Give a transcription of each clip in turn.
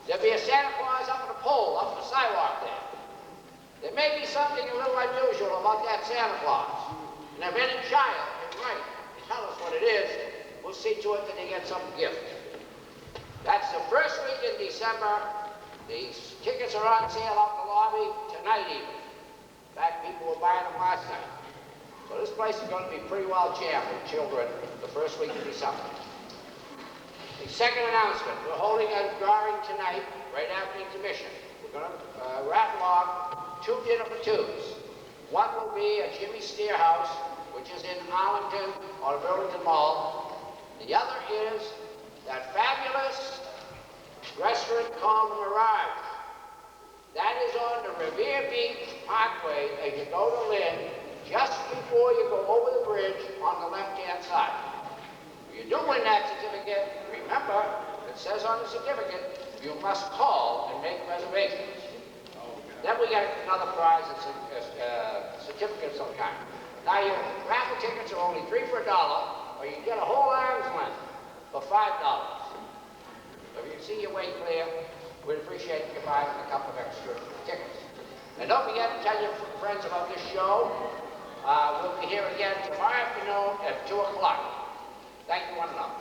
There'll be a Santa Claus up on a pole, up on the sidewalk there. There may be something a little unusual about that Santa Claus. And if any child can write and tell us what it is, we'll see to it that they get some gift. That's the first week in December. These tickets are on sale out in the lobby tonight even. In fact, people were buying them last night. So this place is going to be pretty well jammed with children the first week of December. The second announcement, we're holding a drawing tonight, right after intermission. We're going to raffle off 2 dinner for 2s. One will be at Jimmy's Steerhouse, which is in Arlington or the Burlington Mall. The other is that fabulous restaurant called the Mirage. That is on the Revere Beach Parkway as you go to Lynn, just before you go over the bridge on the left-hand side. If you do win that certificate, remember, it says on the certificate, you must call and make reservations. Then we get another prize, a certificate of some kind. Now your raffle tickets are only 3 for $1, or you get a whole arm's length for $5. So if you can see your way clear, we'd appreciate you buying a couple of extra tickets. And don't forget to tell your friends about this show. We'll be here again tomorrow afternoon at 2 o'clock. Thank you, one and all.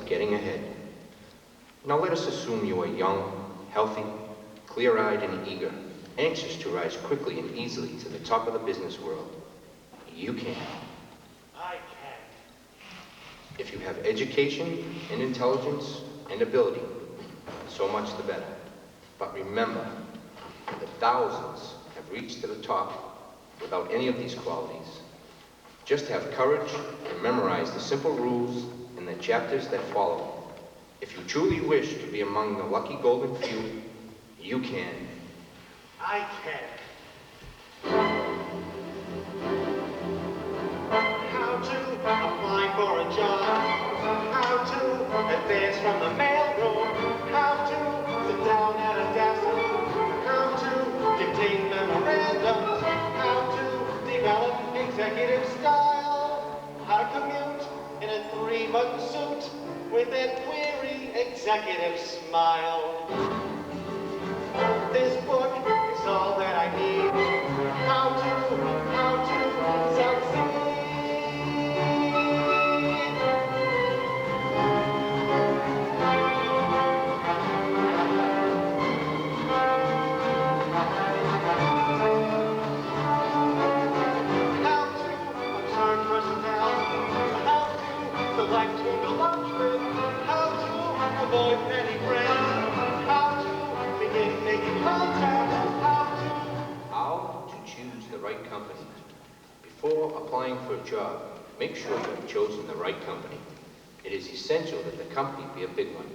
Getting ahead. Now let us assume you are young, healthy, clear-eyed and eager, anxious to rise quickly and easily to the top of the business world. You can. I can. If you have education and intelligence and ability, so much the better. But remember that thousands have reached to the top without any of these qualities. Just have courage and memorize the simple rules in the chapters that follow. If you truly wish to be among the lucky golden few, you can. I can. How to apply for a job, how to advance from the mailroom, how to sit down at a desk, how to dictate memorandums, how to develop executive style, how to commute in a 3-button suit with that weary executive smile. This book is all that I need. How to succeed. How to observe personnel. How to select who to lunch with. How to avoid petty friends. How to begin making contact. How to choose the right company. Before applying for a job, make sure you have chosen the right company. It is essential that the company be a big one.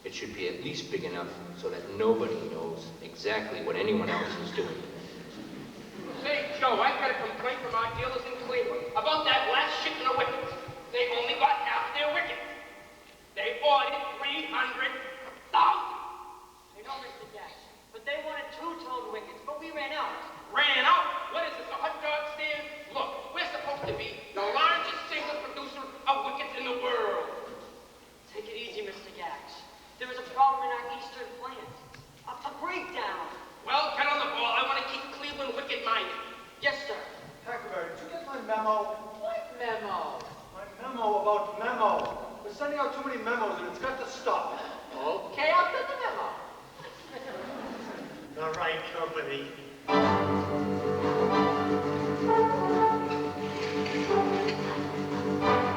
It should be at least big enough so that nobody knows exactly what anyone else is doing. Say, Joe, I've got a complaint from our dealers in Cleveland about that last shipment of wickets. They only got half their wickets. They ordered 300,000. I know, Mr. Jackson, but they wanted 2-tone wickets, but we ran out. Ran out? What is this, a hot dog stand? Look, we're supposed to be the largest single producer of wickets in the world. Take it easy, Mr. Gax. There was a problem in our eastern plant. A breakdown. Well, get on the ball. I want to keep Cleveland wicket me.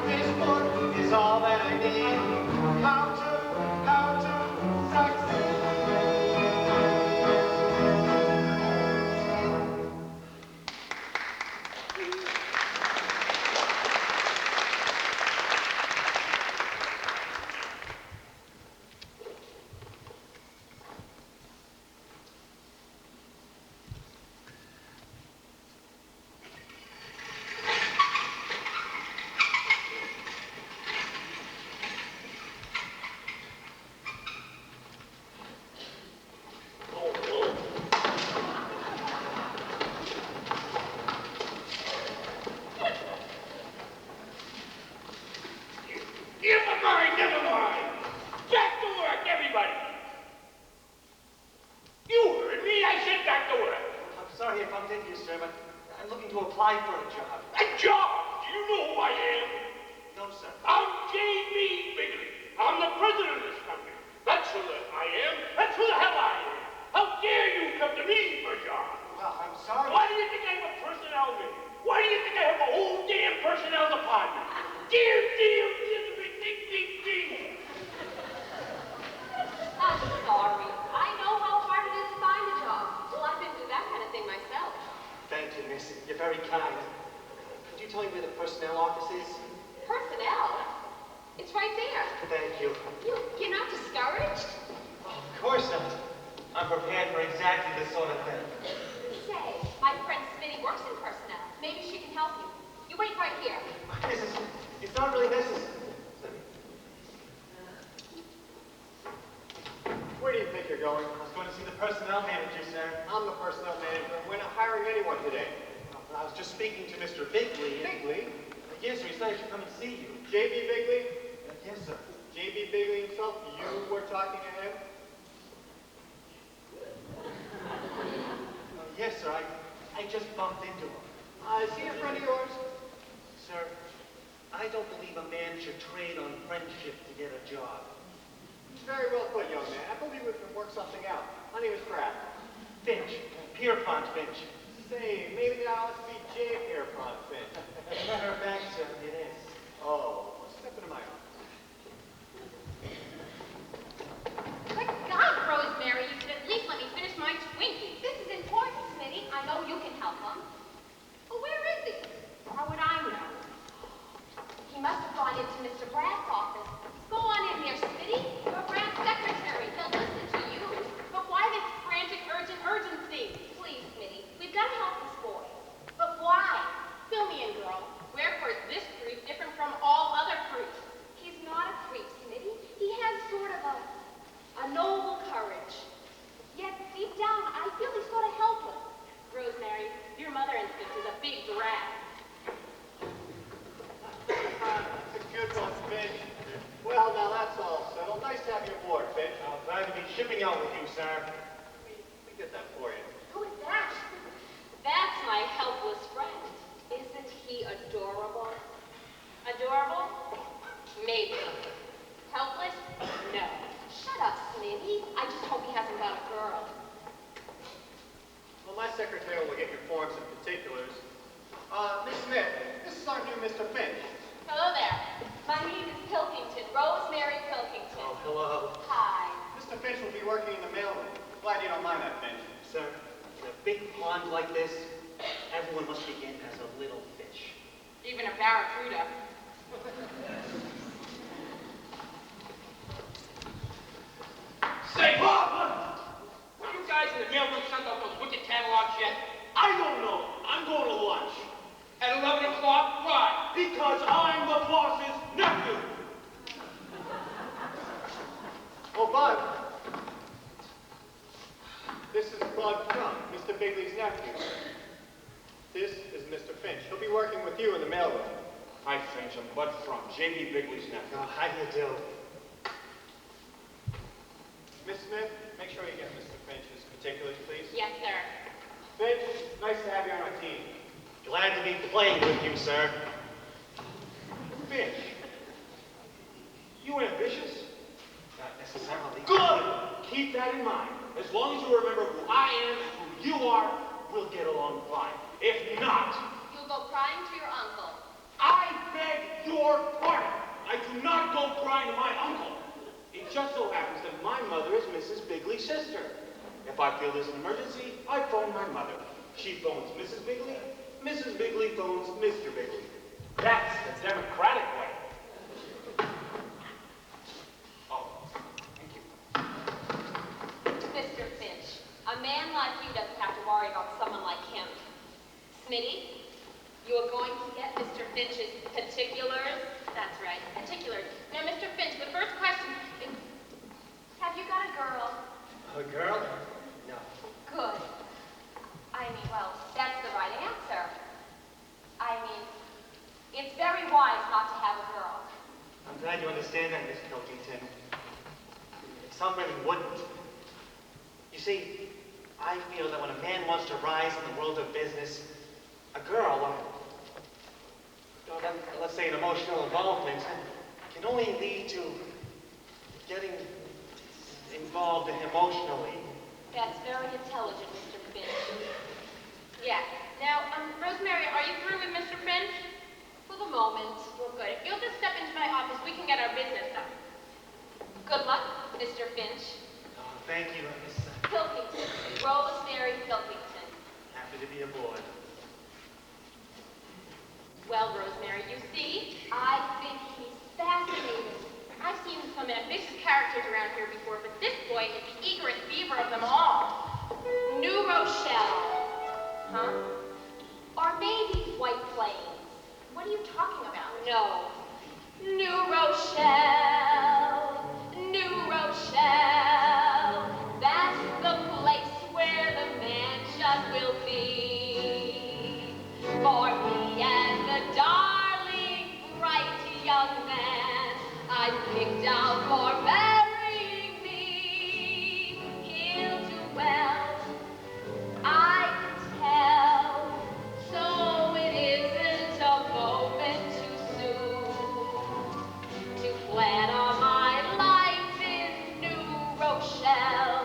This book is all that I need. How to succeed. Never mind. Back to work, everybody. You heard me. I said back to work. I'm sorry I bumped into you, sir, but I'm looking to apply for a job. A job? Do you know who I am? No, sir. I'm J.B. Bigley. I'm the president of this company. That's who I am. That's who the hell I am. How dare you come to me for a job? Well, I'm sorry. Why do you think I have a personnel meeting? Why do you think I have a whole damn personnel department? Damn. I'm sorry. I know how hard it is to find a job. Well, I've been through that kind of thing myself. Thank you, miss. You're very kind. Could you tell me where the personnel office is? Personnel? It's right there. Thank you. You're not discouraged? Oh, of course not. I'm prepared for exactly this sort of thing. Say, my friend Smitty works in personnel. Maybe she can help you. You wait right here. It's not really necessary. Where do you think you're going? I was going to see the personnel manager, sir. I'm the personnel manager, and we're not hiring anyone today. I was just speaking to Mr. Bigley. Bigley? Yes, sir. He said I should come and see you. J.B. Bigley? Yes, sir. J.B. Bigley himself? You were talking to him? Yes, sir. I just bumped into him. Is he a friend of yours? Sir, I don't believe a man should trade on friendship to get a job. Very well put, young man. I believe we can work something out. My name is Brad. Finch. Pierpont Finch. Say, maybe that ought to be J. Pierpont Finch. As a matter of fact, sir, it is. Oh, well, step into my office. Good God, Rosemary, you should at least let me finish my Twinkie. This is important, Smitty. I know you can help him. Well, where is he? How would I know? He must have gone into Mr. Brad's office. Go on in there, Smitty. You're Brad's secretary. He'll listen to you. But why this frantic, urgency? Please, Smitty, we've got to help this boy. But why? Fill me in, girl. Wherefore is this creep different from all other creeps? He's not a creep, Smitty. He has sort of a noble courage. Yet, deep down, I feel he's sort of helpless. Rosemary, your mother instinct is a big drag. That's a good one, Finch. Well, now that's all settled. Nice to have you aboard, Finch. I'm glad to be shipping out with you, sir. We get that for you. Who is that? That's my helpless friend. Isn't he adorable? Adorable? Maybe. Helpless? No. Shut up, Smitty. I just hope he hasn't got a girl. Well, my secretary will get your forms and particulars. Miss Smith, this is our new Mr. Finch. Hello there. My name is Pilkington, Rosemary Pilkington. Oh, hello. Hi. Mr. Finch will be working in the mailroom. Glad you don't mind that, Finch. Sir, in a big pond like this, everyone must begin as a little fish. Even a barracuda. Say, Bob! Were you guys in the mailroom sent out those wicked catalogs yet? I don't know. I'm going to lunch. At 11 o'clock? Why? Because I'm the boss's nephew. Oh, Bud. This is Bud Crumb, Mr. Bigley's nephew. This is Mr. Finch. He'll be working with you in the mailroom. Hi, Finch. I'm Bud From, J.B. Bigley's nephew. Oh, how you do? Miss Smith, make sure you get Mr. Finch's particulars, please. Yes, sir. Finch, nice to have you on our team. Glad to be playing with you, sir. Finch, you ambitious? Not necessarily. Good! Keep that in mind. As long as you remember who I am and who you are, we'll get along fine. If not, You'll go crying to your uncle. I beg your pardon. I do not go crying to my uncle. It just so happens that my mother is Mrs. Bigley's sister. If I feel there's an emergency, I phone my mother. She phones Mrs. Bigley. Mrs. Bigley phones Mr. Bigley. That's the democratic way. Oh, thank you. Mr. Finch, a man like you doesn't have to worry about someone like him. Smitty, you are going to get Mr. Finch's particulars. That's right, particulars. Now, Mr. Finch, the first question is, have you got a girl? A girl? No. Good. I mean, well, that's the right answer. I mean, it's very wise not to have a girl. I'm glad you understand that, Miss Pilkington. Some women wouldn't. You see, I feel that when a man wants to rise in the world of business, a girl, let's say an emotional involvement, can only lead to getting involved emotionally. That's very intelligent, Mr. Finch. Yeah. Now, Rosemary, are you through with Mr. Finch? For the moment. Well, good. If you'll just step into my office, we can get our business done. Good luck, Mr. Finch. Oh, thank you, Miss. Pilkington. Rosemary Pilkington. Happy to be aboard. Well, Rosemary, you see, I think he's fascinating. I've seen some ambitious characters around here before, but this boy is the eagerest beaver of them all. New Rochelle. Huh? Or maybe White Plains. What are you talking about? No. New Rochelle. New Rochelle. That's the place where the mansion will be. For me and the darling, bright young man I picked out for marrying me. He'll do well, I can tell. So it isn't a moment too soon to plan on my life in New Rochelle,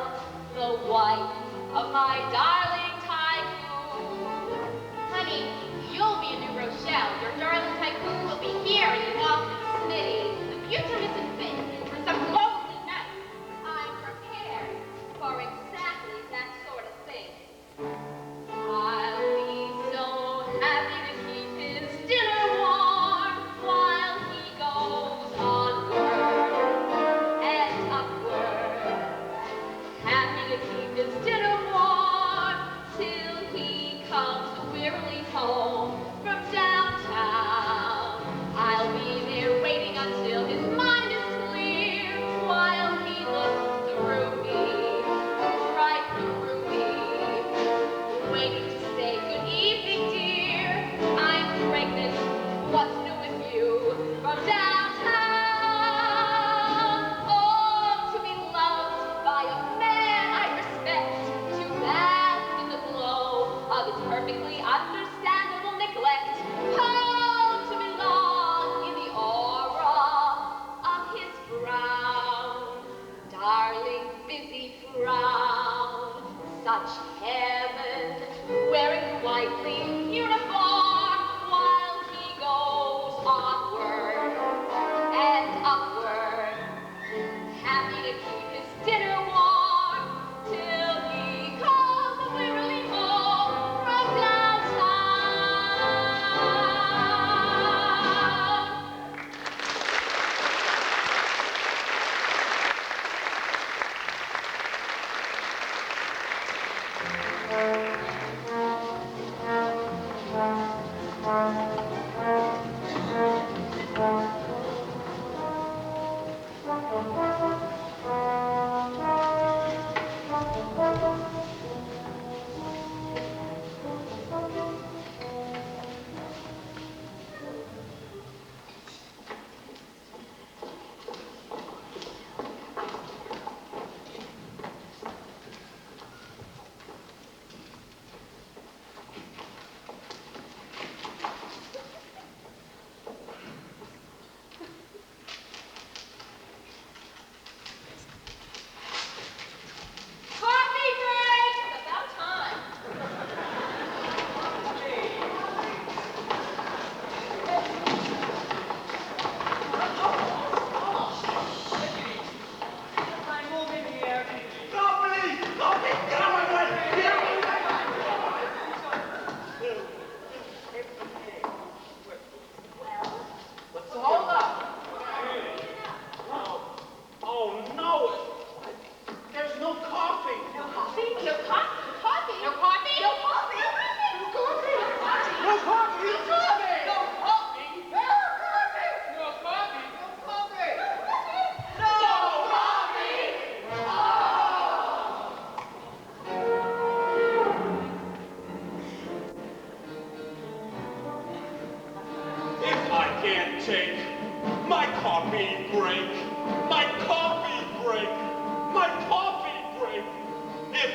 the wife of my darling tycoon. Honey, you'll be in New Rochelle. Your darling tycoon will be here in the office, Smitty. The future isn't fixed for some lonely night. I'm prepared for exactly that sort of thing. I'll be so happy to keep his dinner warm while he goes onward and upward. Happy to keep his dinner warm till he comes wearily home from downtown. I'll be there waiting until his mind is clear while he looks through me, right through me, waiting to say good evening, dear. I'm pregnant. What's new with you from downtown? Oh, to be loved by a man I respect, to bask in the glow of his perfectly understandable neglect. Oh, to belong in the aura of his frown, darling, busy frown. Such heaven, wearing the white leaf uniform while he goes onward and upward. Happy to keep his dinner warm till he comes wearily home from downtown.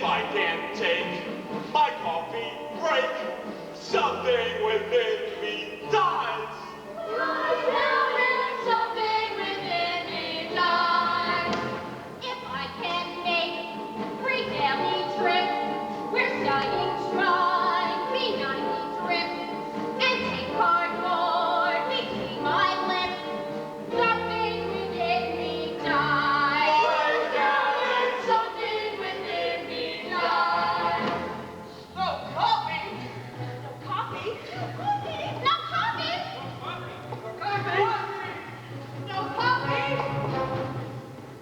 If I can't take my coffee break, something within me dies. Lies down and something within me dies. If I can make 3 daily trips, we're studying trying B90 trips, and take cardboard between my lips, something within me dies. Lies down and something within me dies. No coffee! No coffee? No coffee? No coffee?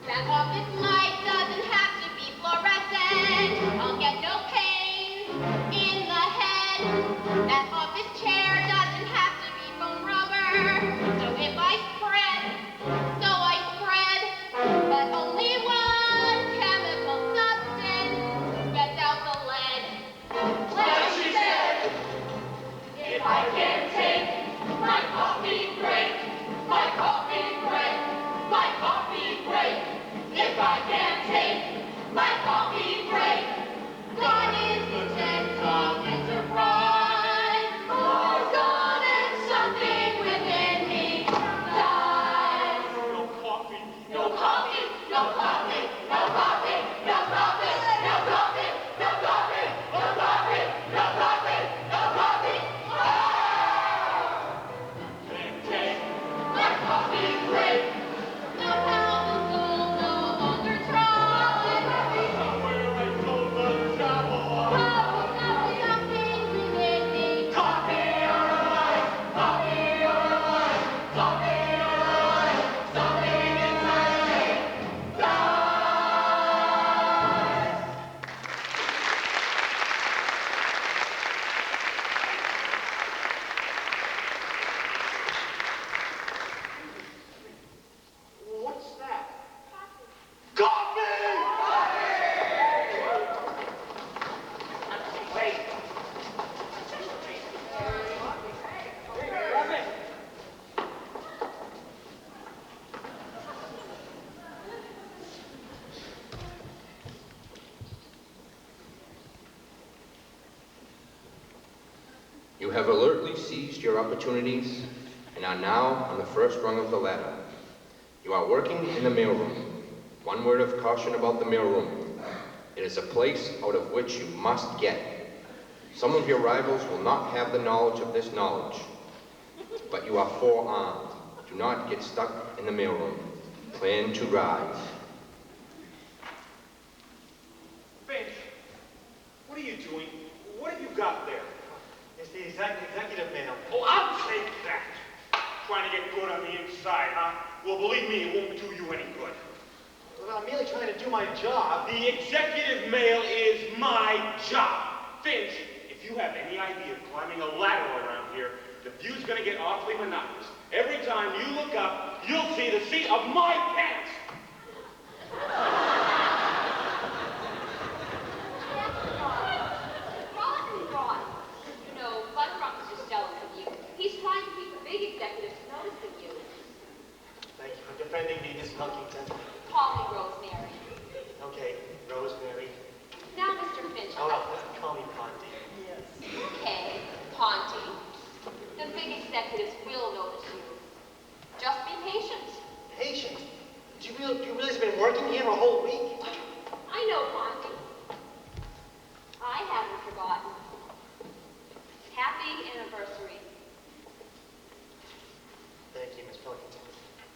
That office light doesn't have to be fluorescent. I'll get no pain in the head. That office chair doesn't have to be foam rubber. So if I spread, but only one chemical substance gets out the lead. Lead, she said. If I can take my coffee break, my coffee break, my coffee break. If I can take my coffee break, gone is the sense of enterprise. Oh, gone and something within me dies. No coffee. No coffee, no coffee, no coffee, no coffee, no coffee, no coffee, no coffee, no coffee, no coffee. Can't take My coffee break. Somehow the soul no longer tries. somewhere I told the devil. Oh, no, something within me. Coffee or a life, coffee or a life, coffee or a life, something inside me dies. What's that? Coffee! Wait. You have alertly seized your opportunities and are now on the first rung of the ladder. You are working in the mailroom. One word of caution about the mailroom. It is a place out of which you must get. Some of your rivals will not have the knowledge of this knowledge, but you are forearmed. Do not get stuck in the mailroom. Plan to rise. Finch, what are you doing? What have you got there? It's the executive mail. Oh, I'll take that. Trying to get good on the inside, huh? Well, believe me, it won't do you any good. Well, I'm merely trying to do my job. The executive mail is my job. Finch, if you have any idea of climbing a ladder around here, the view's gonna get awfully monotonous. Every time you look up, you'll see the seat of my pants. Rotten rot. You know, Buttercup is just jealous of you. He's trying to keep the big executives noticing you. Thank you for defending me, Miss Pilkington. Call me Rosemary. Okay, Rosemary. Now, Mr. Finch, Oh, well, call me Ponty. okay, Ponty. The big executives will notice you. Just be patient. Patient. Do you realize I've been working here a whole week? I know, Ponty. I haven't forgotten. Happy anniversary. Thank you, Miss Pilkington.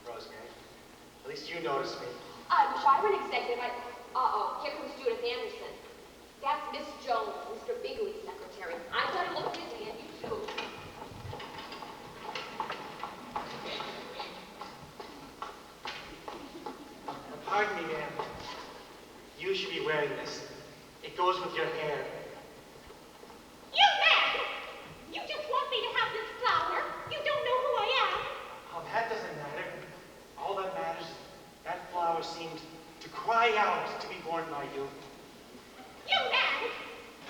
Rosemary. At least you noticed me. If I were an executive, uh-oh, here comes Judith Anderson. That's Miss Jones, Mr. Bigley's secretary. I better look busy, and you too. Pardon me, ma'am. You should be wearing this. It goes with your hair. You man! You just want me to have this flower. You don't know who I am. Oh, that doesn't matter. All that matters is that flower seemed to cry out to be born by you. You man!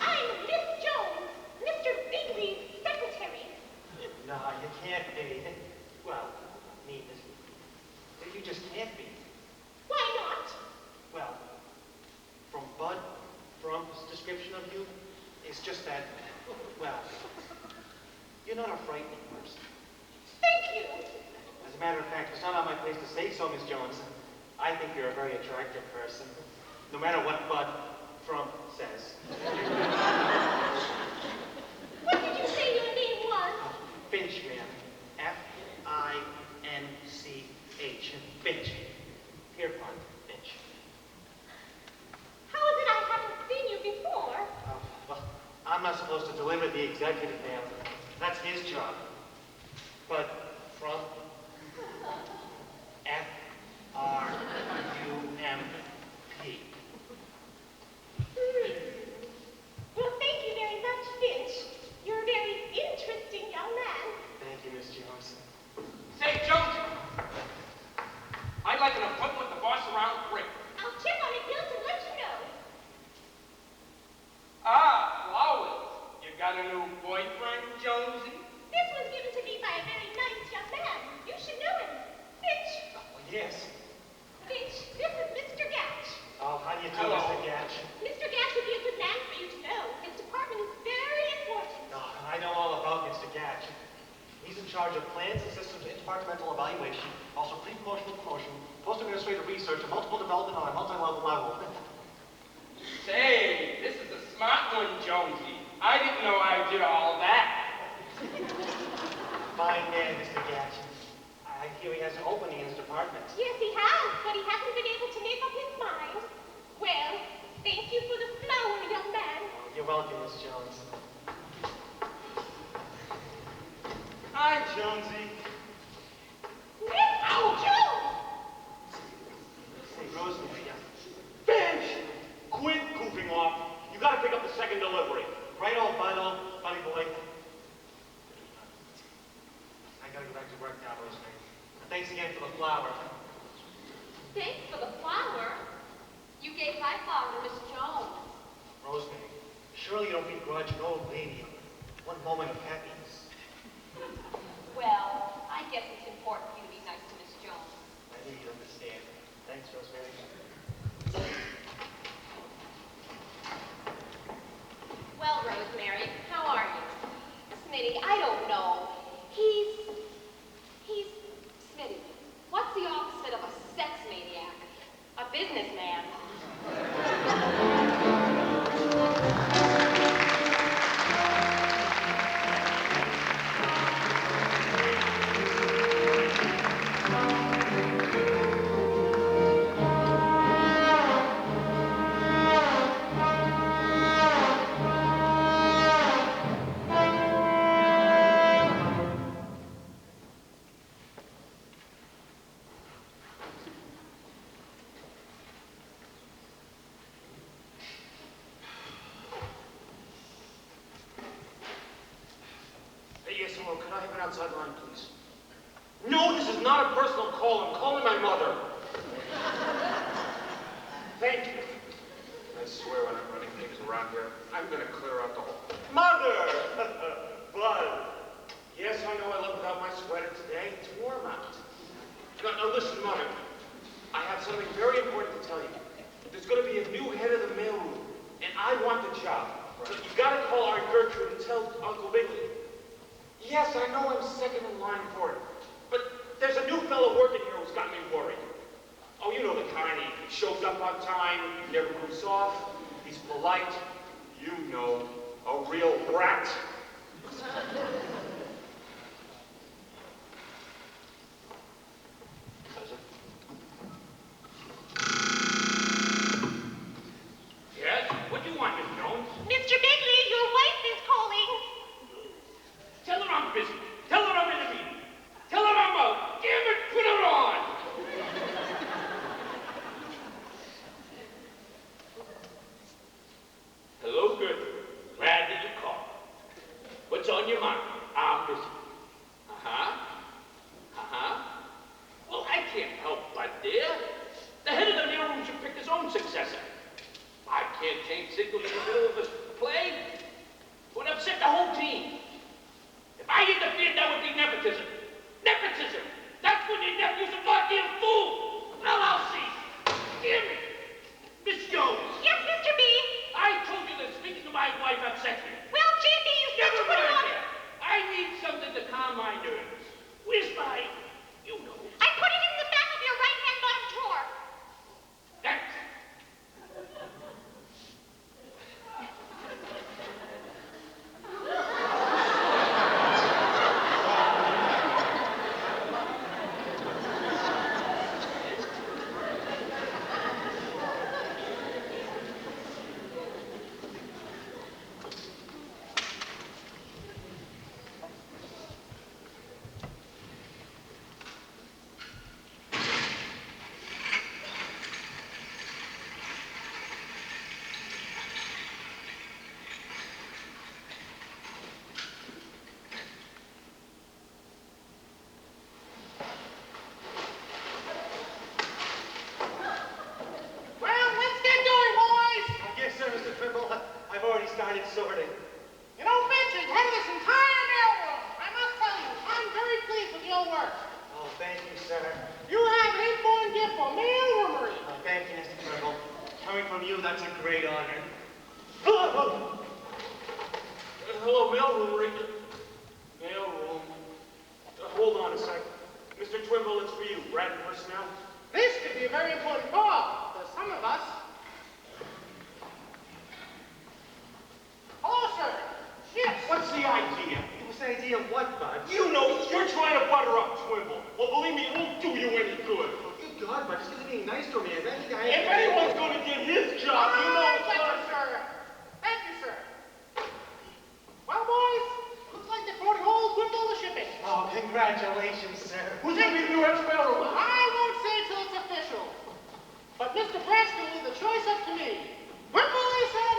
I'm Miss Jones, Mr. Bigley's secretary. No, you can't be. Well, me, Miss. You just can't be. Why not? Well, from Bud, from It's just that, well, you're not a frightening person. Thank you. As a matter of fact, it's not on my place to say so, Miss Jones. I think you're a very attractive person, no matter what Bud Trump says. What did you say your name was? Finch, ma'am. F-I-N-C-H. Finch. Pierpont Finch. How is it I haven't seen you before? Well, I'm not supposed to deliver the executive mail. That's his job. But from F-R-U-M-P. Well, thank you very much, Finch. You're a very interesting young man. Thank you, Miss Jones. Say, Jones, I'd like an appointment with the boss around 3. I'll check on it, Bill, to let you know. Ah, flowers. You got a new boyfriend, Jonesy? This was given to me by a very nice young man. You should know him. Finch. Oh, yes. Finch, this is Mr. Gatch. Oh, how do you do, Hello. Mr. Gatch? Mr. Gatch would be a good man for you to know. His department is very important. Oh, I know all about Mr. Gatch. He's in charge of plans and systems interdepartmental evaluation, also pre-promotional promotion, post-administrative research, and multiple development on a multi-level level. Say, this is a smart one, Jonesy. I didn't know I did all that. Fine man, Mr. Gatch. I hear he has an opening in his department. Yes, he has, but he hasn't been able to make up his mind. Well, thank you for the flower, young man. Oh, you're welcome, Miss Jones. Hi, Jonesy. Mr. Jones! Hey, Rosemary. Finch! Quit goofing off. You gotta pick up the second delivery. Right on, buddy boy. I gotta go back to work now, Rosemary. Thanks again for the flower. Thanks for the flower. You gave my flower to Miss Jones. Rosemary, surely you don't begrudge an old lady one moment of happiness. Well, I guess it's important for you to be nice to Miss Jones. I knew you'd understand. Thanks, Rosemary. Well, Rosemary, how are you? Smitty, I don't know. He's Smitty. What's the opposite of a sex maniac? A businessman. Hey, yes, hello. Could I have an outside line, please? No, this is not a personal call. I'm calling my mother. Thank you. I swear when I'm running things around here, I'm gonna clear out the whole... Mother! Bud. Yes, I know I left without my sweater today. It's warm out. No, listen, Mother. I have something very important to tell you. There's gonna be a new head of the mailroom, and I want the job. So you gotta call Aunt Gertrude and tell Uncle Bigley. Yes, I know I'm second in line for it, but there's a new fellow working here who's got me worried. Oh, you know the kind. He shows up on time, never goes off, he's polite. You know, a real brat. Yes? What do you want, Miss Jones? Mr. Bigley, your wife is calling. Tell her I'm busy. Tell her I'm in a meeting. Tell her I'm out. Damn it, put her on! Hello, Gertrude. Glad that you called. What's on your mind? I'm busy. Well, I can't help but, dear. The head of the mailroom should pick his own successor. I can't change signals in the middle of a play. It would upset the whole team. If I interfered, that would be nepotism. Nepotism! That's when your nephew's a goddamn fool! Well, I'll see. Damn it! Miss Jones! Yes, Mr. B. I told you that speaking to my wife upset me. sorting. You don't mention head of this entire mailroom. I must tell you, I'm very pleased with your work. Oh, thank you, sir. You have an inborn gift for mailroomery. Oh, thank you, Mr. Trimble. Coming from you, that's a great honor. Hello, mailroom. Mailroom. Hold on a sec. Mr. Twimble, it's for you. Brad personnel. This could be a very important call for some of us. Hello, sir. Yes. What's the idea? What's the idea of what, Bud? You know, you're trying to butter up Twimble. Well, believe me, it won't do you any good. Oh, good God, Bud, just because you're being nice to me. If anyone's going to get his job, you know it's Thank you, not. sir. Thank you, sir. Well, boys, looks like they're pouring whole Twimble the shipping. Oh, congratulations, sir. Who's going to be the new head of mailroom? I won't say till it's official. But Mr. Preston leave the choice up to me. Wimble, he said,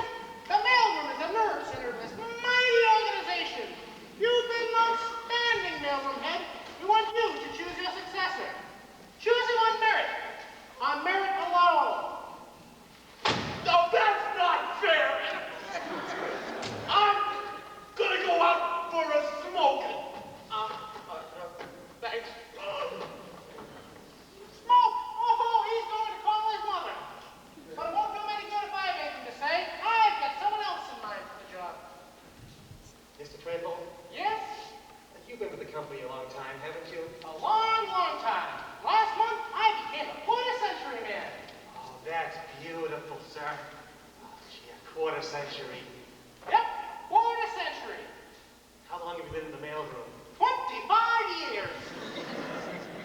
the mailroom is a nerve center of this mighty organization. You've been an outstanding mailroom head. We want you to choose your successor. Choose him on merit. On merit alone. No, that's not fair. I'm going to go out for a smoke. Thanks. Smoke! Oh, he's going to call his mother. But it won't do him any good if I have anything to say. I've got someone else in mind for the job. Mr. Trimble, Yes? you've been with the company a long time, haven't you? A long, long time. Last month, I became a quarter-century man. Oh, that's beautiful, sir. Oh, gee, a quarter century. Yep, quarter-century. How long have you been in the mailroom? 25 years.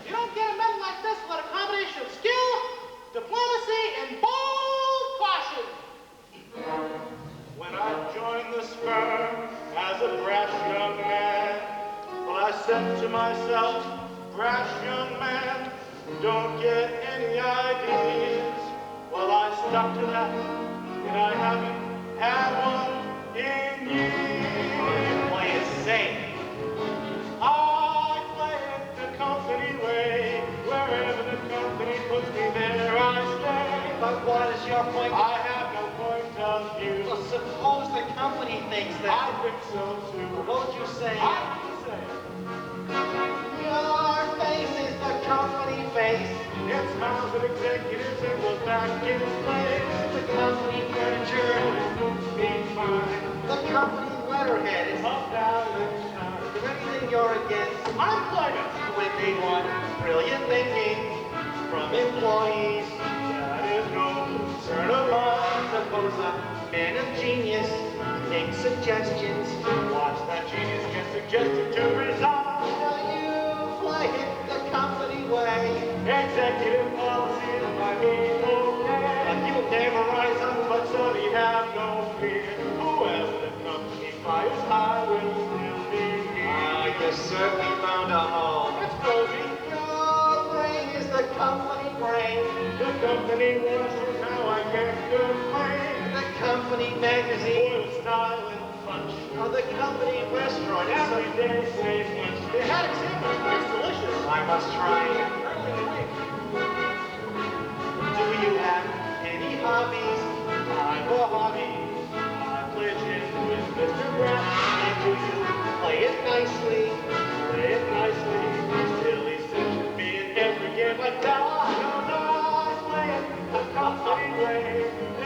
You don't get a medal like this without a combination of skill, diplomacy, and bold caution. When I joined this firm as a brash young man, well, I said to myself, brash young man, don't get any ideas. Well, I stuck to that, and I haven't had one in years. Play it safe. I play it the company way. Wherever the company puts me, there I stay. But what is your point? I have no point of view. Well, suppose the company thinks I that. think so too. What would you say? I would say Your face is the company face. it smiles at executives and goes back in place. The company furniture. Be fine. The company letterhead. Is Up, down, and down. there anything you're against? Unemployment. When they want brilliant thinking from employees. That is no concern of mine. Suppose a man of genius makes suggestions. Watch that genius get suggested to resign. Now you play it the company way. Executive policy is by me, okay. But you'll never rise up. But so we have no fear. Whoever the company fires, I will still be here. You certainly found a home. It's Rosie. Your brain is the company brain. The company washes, now I can't complain. The company magazine. Oil, style, and punch. Or the company restaurant. Every day, same lunch. They had it sandwich. It's delicious. I must try it. Early in the week. Do you have any hobbies? I'm a hobby. I play gin with Mr. Brett. And do you play it nicely? Play it nicely. Silly such me in every game I die. No, I play it the company way.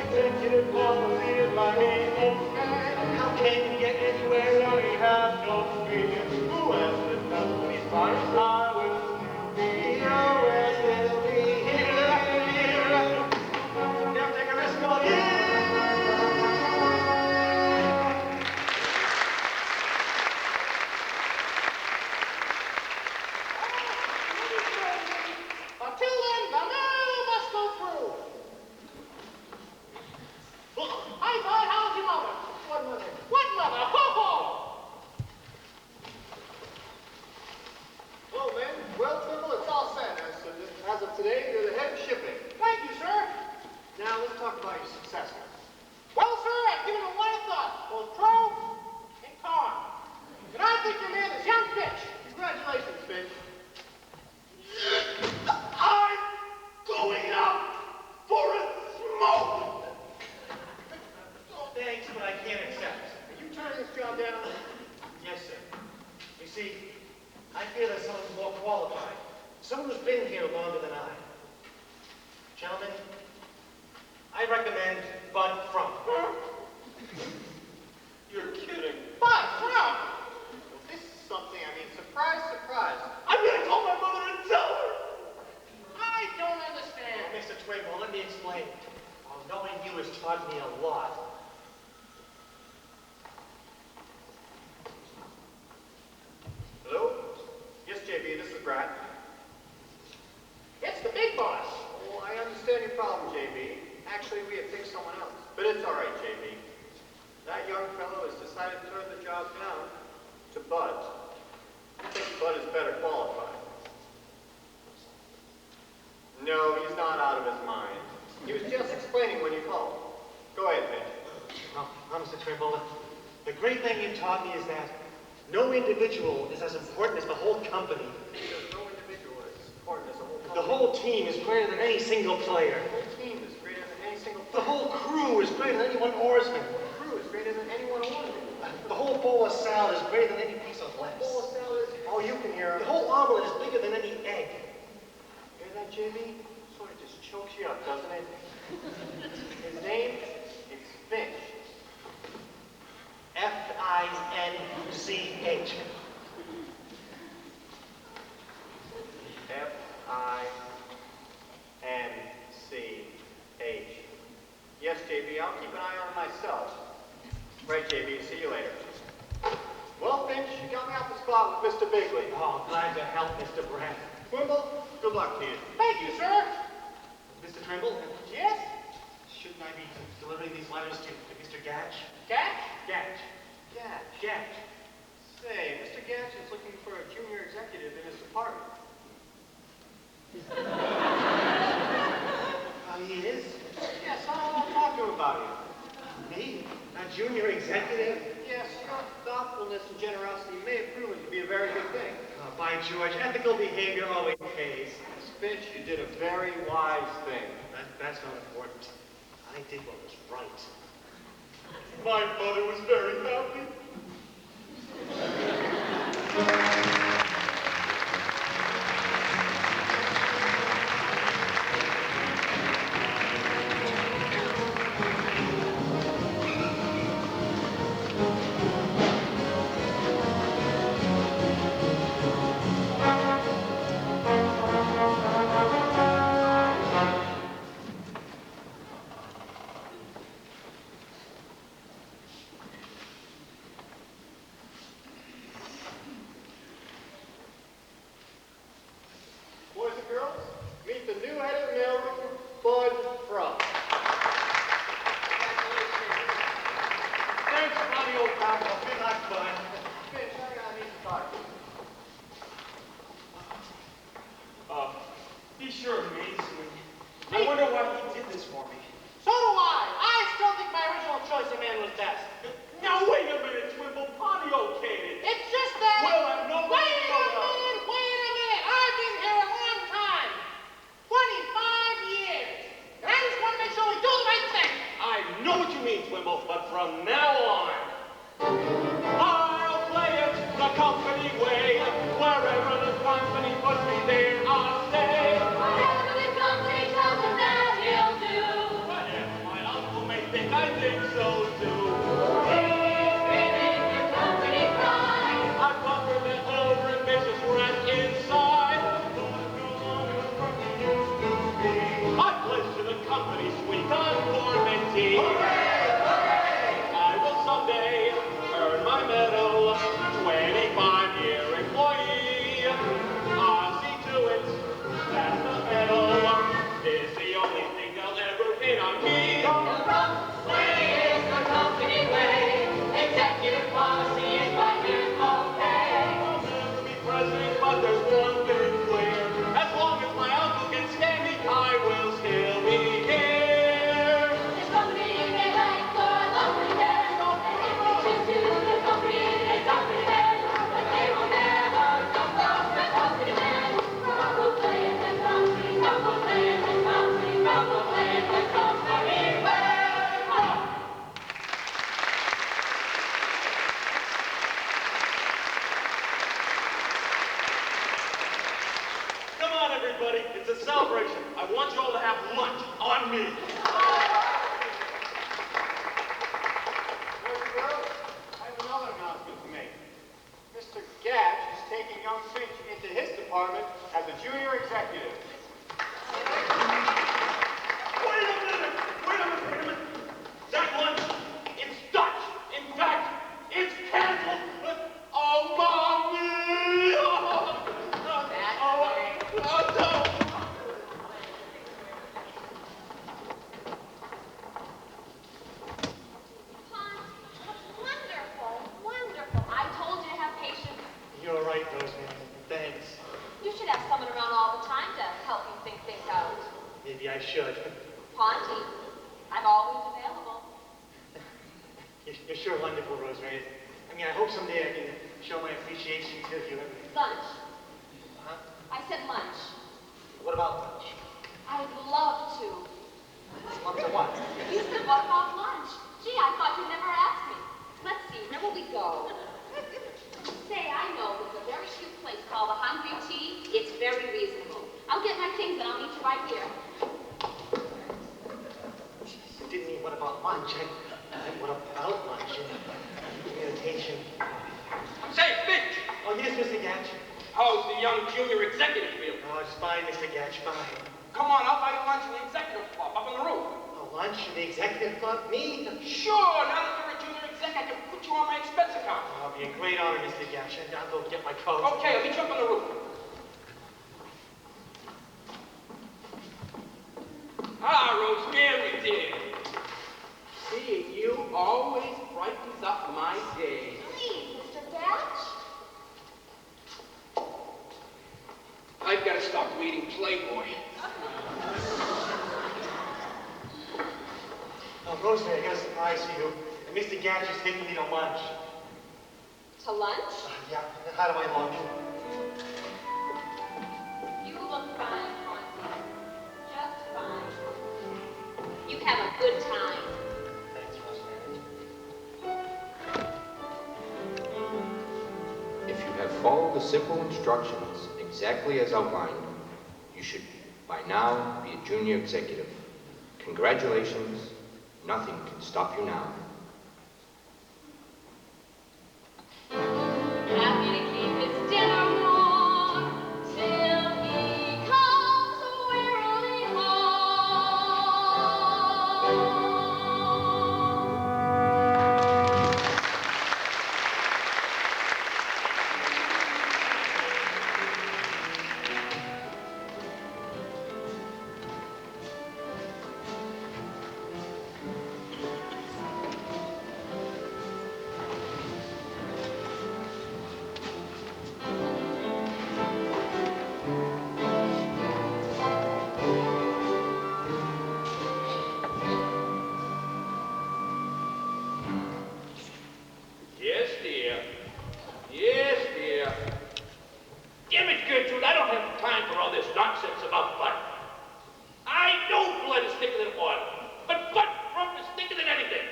Executive policy is by me, okay. How can you get anywhere? Now we have no fear. Whoever the company fires, I will still be here. what I can't accept. Are you turning this job down? Yes, sir. You see, I feel there's someone who's more qualified. Someone who's been here longer than I. Gentlemen, I recommend Bud Frump. You're kidding. But, Trump! This is something, surprise, surprise. I'm gonna call my mother and tell her. I don't understand. Mr. Twiggle, let me explain. Knowing you has taught me a lot. Hello? Yes, JB, this is Brad. It's the big boss. Oh, I understand your problem, JB. Actually, we have picked someone else. But it's all right, JB. That young fellow has decided to turn the job down to Bud. I think Bud is better qualified. No, he's not out of his mind. He was just explaining when you called. Go ahead, Mitch. Now, Mr. Trimble, the great thing you taught me is that no individual is as important as the whole company. There's no individual as important as a whole company. The whole team is greater than any single player. The whole team is greater than any single The whole crew is greater than any one oarsman. The crew is greater than anyone on it. The whole bowl of salad is greater than any piece of lettuce. Bowl of salad is all you can hear. The whole omelet is bigger than any egg. Hear that, JB? Sort of just chokes you up, doesn't it? His name is Finch. F-I-N-C-H. F-I-N-C-H. Yes, JB, I'll keep an eye on him myself. Right, JB, see you later. Well, Finch, you got me off the spot with Mr. Bigley. Oh, glad to help, Mr. Brand. Wimble, good luck to you. Thank you, sir. Mr. Trimble, Yes? shouldn't I be delivering these letters to Mr. Gatch? Catch? Gatch. Gatch. Gatch. Say, Mr. Gatch is looking for a junior executive in his department. He is? Yes, I'll talk to him about you. Me? A junior executive? Yes, your thoughtfulness and generosity may have proven to be a very good thing. By George, ethical behavior always pays. Miss Finch, you did a very wise thing. That's not important. I did what was right. My mother was very happy. Boys and girls, meet the new head of the mailroom, Bud Frump. Thanks, Ronnie, old pal. Good luck, bud. Finch, I need to talk to you. He sure amazes me. I wonder why he did this for me. So do I. I still think my original choice of man was best. Now wait a minute, Twimble. Potty okayed it. It's just that... Well, I'm no Wait a minute! I've been here a long time. 25 years. And I just want to make sure we do the right thing. I know what you mean, Twimble, but from now on, I'll play it the company way. Wherever the company puts me there, I'll stay. Whatever the company tells him that he'll do. Whatever my uncle may think, I think so too. He's giving the company pride. I wonder that over-ambitious rat inside. I pledge to the company sweet unformity. Hooray! Hooray! I will young Finch into his department as a junior executive. Wait a minute! That lunch, it's Dutch. In fact, it's canceled. Oh, Mommy! No! Wonderful. I told you to have patience. You're right, Rosemary. Thanks. You should have someone around all the time to help you think things out. Maybe I should. Ponty, I'm always available. You're sure wonderful, Rosemary. I mean, I hope someday I can show my appreciation to you. Lunch. Huh? I said lunch. What about lunch? I'd love to. Up to what? You said, what about lunch? Gee, I thought you'd never ask me. Let's see, where will we go? Say, I know there's a very cute place called the Hungry Tea. It's very reasonable. I'll get my things and I'll meet you right here. I didn't mean what about lunch. I meant what about lunch and communication. Say, Finch, Oh, yes, Mr. Gatch. how's the young junior executive feel? Oh, it's fine, Mr. Gatch, fine. Come on, I'll buy you lunch in the executive club up on the roof. Oh, lunch in the executive club? Me? Sure, now that you're a junior exec, I can put you on my expense account. Oh, it'll be a great honor, Mr. Gatch. And I'll go get my coat. Okay, I'll meet you up on the roof. Ah, Rosemary, dear. Seeing you always brightens up my day. Please, Mr. Gatch. I've got to stop reading Playboy. Oh, Rosemary, I got a surprise for you. And Mr. Gatch is taking me to lunch. To lunch? Yeah, how do I look? You look fine, Ponty. Just fine. You have a good time. Thanks, Rosemary. If you have followed the simple instructions exactly as outlined, you should by now be a junior executive. Congratulations. Nothing can stop you now. Happy to keep this dinner warm till he comes wearily home. Yes, dear. Yes, dear. Damn it, Gertrude, I don't have time for all this nonsense about butter. I know blood is thicker than water, but butt rump is thicker than anything.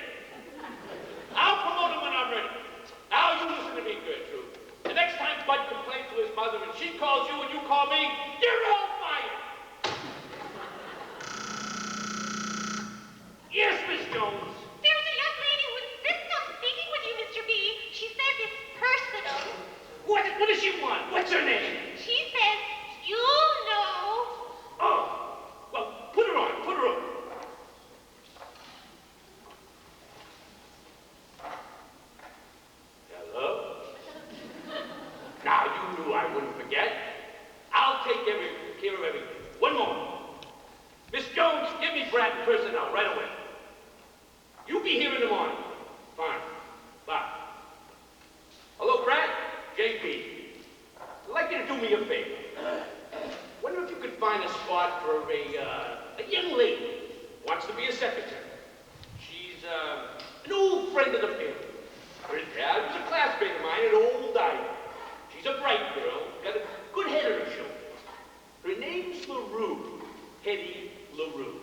I'll promote him when I'm ready. Now you listen to me, Gertrude. The next time Bud complains to his mother and she calls you and you call me, you're all fired. Yes, Miss Jones. There's a young lady who insists on speaking with you, Mr. B. She says it's personal. What does she want? What's her name? She says, you'll know. Oh, well, put her on, put her on. Hello? Now, you knew I wouldn't forget. I'll take care of everything. One more. Miss Jones, give me Brad and personnel right away. You be here in the morning. Fine. Bye. Hello, Brad? JP. I'd like you to do me a favor. Wonder if you could find a spot for a young lady who wants to be a secretary. She's an old friend of the family. Her dad was a classmate of mine at Old Ivy. She's a bright girl, got a good head on her shoulders. Her name's LaRue, Hetty LaRue.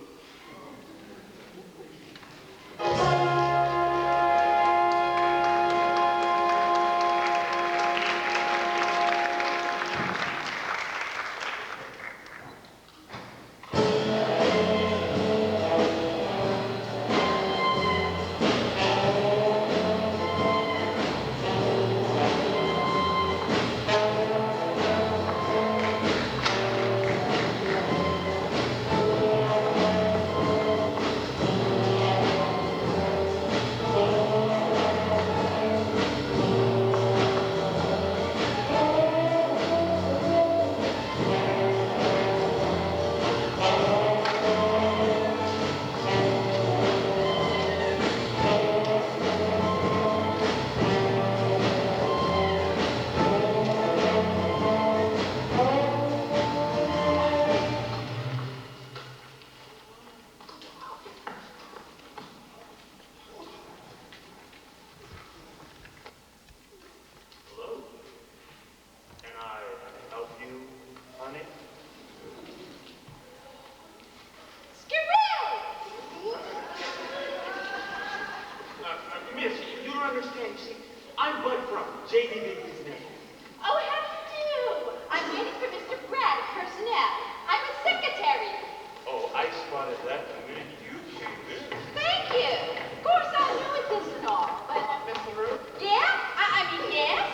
Miss, you don't understand. You see, I'm Bud from J.D. Bigby's name. Oh, how do you do? I'm waiting for Mr. Brad of personnel. I'm a secretary. Oh, I spotted that the minute you came in. Thank you. Of course, I'm new at this and all, but... Miss LaRue? Yeah? I mean, yes?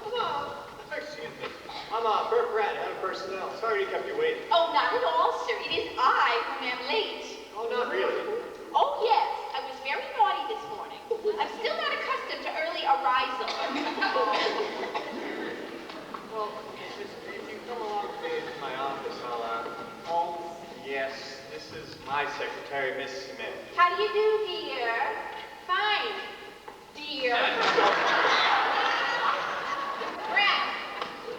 Hello. Excuse me. I'm Burt Brad, head of personnel. Sorry to kept you waiting. Oh, not at all, sir. It is I who am late. Oh, not really. Oh, yes. I was very naughty this morning. I'm still not accustomed to early arisal. Well, if you come along with me to my office, I'll, oh, yes, this is my secretary, Miss Smith. How do you do, dear? Fine, dear. Brad!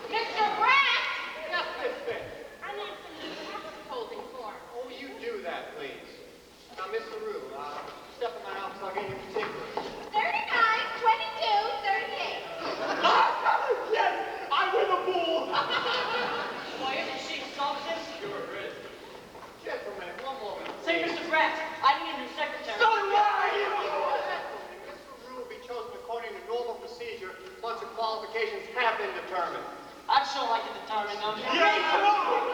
Mr. Brad! Yes, Miss Smith. I need some tax holding form. Oh, you do that, please. Now, Miss LaRue, step in my office, I'll get you particulars. 39, 22, 38. Yes, I win the pool. Why, isn't she something? Sure is. Gentlemen, one moment. Say, please. Mr. Pratt, I need a new secretary. So do I. Miss LaRue will be chosen according to normal procedure once her qualifications have been determined. I'd sure like to determine them. Yeah, come on.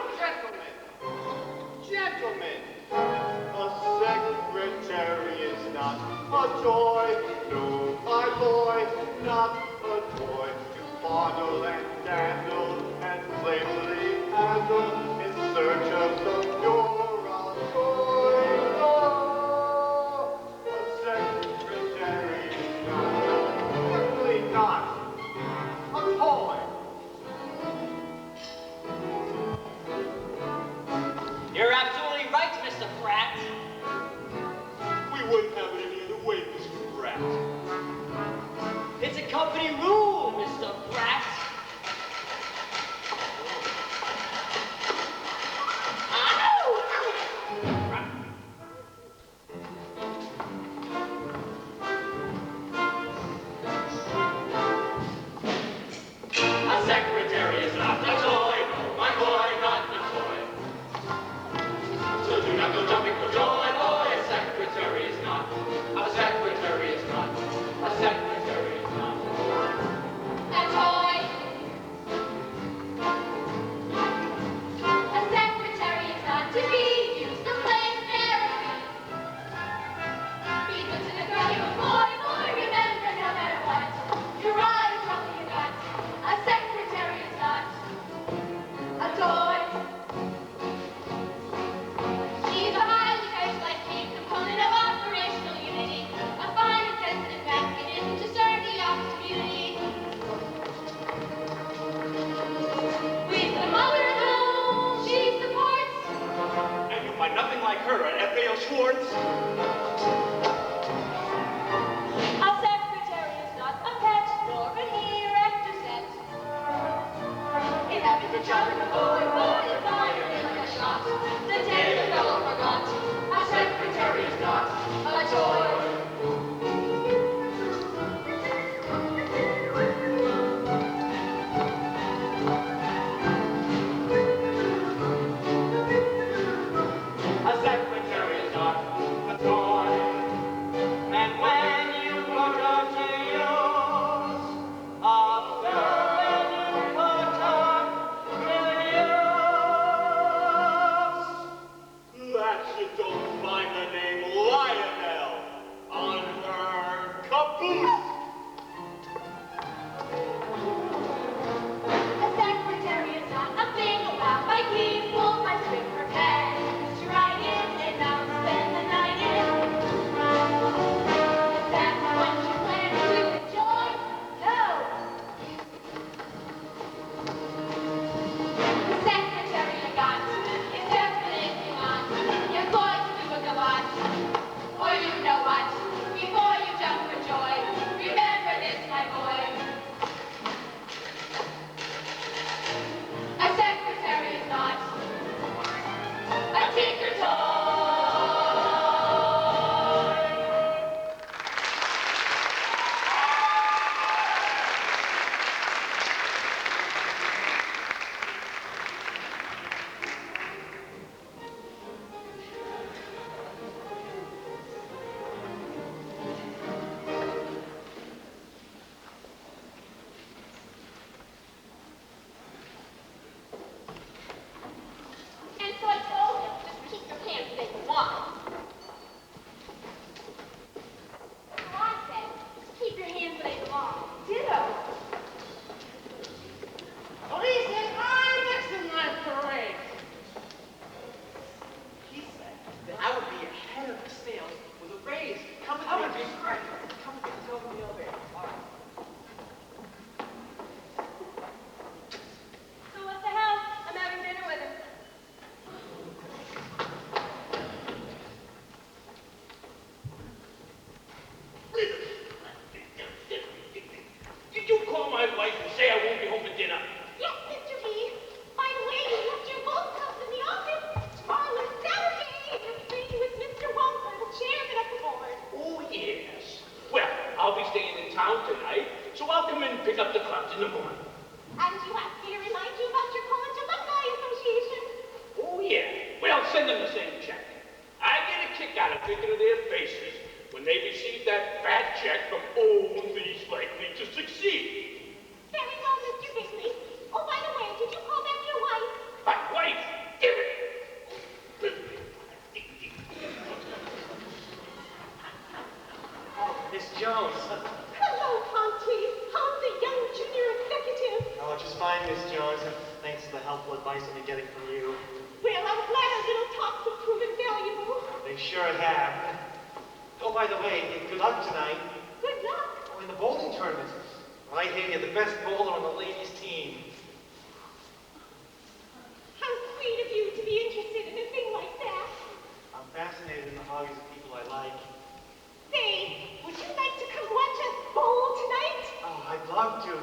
Gentlemen, a secretary is not a toy. No, my boy, not a toy. To fondle and dandle and playfully handle in search of some pure joy. Oh, a secretary is not, certainly not, a toy. You're absolutely right, Mr. Pratt. We wouldn't have it any other way, Mr. Pratt. so I'll come in and pick up the clubs in the morning. And you asked me to remind you about your College Alumni Association. Oh, yeah. Well, send them the same check. I get a kick out of thinking of their faces when they receive that fat check from old least likely to succeed. Very well, Mr. Bigley. Oh, by the way, did you call back your wife? My wife? Give it. Oh, Miss Jones. Hello, Conti. How's the young junior executive? Oh, just fine, Miss Jones. Thanks for the helpful advice I've been getting from you. Well, I'm glad our little talks have proven valuable. They sure have. Oh, by the way, good luck tonight. Good luck. Oh, in the bowling tournament. Well, I hear you're the best bowler on the ladies' team. How sweet of you to be interested in a thing like that. I'm fascinated in the hobbies of people I like. Say, would you like to come watch us bowl tonight? Oh, I'd love to.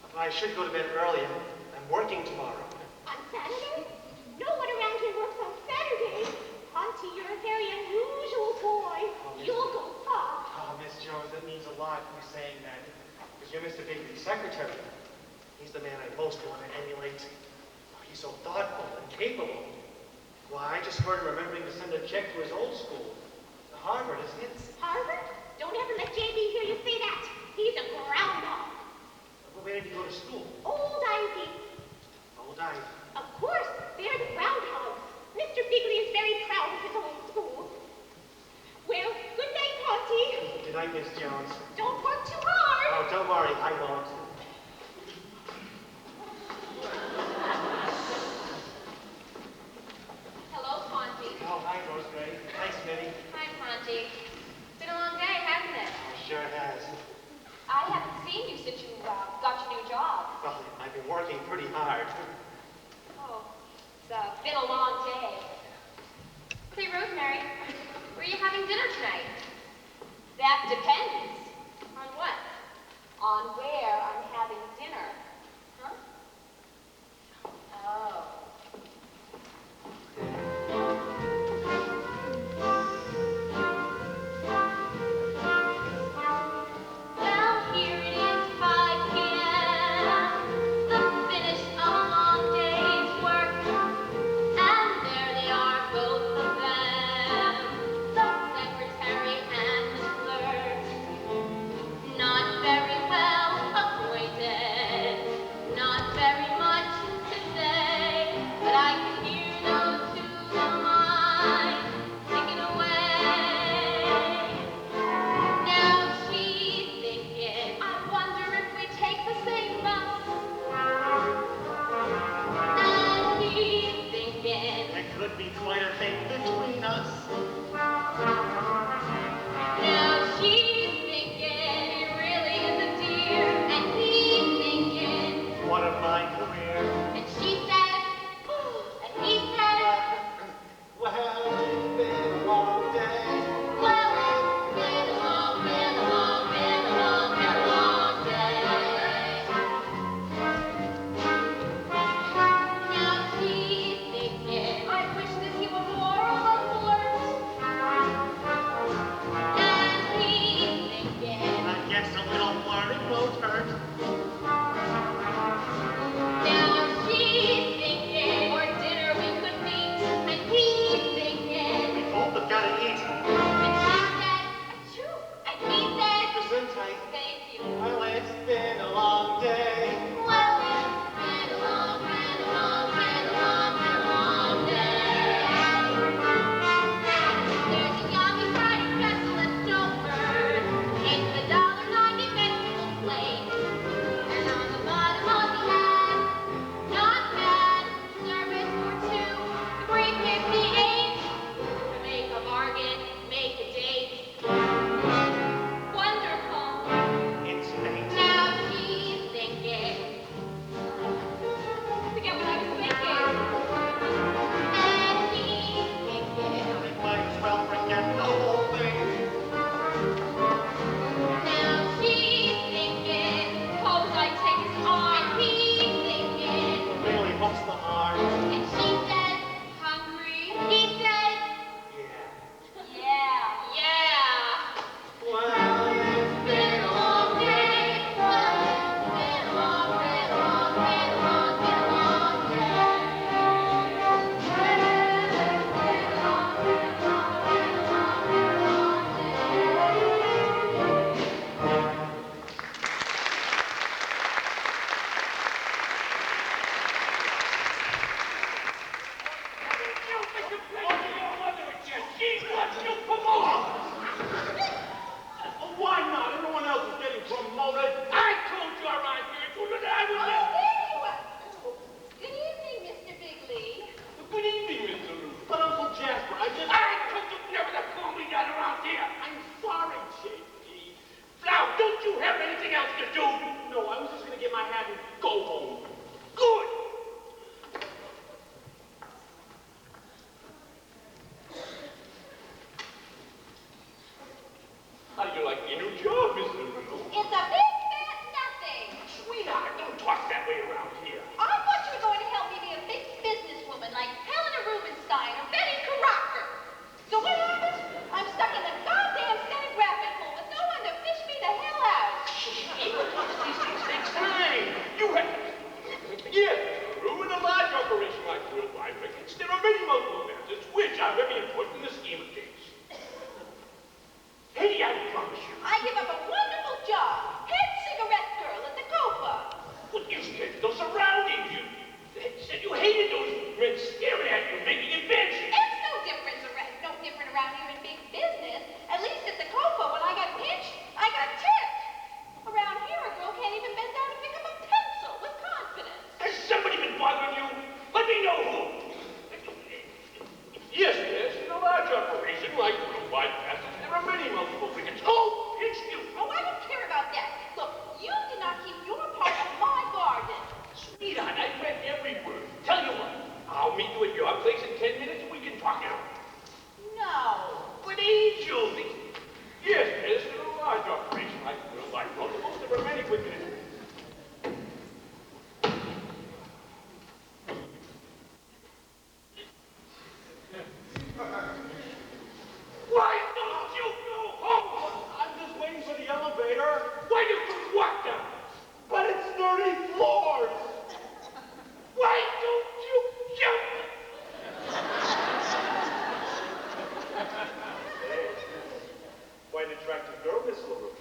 But I should go to bed early. I'm working tomorrow. On Saturday? No one around here works on Saturdays. Conti, you're a very unusual boy. You'll go far. Oh, Miss Jones, that means a lot for saying that. Because you're Mr. Bigley's secretary. He's the man I most want to emulate. Oh, he's so thoughtful and capable. Why, I just heard him remembering to send a check to his old school. To Harvard, isn't it? Harvard? Don't ever let JB hear you say that. He's a groundhog. Well, where did he go to school? Old Ivy. Old Ivy. Of course, they're the groundhogs. Mr. Bigley is very proud of his old school. Well, good night, Conti. Good night, Miss Jones. Don't work too hard. Oh, don't worry, I won't. Hello, Conti. Oh, hi, Rosemary. Hi, Smitty. Hi, Conti. It's been a long day, hasn't it? Oh, sure it has. I haven't seen you since you got your new job. Well, I've been working pretty hard. Oh, it's been a long day. Say, Rosemary, where are you having dinner tonight? That depends. On what? On where I'm having dinner. Huh? Oh. Well, here it is, 5 p.m., the finish of a long day's work, and there they are, both of them, the secretary and the clerk. go home. Good. How do you like your new job, Miss Lulu? It's a big fat nothing. Sweetheart, don't talk that way around here. I thought you were going to help me be a big businesswoman like Helena Rubinstein or Betty Crocker. So what happens? I'm stuck in the goddamn Senate rabbit hole with no one to fish me the hell out. These things take time. You have... Yes, ruin a large operation like Worldwide Records. There are many multiple methods which are very important in the scheme of things. Hey, I promise you. I give up a wonderful job. Head cigarette girl at the Copa. Well, you said those surroundings. You said you hated those men staring at you, making advances. It's no different around here in big business. At least at the Copa, when I got pinched, I got tipped. Around here, a girl can't even bend down to pick up a pencil with confidence. Has somebody been bothering you? Let me know who. Yes, in a large operation like Worldwide Passes, there are many multiple wickets. Oh, it's you. Oh, I don't care about that. Look, you did not keep your part of my bargain. Sweetheart, I read every word. Tell you what, I'll meet you at your place in 10 minutes and we can talk it over. No. With Angel. Yes, in a large operation like Worldwide Multiples, there are many wickets. Why don't you go home? I'm just waiting for the elevator. Why don't you walk down? But it's 30 floors. Why don't you jump? Quite an attractive girl, Miss LaRue.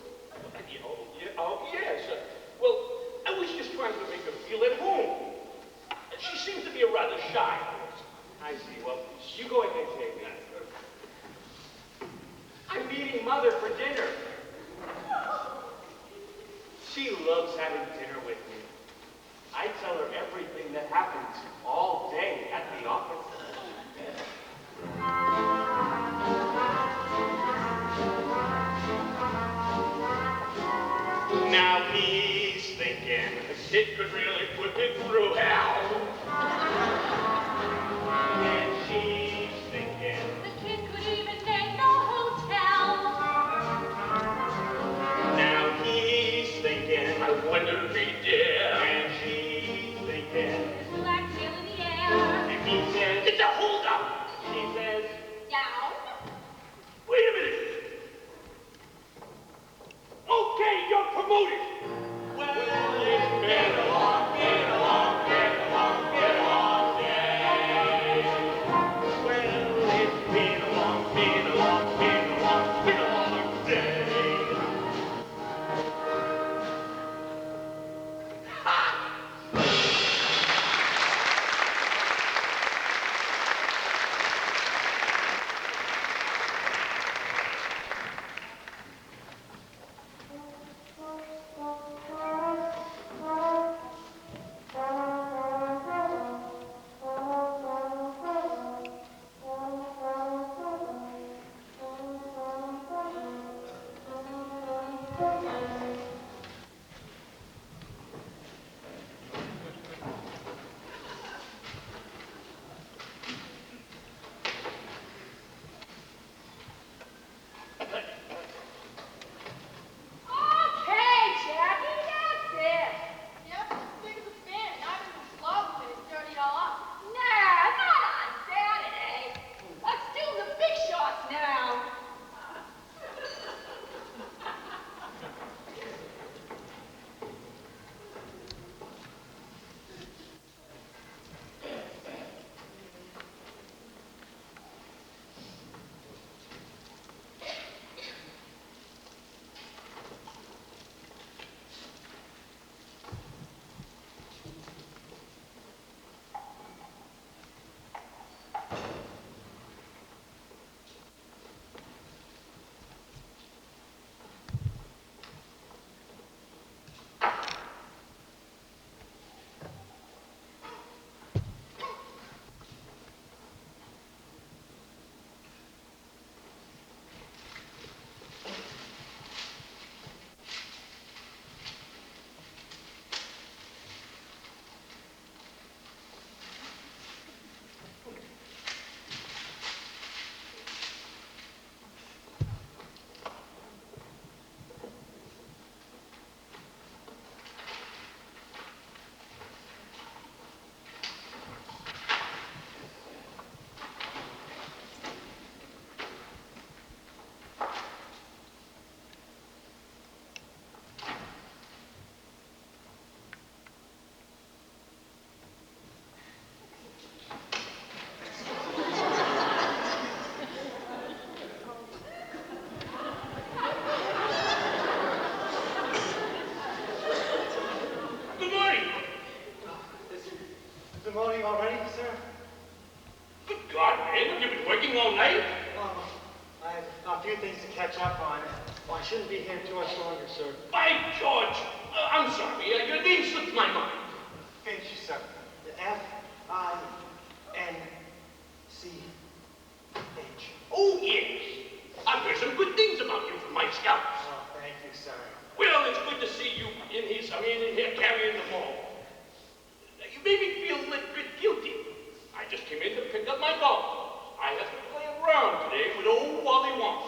Oh, yes. Well, I was just trying to make her feel at home. She seems to be a rather shy person. I see. Well, you go ahead, Jamie. I'm meeting Mother for dinner. She loves having dinner with me. I tell her everything that happens all day at the office. Now he's thinking, It could really put me through hell. and she's thinking, The kid could even name no hotel. now he's thinking, I wonder if he dare. and she's thinking, There's black tail in the air. and he says, It's a holdup. she says, Down. Wait a minute. Okay, you're promoted. well, it's been a long, been a long, been a long, been a long day. Well, it's been a long, been a long, been a long, been a long day. too much longer, sir. By George! I'm sorry, your name slipped my mind. Finch, sir. F-I-N-C-H. Oh, yes. I've heard some good things about you from my scouts. Oh, thank you, sir. Well, it's good to see you in here carrying the ball. You made me feel a little bit guilty. I just came in to pick up my golf balls. I have to play around today with old Wally Wonk.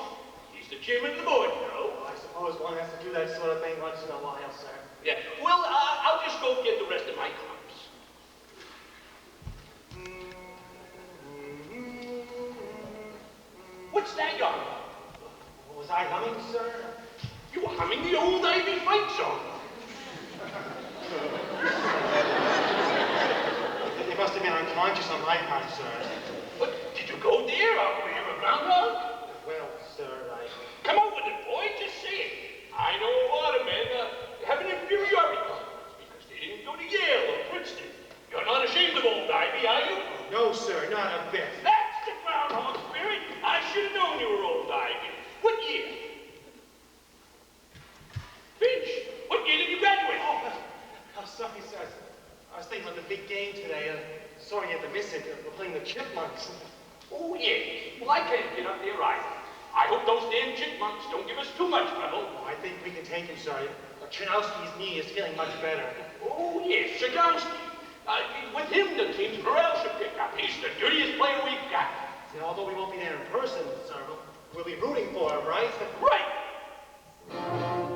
He's the chairman of the board, you know. I suppose one has to do that sort of thing once in a while, sir. Yeah, well, I'll just go get the rest of my clubs. What's that, young? Was I humming, sir? You were humming the old Ivy fight song. It must have been unconscious on my part, sir. What, did you go there out where you're a groundhog? Well, sir, Come on with it, boy, just say it. I know a lot of men have an inferiority complex because they didn't go to Yale or Princeton. You're not ashamed of old Ivy, are you? No, sir, not a bit. That's the groundhog spirit. I should have known you were old Ivy. What year? Finch, what year did you graduate? Oh, sorry, sir. I was thinking about the big game today. Sorry you had to miss it. We're playing the Chipmunks. Oh, yes. Well, I can't get up there either. I hope those damn chipmunks don't give us too much trouble. Oh, I think we can take him, sir. Chernowski's knee is feeling much better. Oh, yes, Chernowski. With him, the team's morale should pick up. He's the dirtiest player we've got. Yeah, although we won't be there in person, sir, we'll be rooting for him, right? Right.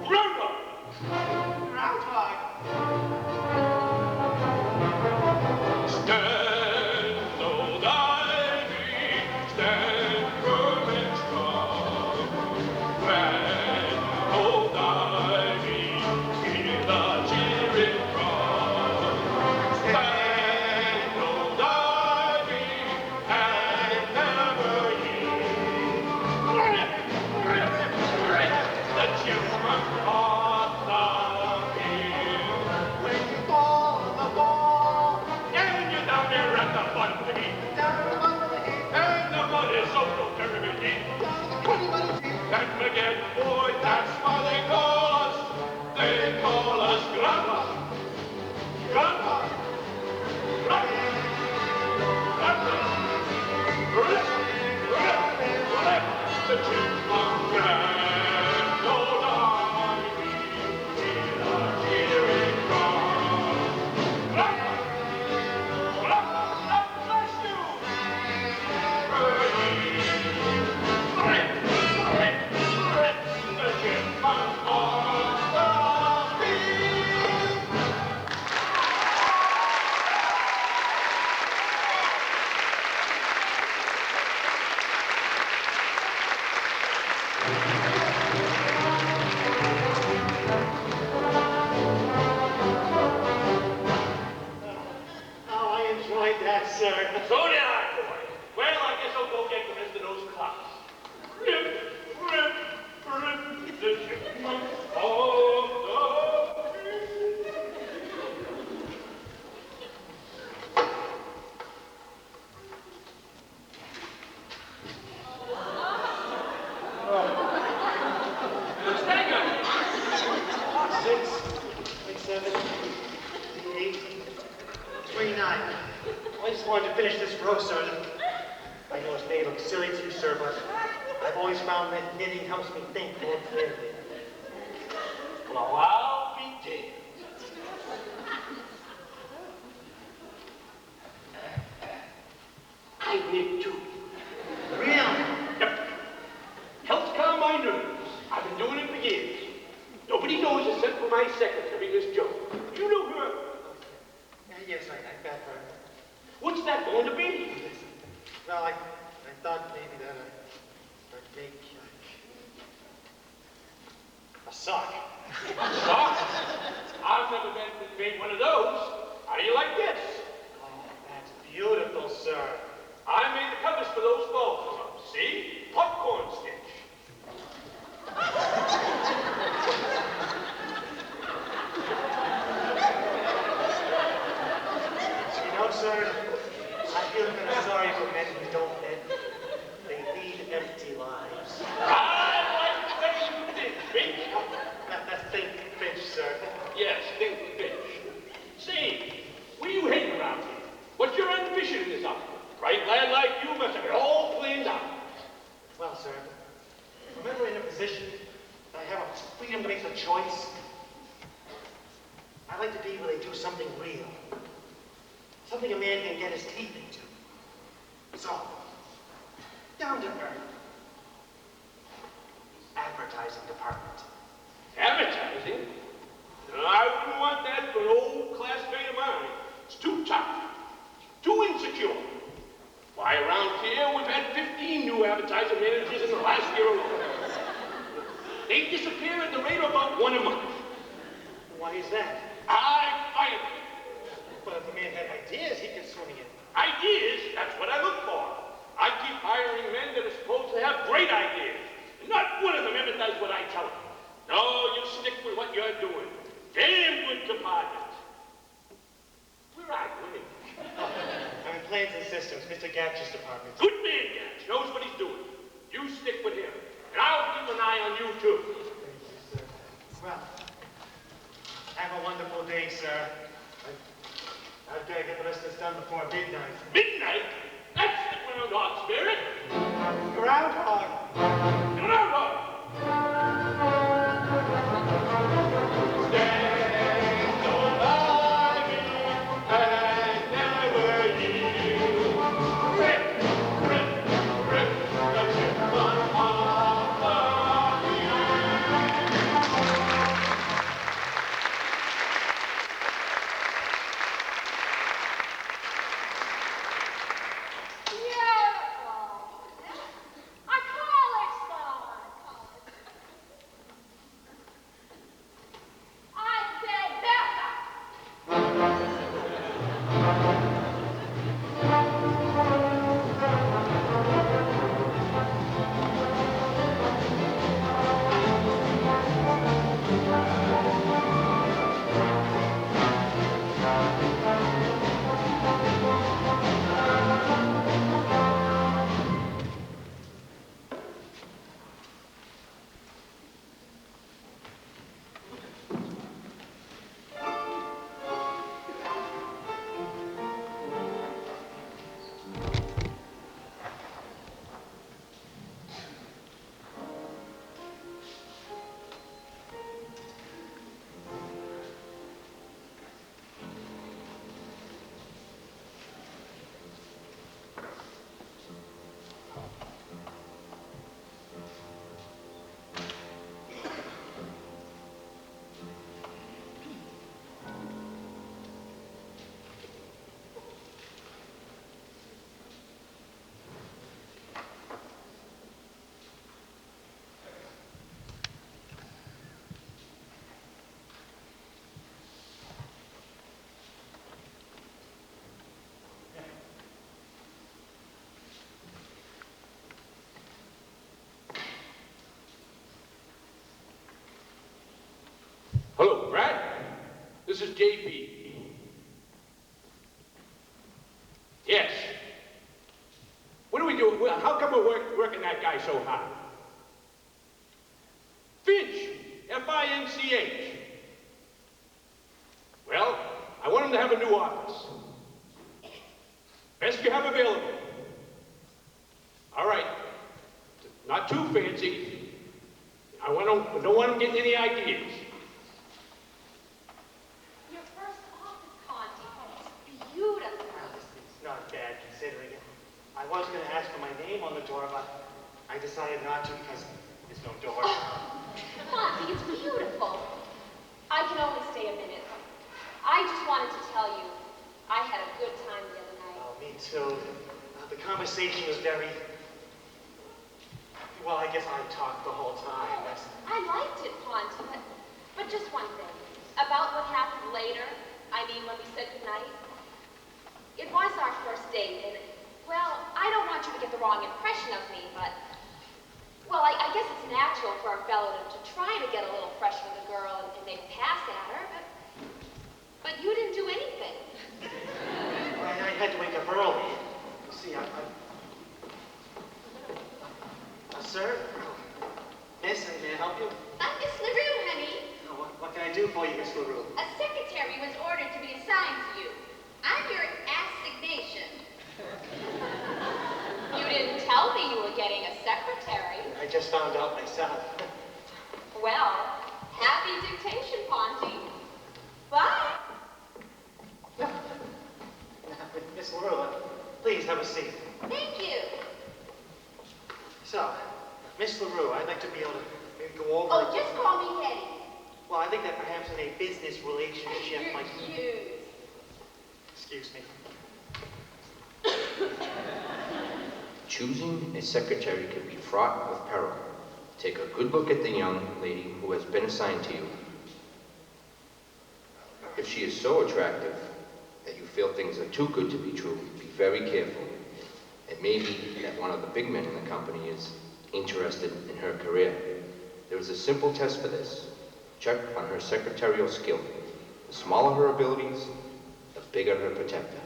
Groundhog. Groundhog. Stand, old Ivy, stand firm and strong. Stand, old Ivy, hear the cheering throng. Stand, old Ivy, and never yield. The chipmunk on the field. When you fall on the ball, And you're down there at the fun pit. down the bottom of the heap, And the mud is so terribly deep. down the cruddy muddy deep. And again, boy, that's why they call us. They call us Grandpa. Grandpa. Grandpa. Grandpa. The chipmunk grand old Ivy, hear the cheering cry. Grandpa. Grandpa, God bless you. The chipmunk on the field. Oh, I enjoyed that, sir. So did I, boy. Well, I guess I'll go get the rest of those clocks. Rip, rip, rip, the chipmunk on the field. What's that guy? 6, 7, 8, 29. I just wanted to finish this row, sir. I know it may look silly to you, sir, but I've always found that knitting helps me think more clearly. Well, I'll be damned. I knit too. Really? Yep. Helps calm my nerves. I've been doing it for years. Nobody knows except for my secretary, Miss Jo. You know her. Yes, I bet her. What's that going to be? Well, I thought maybe that I'd make a sock. Sock? I've never made one of those. How do you like this? Oh, that's beautiful, sir. I made the covers for those golf clubs. See? Popcorn stitch. You know, sir, I feel kind of sorry for men who don't knit. They lead empty lives. I like the way you did, Finch. That's Think Finch, sir. Yes, think fish. Say, what do you hate around here? What's your ambition in this outfit? Right lad like you must have it all planned out. Well, sir, remember in a position that I have a freedom to make a choice? I like to be where they do something real. Something a man can get his teeth into. So, down to earth. Advertising department. Advertising? No, I wouldn't want that for an old classmate of mine. It's too tough. Too insecure. Why, around here, we've had 15 new advertising managers in the last year alone. They disappear at the rate of about one a month. Why is that? I fired them. Well, if a man had ideas, he could swing it. Ideas? That's what I look for. I keep hiring men that are supposed to have great ideas. And not one of them ever does what I tell them. No, you stick with what you're doing. Damn good department. Where are you, anyway? I'm in plans and systems, Mr. Gatch's department. Good man, Gatch. Knows what he's doing. You stick with him. And I'll keep an eye on you, too. Thank you, sir. Well, have a wonderful day, sir. I've got to get the rest of this done before midnight. Midnight? That's the groundhog spirit. Groundhog! Groundhog! Stand so by me and never yield. Rip, rip, rip the chipmunk off the Hello, Brad. This is JP. Yes. What do we do? How come we're working that guy so hard? Finch. F-I-N-C-H. Well, I want him to have a new office. Best you have available. All right. Not too fancy. I don't want him getting any ideas. Your first office, Conti. It's beautiful. Well, it's not bad considering it. I was going to ask for my name on the door, but I decided not to because there's no door. Conti, it's beautiful. I can only stay a minute. I just wanted to tell you, I had a good time the other night. Oh, me too. The conversation was very... Well, I guess I talked the whole time. I liked it, Conti, but just one thing. About what happened later, I mean when we said goodnight. It was our first date, and, well, I don't want you to get the wrong impression of me, but, well, I guess it's natural for a fellow to try to get a little fresh with a girl and make a pass at her, but you didn't do anything. I had to wake up early. You see, Sir? Miss, may I help you? It's the room, honey. do for you, Miss LaRue? A secretary was ordered to be assigned to you. I'm your assignation. You didn't tell me you were getting a secretary. I just found out myself. Well, happy dictation, Ponty. Bye. Miss LaRue, please have a seat. Thank you. So, Miss LaRue, I'd like to be able to maybe go over... Oh, just call me Hetty. Well, I think that perhaps in a business relationship You're like... cute. Excuse me. Choosing a secretary can be fraught with peril. Take a good look at the young lady who has been assigned to you. If she is so attractive that you feel things are too good to be true, be very careful. It may be that one of the big men in the company is interested in her career. There is a simple test for this. Check on her secretarial skill. The smaller her abilities, the bigger her protector.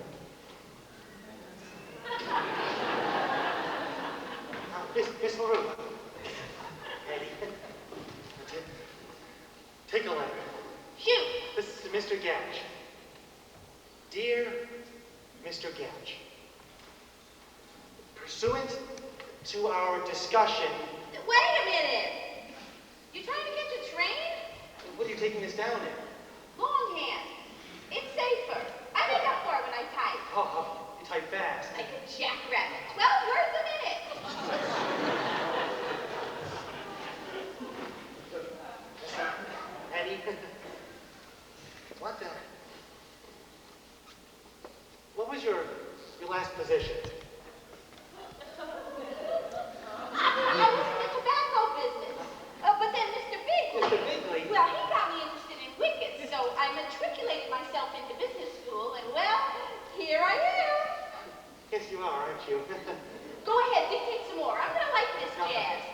Miss LaRue. Eddie. Take a letter. Shoot. This is to Mr. Gatch. Dear Mr. Gatch, pursuant to our discussion... Wait a minute. You trying to catch a train? What are you taking this down in? Longhand. It's safer. I make up for it when I type. Oh, you type fast. Like a jackrabbit. 12 words a minute. Eddie? What the... What was your last position? I was in the tobacco business. But then Mr. Bigley... Mr. Bigley? Well, he got me interested in wickets, so I matriculated myself into business school, and well, here I am. Yes, you are, aren't you? Go ahead, dictate some more. I'm gonna like this jazz.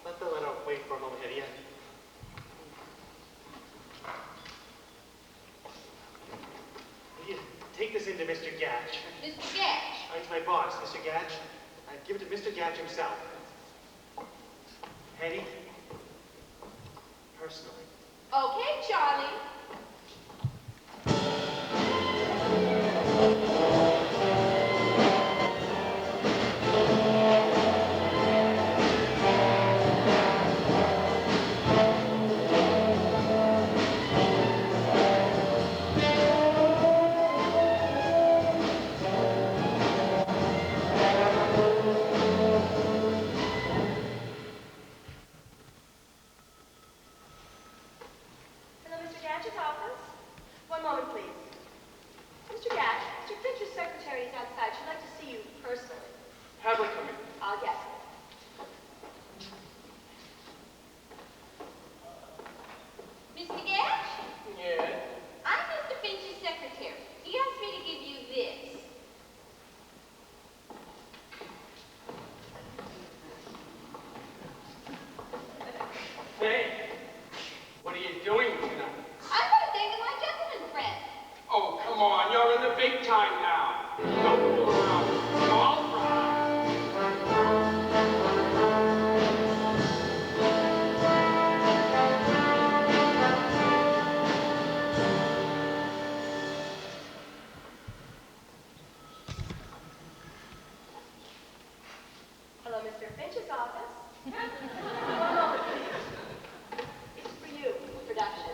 Let the letter wait for a moment, Eddie. You take this into Mr. Gatch. Mr. Gatch. It's my boss, Mr. Gatch. I give it to Mr. Gatch himself. Eddie, personally. Okay, Charlie. Hello, Mr. Gatch's office. One moment, please. Mr. Gatch, Mr. Finch's secretary is outside. She'd like to see you personally. Have her come in. Yes. Mr. Gatch? Yes. I'm Mr. Finch's secretary. He asked me to give you this. Hey, what are you doing tonight? I'm gonna date with my gentleman friend. Oh, come on, you're in the big time now. Don't fool around. All right. Hello, Mr. Finch's office. One moment, please. It's for you, production.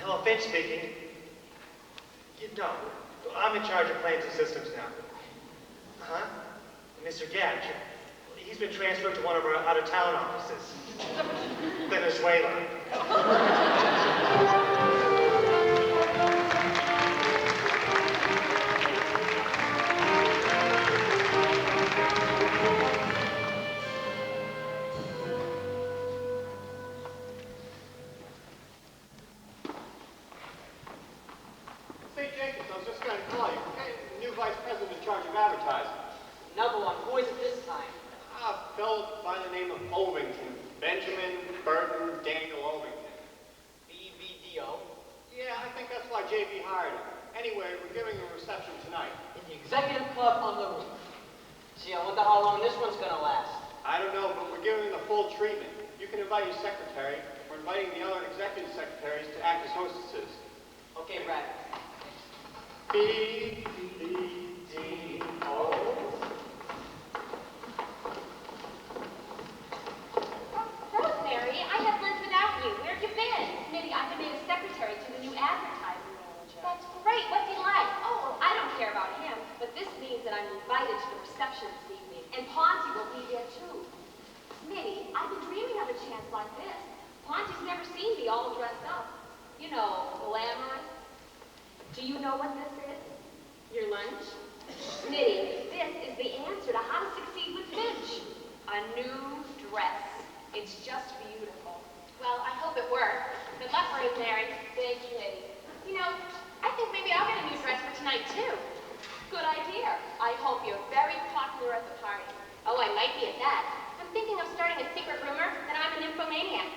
Hello, Finch speaking. You know, I'm in charge of plans and systems now. Huh? Mr. Gatch, he's been transferred to one of our out-of-town offices. Venezuela. Say, Jacobs, I was just going to call you. Hey, new vice president in charge of advertising. Another one. Who is it this time? A fellow by the name of Ovington. Benjamin Burton Daniel Ovington. BVDO. Yeah, I think that's why JB hired him. Anyway, we're giving a reception tonight. In the executive club on the roof. Gee, I wonder how long this one's gonna last. I don't know, but we're giving him the full treatment. You can invite your secretary. We're inviting the other executive secretaries to act as hostesses. Okay, Brad. B-D-D-O. Rosemary, I have lunch without you. Where have you been? Smitty, I've been made a secretary to the new advertising manager. That's great. What's he like? Oh, well, I don't care about him, but this means that I'm invited to the reception this evening, and Ponty will be there too. Smitty, I've been dreaming of a chance like this. Ponty's never seen me all dressed up. You know, glamorous. Do you know what this is? Your lunch? Smitty, this is the answer to how to succeed with Finch. A new dress. It's just beautiful. Well, I hope it works. Good luck, Rosemary. Thanks, Smitty. You know, I think maybe I'll get a new dress for tonight, too. Good idea. I hope you're very popular at the party. Oh, I might be at that. I'm thinking of starting a secret rumor that I'm an nymphomaniac.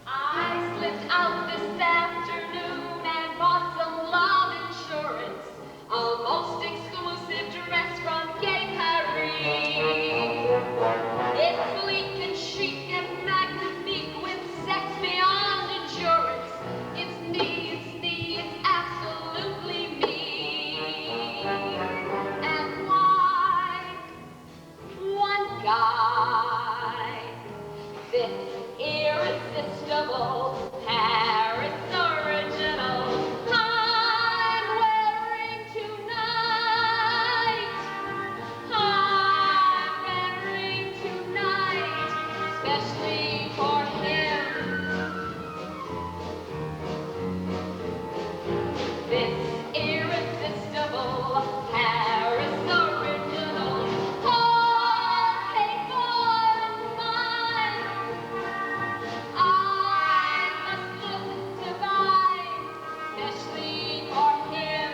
I slipped out this afternoon and bought some love insurance. A most exclusive dress from Gay Paris. It's sleek and chic and magnifique with sex beyond endurance. It's me, it's absolutely me. And why? One guy, this irresistible Paris original, I'm wearing tonight. I'm wearing tonight, especially for him. This irresistible Paris original, all paid for and mine. I must look divine, especially for him.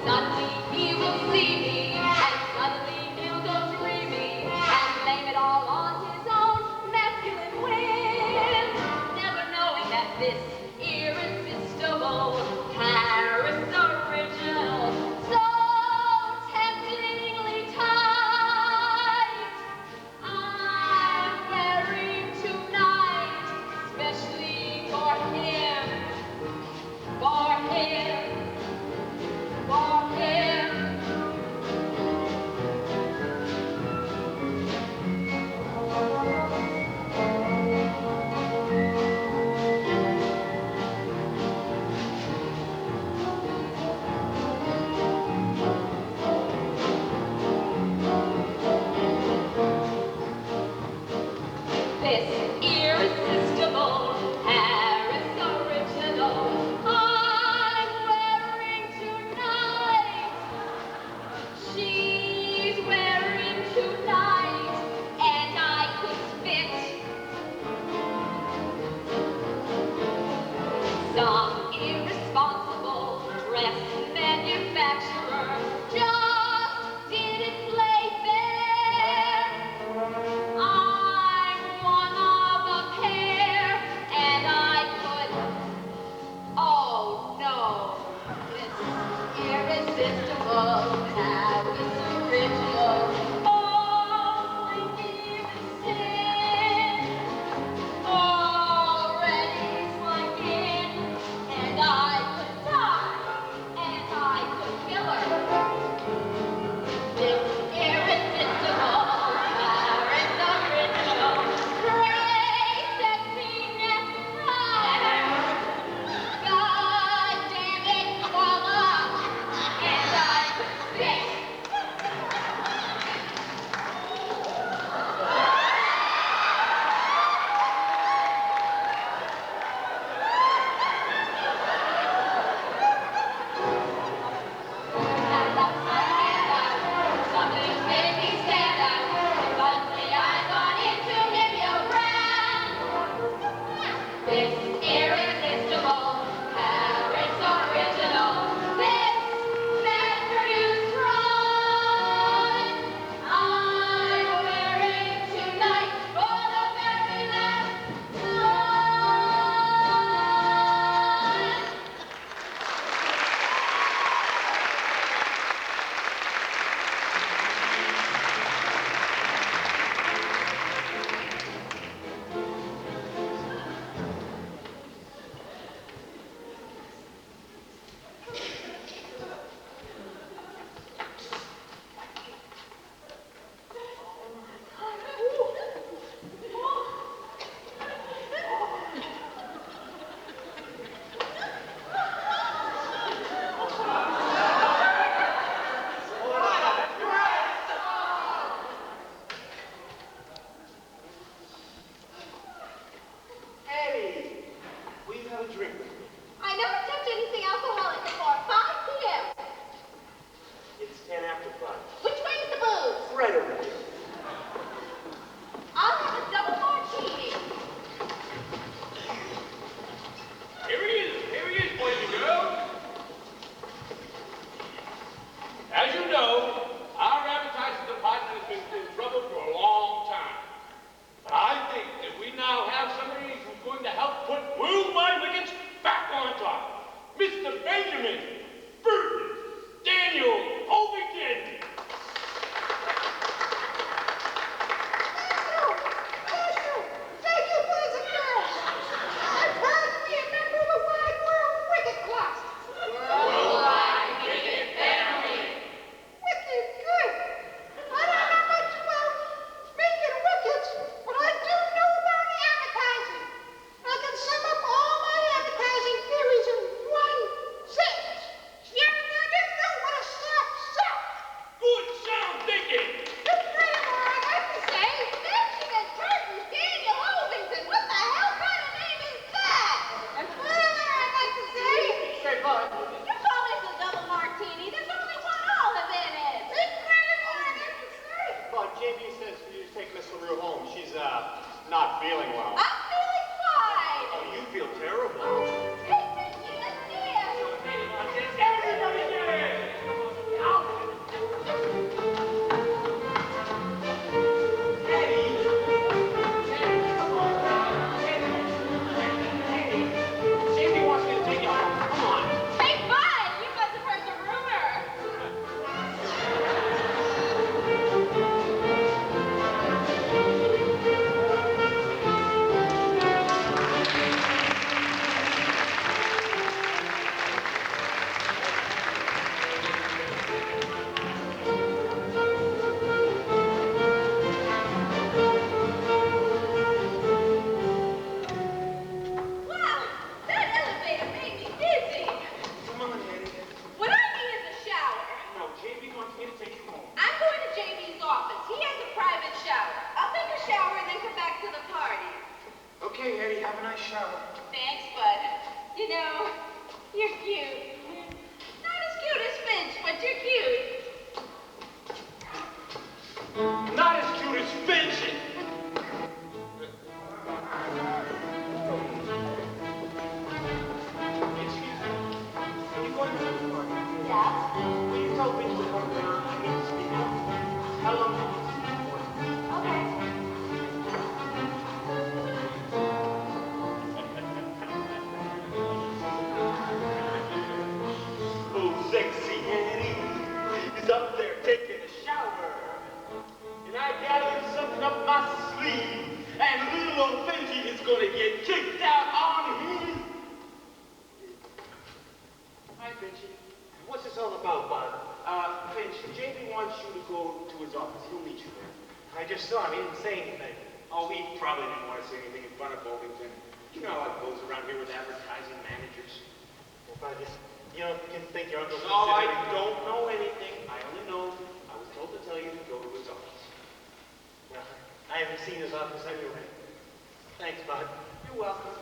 Suddenly he will see me, and suddenly he'll go dreamy, and blame it all on his own masculine whim, never knowing that this irresistible Paris original, so temptingly tight, I'm wearing tonight, especially for him, for him. For him. This irresistible Paris original, I'm wearing tonight. She's wearing tonight, and I could spit some irresponsible dress manufacturer just didn't play fair. I'm one of a pair, and I could. Oh no, this irresistible Paris original. Only even sin, already sunk in, and I could die, and I could kill her. This irresistible Paris original, great sexiness high. God damn it, voila! And I could spit know, our advertising department has been in trouble for a long time. But I think that we now have somebody who's going to help put worldwide wickets back on top. Mr. Benjamin Burton Daniel Overton. Thank you, boys and girls. I'm proud to be a member of the Wide World Wicket Club. Worldwide Wicket Family. Wicked good. I don't know much about making wickets, but I do know about advertising. I can sum up all my advertising theories in one sentence. You nuggets know what a slap sucks. Good sound thinking. It's pretty more I have to say. Benjamin Burton Daniel Ovington. What the hell kind of name is that? And further, I'd like to say, Say, Bud. You call this a double martini? There's only one olive in it. it's pretty more I have to say. But JB says for you to take Miss LaRue home. She's, not feeling well. I'm feeling fine. Oh, you feel terrible. Hey, Richie, let's dance. Everybody dance. JB wants me to take you home. Come on. Hey, Bud, you must have heard the rumor. Wow, that elevator made me dizzy. Come on, Eddie. What I need is a shower. No, JB wants me to take you home. I'm going to JB's office. He has a private shower. I'll take a shower and then come back to the party. Okay, Eddie, have a nice shower. Thanks, Bud. You know, you're cute. Not as cute as Finch, but you're cute. Not as cute as Finch. Excuse me. Are you going to the party? Yeah? Will you tell Vince to come down? I need to speak up. How long do you need to speak for? Okay. Oh, sexy Eddie is up there taking a shower. And I gathered something up my sleeve. And little old Finchie is going to get kicked out on his... Hi, Vincey. What's this all about, Bud? Finch, JB wants you to go to his office. He'll meet you there. I just saw him. He didn't say anything. Oh, he probably didn't want to say anything in front of Ovington. You know how it goes around here with advertising managers. Well, Bud, you don't think your uncle's No, I considering- don't know anything. I only know I was told to tell you to go to his office. Well, I haven't seen his office anyway. Thanks, Bud. You're welcome.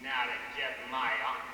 Now to get my uncle.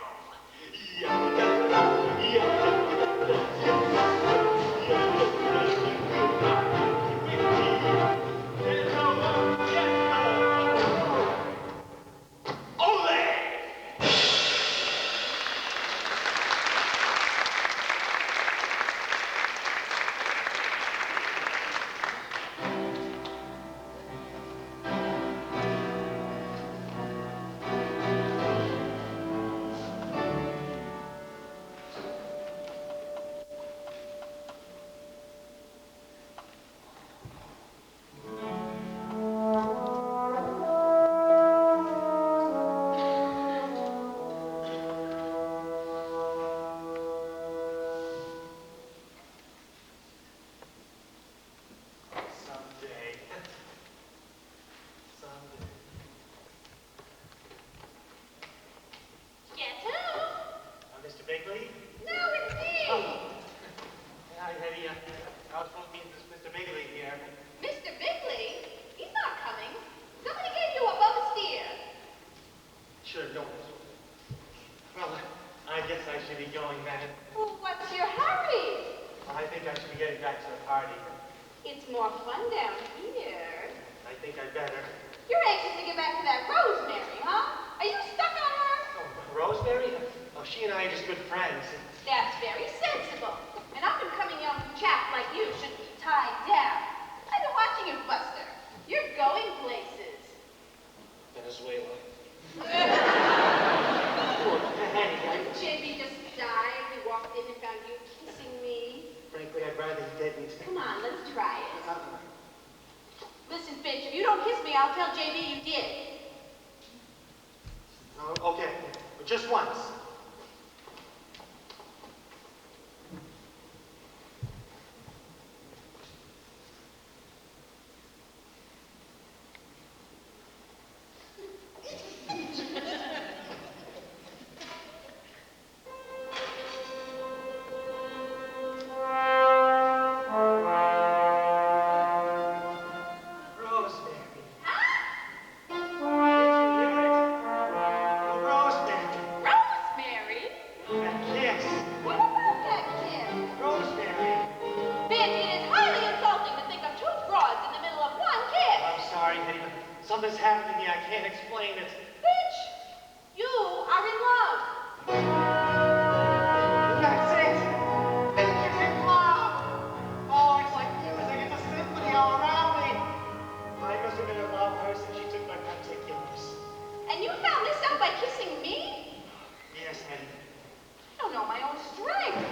It's more fun down here. I think I'd better. You're anxious to get back to that Rosemary, huh? Are you stuck on her? Oh, Rosemary? Oh, she and I are just good friends. That's very sensible. An up-and-coming young chap like you should be tied down. I've been watching you, Buster. You're going places. Venezuela. Didn't JB just die and we walked in and found you kissing me? Frankly, I'd rather he didn't. Come on, let's try it. Listen, Finch, if you don't kiss me, I'll tell JB you did. Okay, but just once. Something's happened to me. I can't explain it. Bitch, you are in love. That's it. It's in love. Oh, it's like music. It's a symphony all around me. I must have been in love with her since she took my particulars. And you found this out by kissing me? Yes, Eddie. I don't know my own strength.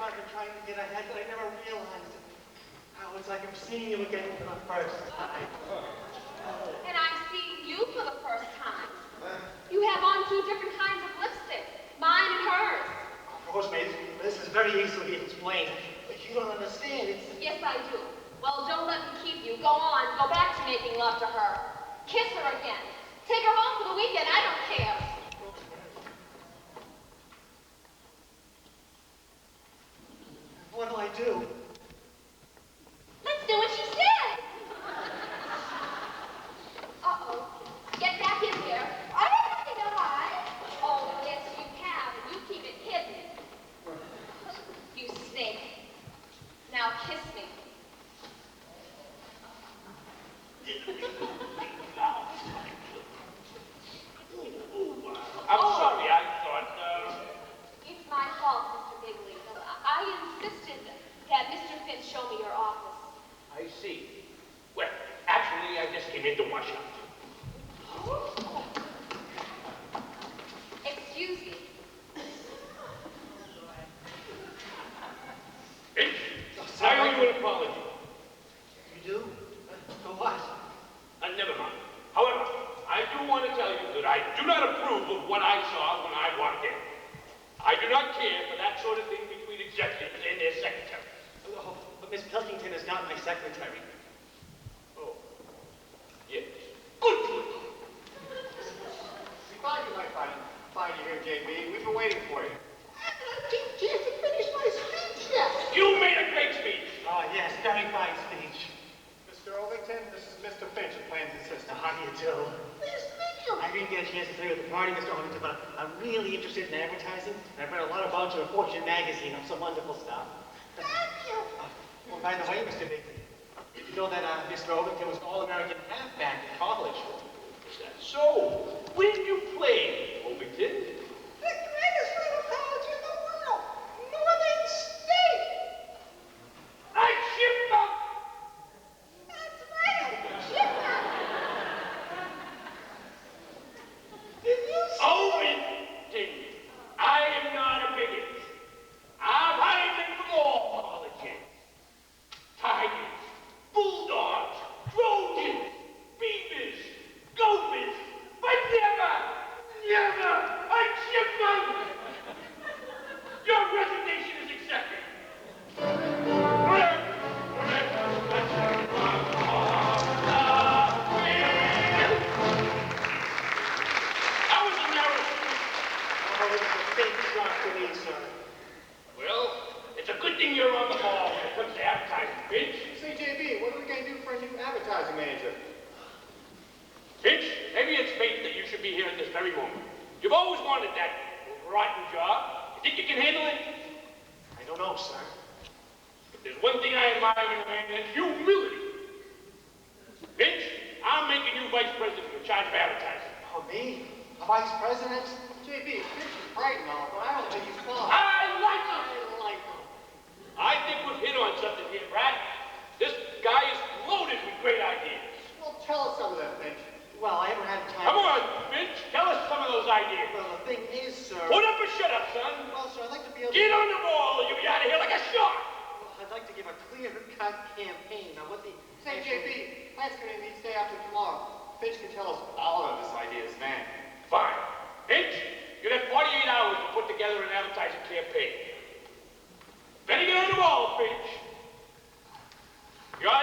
I've been trying to get ahead, but I never realized how it's like I'm seeing you again for the first time. And I'm seeing you for the first time. You have on 2 different kinds of lipstick, mine and hers. Rosemary, this is very easily explained, but you don't understand. Yes, I do. Well, don't let me keep you. Go on. Go back to making love to her. Kiss her again. Take her home for the weekend. I don't care. What do I do? Let's do what she said. Uh-oh. Get back in here. I have nothing to hide. Oh, yes, you have, and you keep it hidden. You snake. Now kiss me. I'm sorry, I thought, It's my fault, Mr. Bigley. I insisted that Mr. Finch show me your office. I see. Well, actually, I just came in to wash up. Excuse me. Finch, I owe you an apology. You do? For what? Never mind. However, I do want to tell you that I do not approve of what I saw when I walked in. I do not care for that sort of thing between executives and their secretaries. Oh, but Miss Pilkington is not my secretary. Oh, yes. Good choice. We thought you might find you here, JB. We've been waiting for you. I didn't get to finish my speech yet. You made a great speech. Oh, yes, very fine speech. Mr. Ovington, this is Mr. Finch of Plans and Systems. Now, how do you do? Pleased to meet you. I didn't get a chance to tell you at the party, Mr. Ovington, but I'm really interested in advertising, and I've read a lot about you in Fortune magazine of some wonderful stuff. Thank you. Well, by the way, Mr. Bigley, did you know that Mr. Ovington was All-American halfback in college? Is that so? Where did you play, Ovington? The greatest little college in the world. Northern State. I shipped up. That's right. Chipmunk. Did you see? Ovington, I am not a bigot. I've hired them from all colleges. Tigers, bulldogs, trojans, beavers, gophers, but never a chipmunk. Your resignation is accepted. That was a narrow squeak. Oh, it's a big shock to me, sir. Well, it's a good thing you're on the ball when it comes to advertising, Finch. Say, JB, what are we going to do for a new advertising manager? Finch, maybe it's fate that you should be here at this very moment. You've always wanted that rotten job. You think you can handle it? I don't know, sir. If there's one thing I admire in a man, it's humility. Finch, I'm making you vice president in charge of advertising. Oh, me? A vice president? JB, Finch is bright and all, but I don't think he's fun. I like him. I like him. I think we've hit on something here, Brad. This guy is loaded with great ideas. Well, tell us some of them, Finch. Well, I haven't had time. Come on, Finch, tell us some of those ideas. Well, the thing is, sir. Put up or shut up, son. Well, sir, I'd like to be able Get to... on the ball, or you'll be out of here like a shot. Well, I'd like to give a clear-cut campaign. Now, what the... Say, JB, plans committee meets day after tomorrow. Finch can tell us all of his ideas then. Fine. Finch, you'll have 48 hours to put together an advertising campaign. Better get on the ball, Finch. You're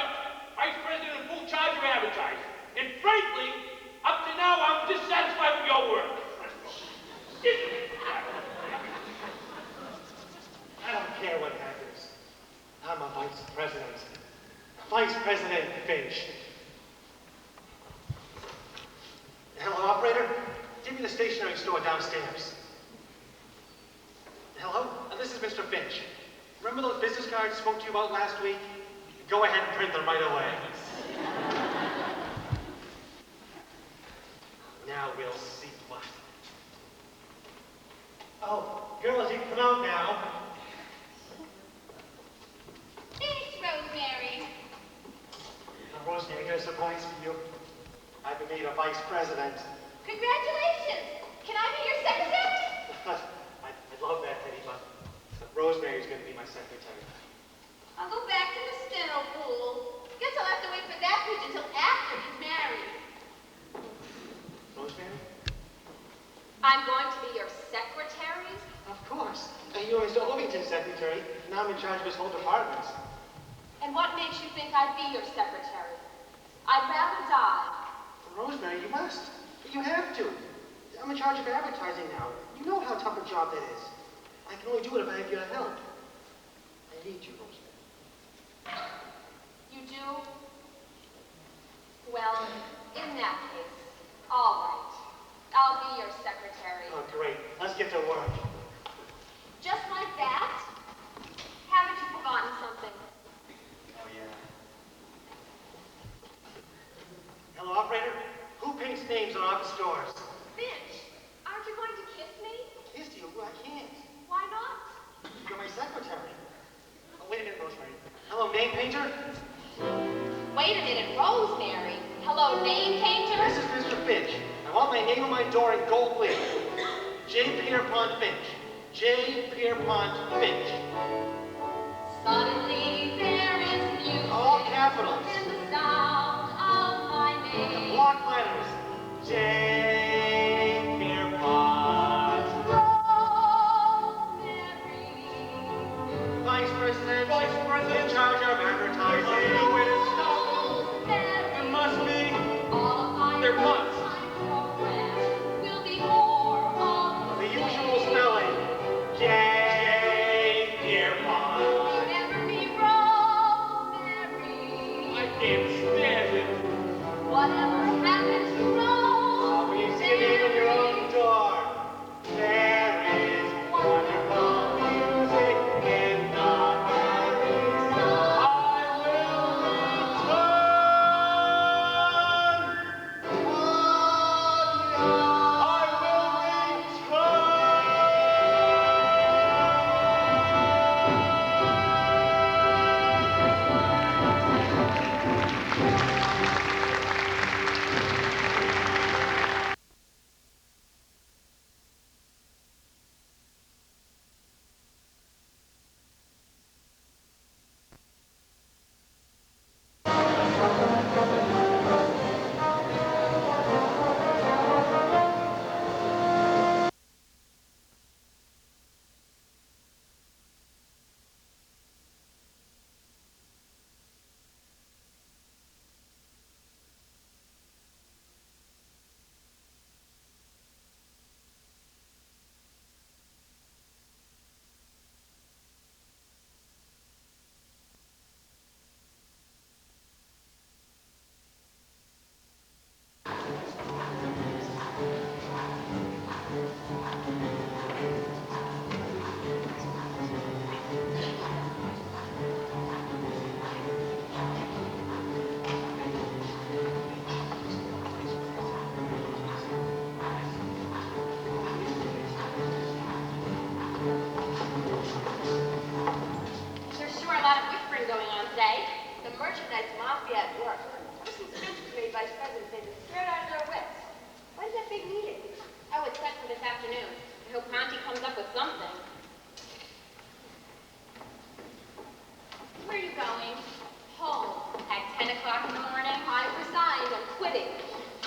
vice president in full charge of advertising. And frankly, up to now, I'm dissatisfied with your work. I don't care what happens. I'm a vice president. Vice President Finch. Hello, operator? Give me the stationery store downstairs. Hello? This is Mr. Finch. Remember those business cards I spoke to you about last week? Go ahead and print them right away. Now we'll see what. Oh, girls, you can come out now. Thanks, Rosemary. Now, Rosemary, I got a surprise for you. I've been made a vice president. Congratulations. Can I be your secretary? I love that, Teddy, but Rosemary, Rosemary's going to be my secretary. I'll go back to the steno pool. Guess I'll have to wait for that bitch until after he's married. Rosemary? I'm going to be your secretary? Of course. And you were Mr. Ovington's secretary. Now I'm in charge of his whole department. And what makes you think I'd be your secretary? I'd rather die. Rosemary, you must. You have to. I'm in charge of advertising now. You know how tough a job that is. I can only do it if I have your help. I need you, Rosemary. You do? Well, in that case, all right. I'll be your secretary. Oh, great. Let's get to work. Just like that? Haven't you forgotten something? Oh, yeah. Hello, operator. Who paints names on office doors? Finch, aren't you going to kiss me? Kiss you? I can't. Why not? You're my secretary. Oh, wait a minute, Rosemary. Hello, name painter? Wait a minute, Rosemary. Hello, name painter? This is Mr. Finch. I want my name on my door in gold leaf. J. Pierpont Finch. J. Pierpont Finch. Suddenly there is music. All capitals. In the sound of my name. Block letters. J. Pierpont. Rosemary. Vice President. Vice President. In charge of advertising. Where to stop? There must be. All of my There must. program will be more of The usual spelling. J. Pierpont. Remember me, Rosemary. I can't stand it. Whatever happens to Rosemary. When you see a name on your own door, there is wonderful music in the memories. I will return.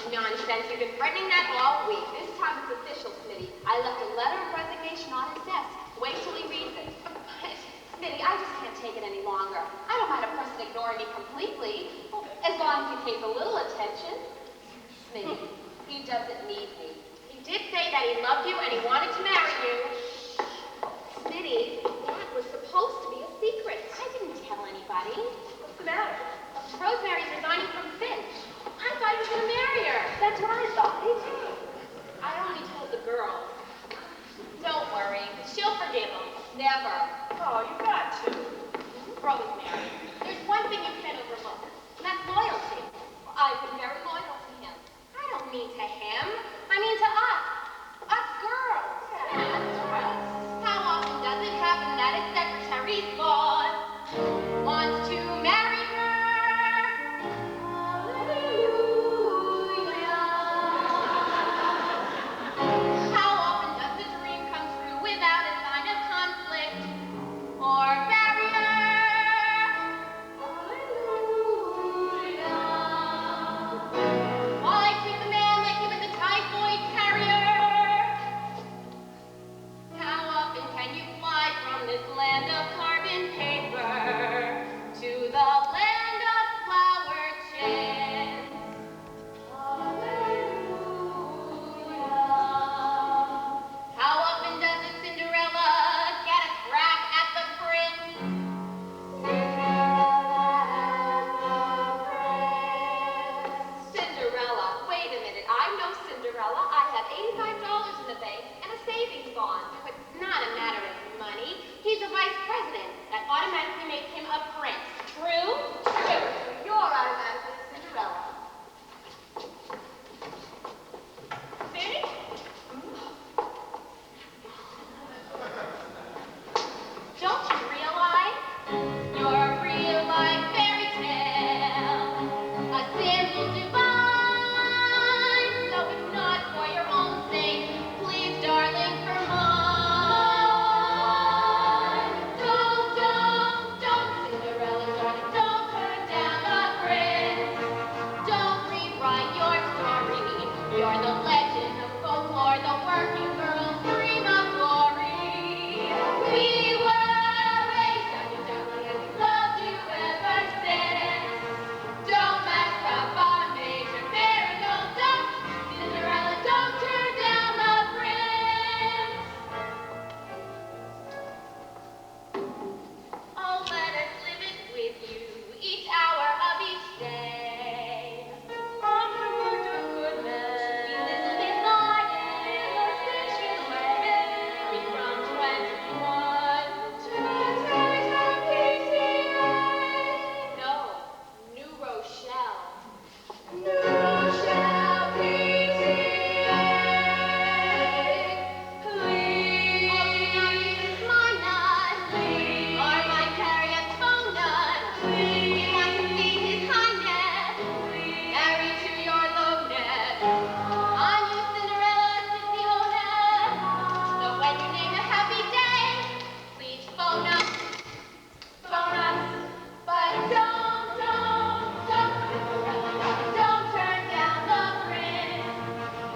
Nonsense. You've been threatening that all week. This time it's official, Smitty. I left a letter of resignation on his desk. Wait till he reads it. Smitty, I just can't take it any longer. I don't mind a person ignoring me completely, as long as he pays a little attention. Smitty, he doesn't need me. He did say that he loved you and he wanted to marry you. Smitty, that was supposed to be a secret. I didn't tell anybody. What's the matter? Rosemary's resigning from Finch. I thought he was going to marry her. That's what I thought. I only told the girls. Don't worry. She'll forgive him. Never. Oh, you got to. Rosemary, there's one thing you can't overlook, and that's loyalty. I've been very loyal to him. I don't mean to him. I mean to us. Us girls. That's right. How often does it happen that a secretary's boss wants to marry her? Hallelujah. How often does the dream come true without a sign of conflict? Oh, this land of carbon paper to the land of flower chants. Hallelujah. How often does a Cinderella get a crack at the prince? Cinderella, wait a minute. I'm no Cinderella. I have $85 in the bank and a savings bond. But it's not a matter of money. He's a vice president. That automatically makes him a prince. True? True. You're automatically Cinderella. See? Don't you realize you're a real-life fairy tale, a symbol divine? So if not for your own sake, please, darling, for mine. Don't, Cinderella, darling, don't turn down the prince. Don't rewrite your story. You're the legend of folklore, the working girl's dream of glory. We were raised on your family and we loved you ever since. Don't mess up our major miracle. Don't, Cinderella, don't turn down the prince. Oh, let us live it with you each hour of each day. Onward to goodness, we live in life in a station way. We from 21 to PCA. No, New Rochelle. New Rochelle, PCA. Please. Oh, do not use my nut. Please. Or my carrot phone nut. Please. We want to see his highness. Please. Married to your lowness. I'm you, Cinderella, Sissy Honest. So when you name a happy day, please phone us. Phone us. But don't, Cinderella, don't turn down the prince.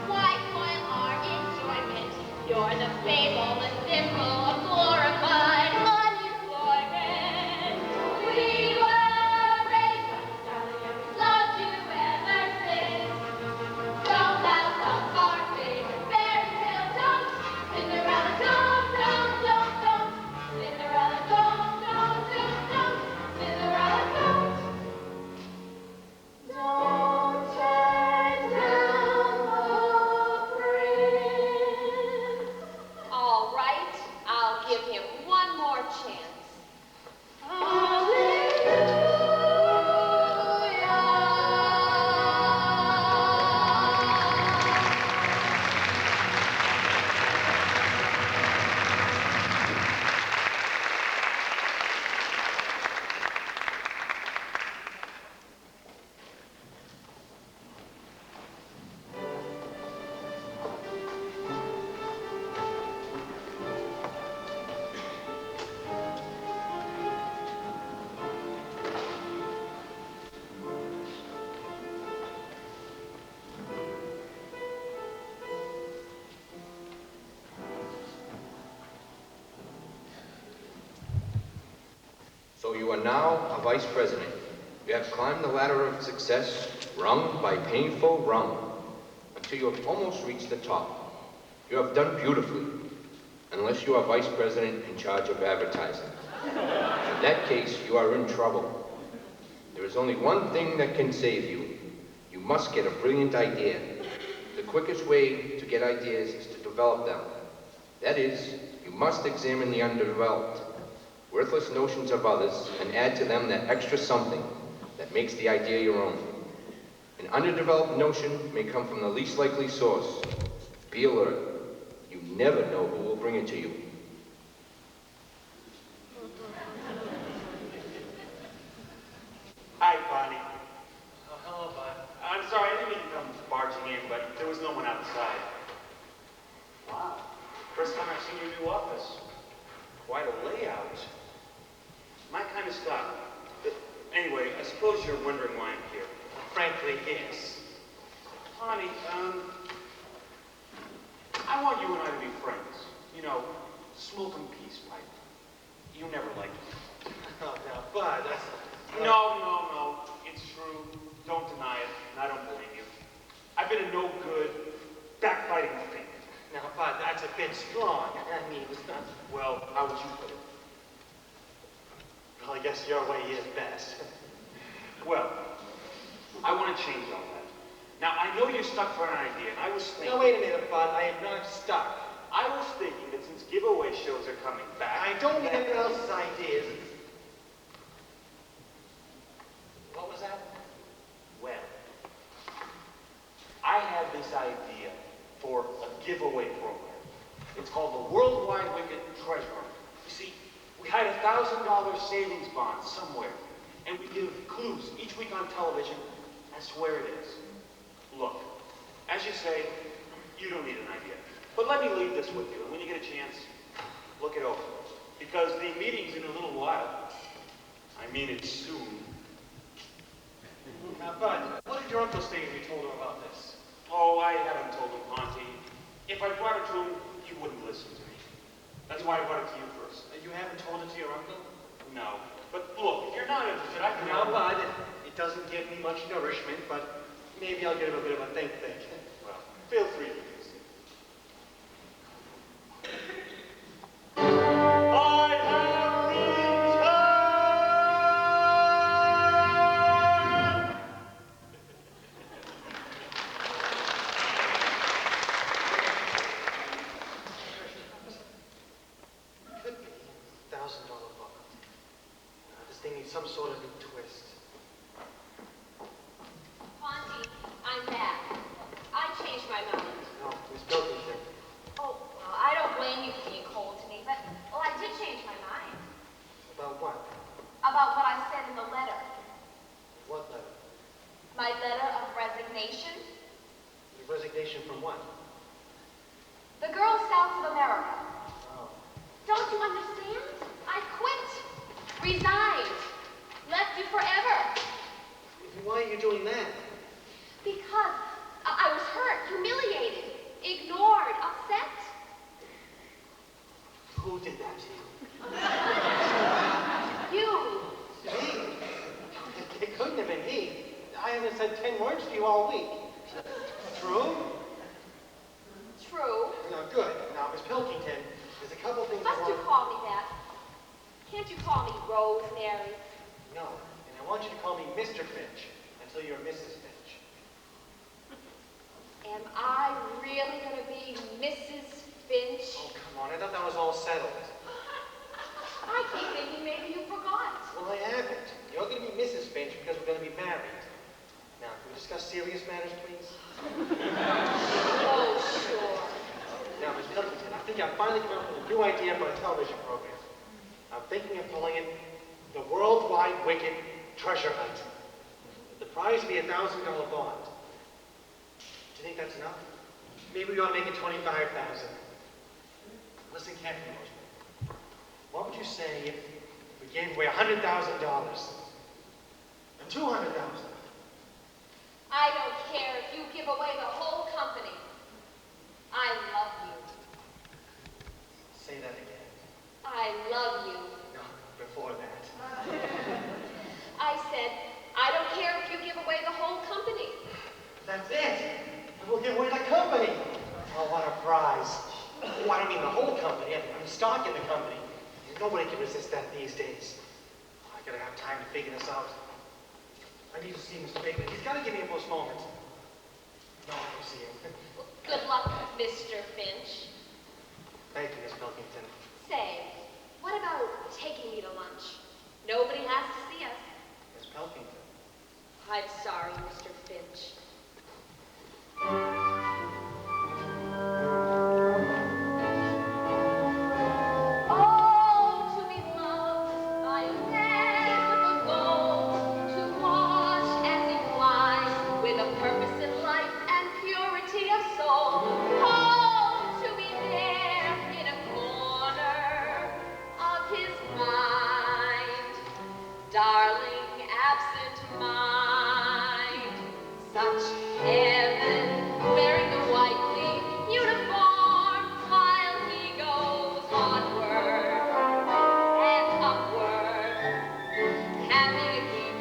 Why spoil our enjoyment? You're the fable, the symbol of glorified unemployment. We were raised on you, darling, and we loved you ever since. Don't mess up our favorite fairy tale. Don't, Cinderella, don't. Cinderella, don't. Cinderella, don't. Don't turn down the prince. All right, I'll give him one more chance. So you are now a vice president. You have climbed the ladder of success, rung by painful rung, until you have almost reached the top. You have done beautifully, unless you are vice president in charge of advertising. In that case, you are in trouble. There is only one thing that can save you. You must get a brilliant idea. The quickest way to get ideas is to develop them. That is, you must examine the underdeveloped, worthless notions of others and add to them that extra something that makes the idea your own. An underdeveloped notion may come from the least likely source. Be alert. You never know who will bring it to you. Hi, Bonnie. Oh, hello, bud. I'm sorry, I didn't mean to come barging in, but there was no one outside. Wow. First time I've seen your new office. Quite a layout. My kind of style. But anyway, I suppose you're wondering why I'm here. Frankly, yes. Bonnie, I want you and I to be friends. You know, smoke and peace pipe. No. It's true. Don't deny it, and I don't blame you. I've been a no good, backbiting thing. Now, Bud, that's a bit strong. I mean, it's not... Well, how would you put it? Well, I guess your way is best. Well, I want to change all that. Now, I know you're stuck for an idea, and I was thinking... Now, wait a minute, Bud. I am not stuck. I was thinking that since giveaway shows are coming back... I don't need anyone else's ideas. What was that? Well, I have this idea for a giveaway program. It's called the Worldwide Wicked Treasure Hunt. You see, we hide $1,000 savings bond somewhere, and we give clues each week on television as to where it is. Look, as you say, you don't need an idea. But let me leave this with you, and when you get a chance, look it over. Because the meeting's in a little while. I mean it soon. Now, Bud, what did your uncle say when you told him about this? Oh, I haven't told him, Monty. If I brought it to him, he wouldn't listen to me. That's why I brought it to you first. You haven't told it to your uncle? No. But look, if you're not interested, I can Now, help. Bud, it doesn't give me much nourishment, but maybe I'll give him a bit of a think. Well, feel free to use it. I have returned! Could be $1,000 bond. This thing needs some sort of new twist. Monty, I'm back. I changed my mind. No, Miss Pilkington. Oh, well, I don't blame you for being cold to me, but, well, I did change my mind. About what? About what I said in the letter. What letter? My letter of resignation. Your resignation from what? The girls south of America. Oh. Don't you understand? I quit. Resigned. Left you forever. Why are you doing that? Because I was hurt, humiliated, ignored, upset. Who did that to you? You. Me? It couldn't have been me. I haven't said 10 words to you all week. True? True. No, good. Now, Miss Pilkington, there's a couple things I Must want... you call me that? Can't you call me Rosemary? No, and I want you to call me Mr. Finch until you're Mrs. Finch. Am I really going to be Mrs. Finch? Oh, come on. I thought that was all settled. I keep thinking maybe you forgot. Well, I haven't. You're going to be Mrs. Finch because we're going to be married. Now, can we discuss serious matters, please? Oh, sure. Now, Miss Pilkington, I think I've finally come up with a new idea for a television program. I'm thinking of calling it the Worldwide Wicked Treasure Hunt. The prize would be $1,000 bond. Do you think that's enough? Maybe we ought to make it $25,000. Listen carefully, Rosemary. What would you say if we gave away $100,000? And $200,000? I don't care if you give away the whole company. I love you. Say that again. I love you. No, before that. I said, I don't care if you give away the whole company. That's it. And we'll give away the company. Oh, what a prize. Oh, I don't mean the whole company. I mean stock in the company. Nobody can resist that these days. I gotta have time to figure this out. I need to see Mr. Bateman. He's gotta give me a postponement. No, I don't see him. Good luck, Mr. Finch. Thank you, Miss Pilkington. Say, what about taking me to lunch? Nobody has to see us. Miss Pilkington. I'm sorry, Mr. Finch. Oh, to be loved by a man with a goal, to wash and be blind with a purpose in life and purity of soul. Oh, to be there in a corner of his mind, darling, absent mind, such heaven, wearing the white clean uniform while he goes onward and upward, having a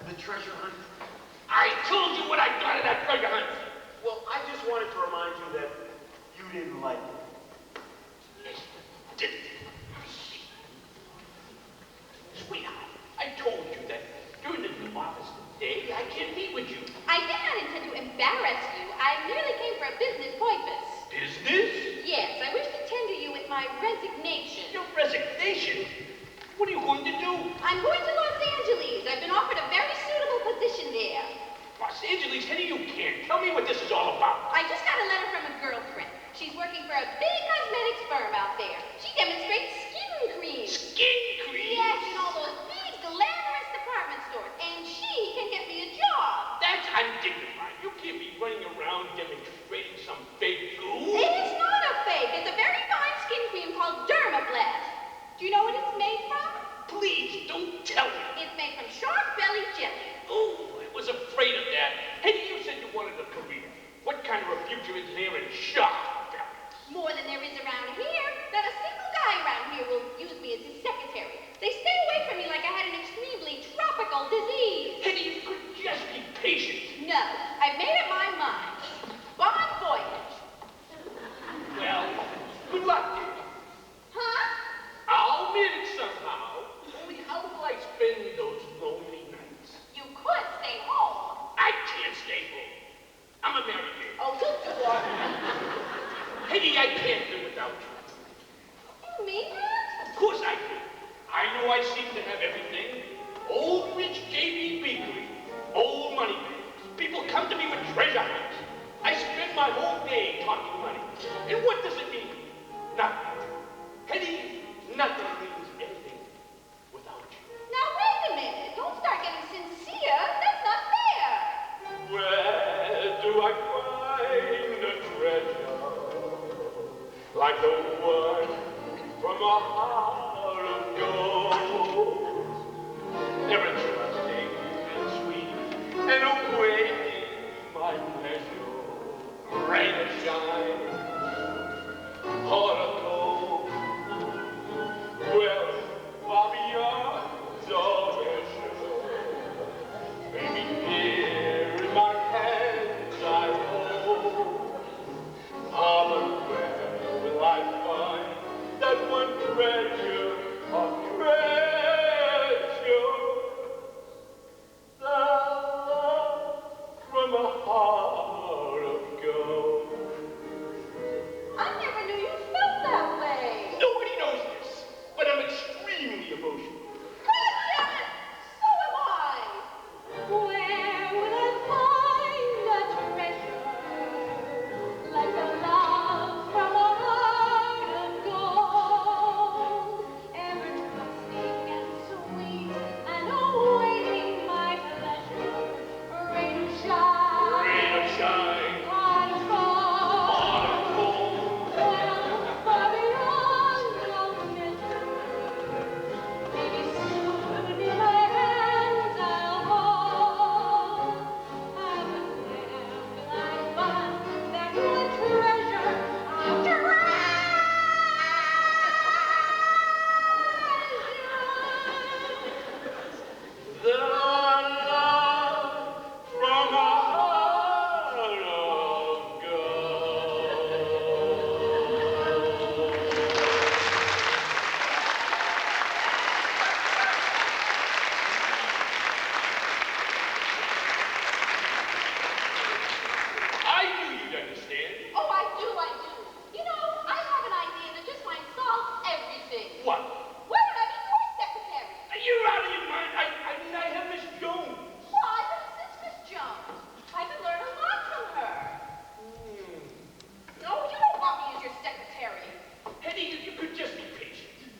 the treasure hunt? I told you what I got in that treasure hunt. Well, I just wanted to remind you that you didn't like it. Yes, did it? Sweetheart, I told you that during the office today, I can't meet with you. I did not intend to embarrass you. I merely came for a business purpose. Business? Yes, I wish to tender you with my resignation. Your resignation? What are you going to do? I'm going to Los Angeles. I've been offered a very suitable position there. Los Angeles, Henny, you can't. Tell me what this is all about. I just got a letter from a girlfriend. She's working for a big cosmetics firm out there. She demonstrates skin cream. Skin cream? Yes, in all those big, glamorous department stores. And she can get me a job. That's undignified. You can't be running around demonstrating some fake goo. It is not a fake. It's a very fine skin cream called Dermablast. Do you know what it's made from? Please, don't tell me. It's made from shark belly jelly. Oh, I was afraid of that. Hey, you said you wanted a career. What kind of a future is there in shark bellies? More than there is around here. Not a single guy around here will use me as his secretary. They stay away from me like I had an extremely tropical disease. Henny, you could just be patient. No, I've made up my mind. Bon voyage. Well, good luck, dear. Huh? I'll manage somehow. Only how will I spend those lonely nights? You could stay home. I can't stay home. I'm a married man. Oh, you are. Henny, I can't live without you. You mean that? Of course I do. I know I seem to have everything. Old rich J.B. Beakley, old money bags. People come to me with treasure hunts. I spend my whole day talking money. And what does it mean? Nothing. Henny, nothing means anything without you. Now, wait a minute. Don't start getting sincere. That's not fair. Where do I find a treasure like the one from a heart of gold? Ever trusting and sweet and awaiting my pleasure, rain or shine, hot or cold. Well, far beyond all measure, baby, here in my hands I hold. Ah, but where will I find that one treasure of treasure? The love from a heart of gold. I never knew you felt that way. Nobody knows this, but I'm extremely emotional. God damn it! So am I. Where will I find a treasure like the love from a heart of gold? Ever trusting and sweet and awaiting my pleasure. Rain or shine. Rain or shine, Hot or cold. hot or cold. Well, far beyond all measure. Maybe soon in my hands I'll hold. Ah, but where will I find that one treasure of treasure? The love from a heart of gold. I knew you'd understand. Oh, I do. You know, I have an idea that just might solve everything. What? Why don't I be your secretary? You're out of your mind. I have Miss Jones. Why, but since Miss Jones, I could learn a lot from her. No, you don't want me as your secretary. Hetty, you could just be patient.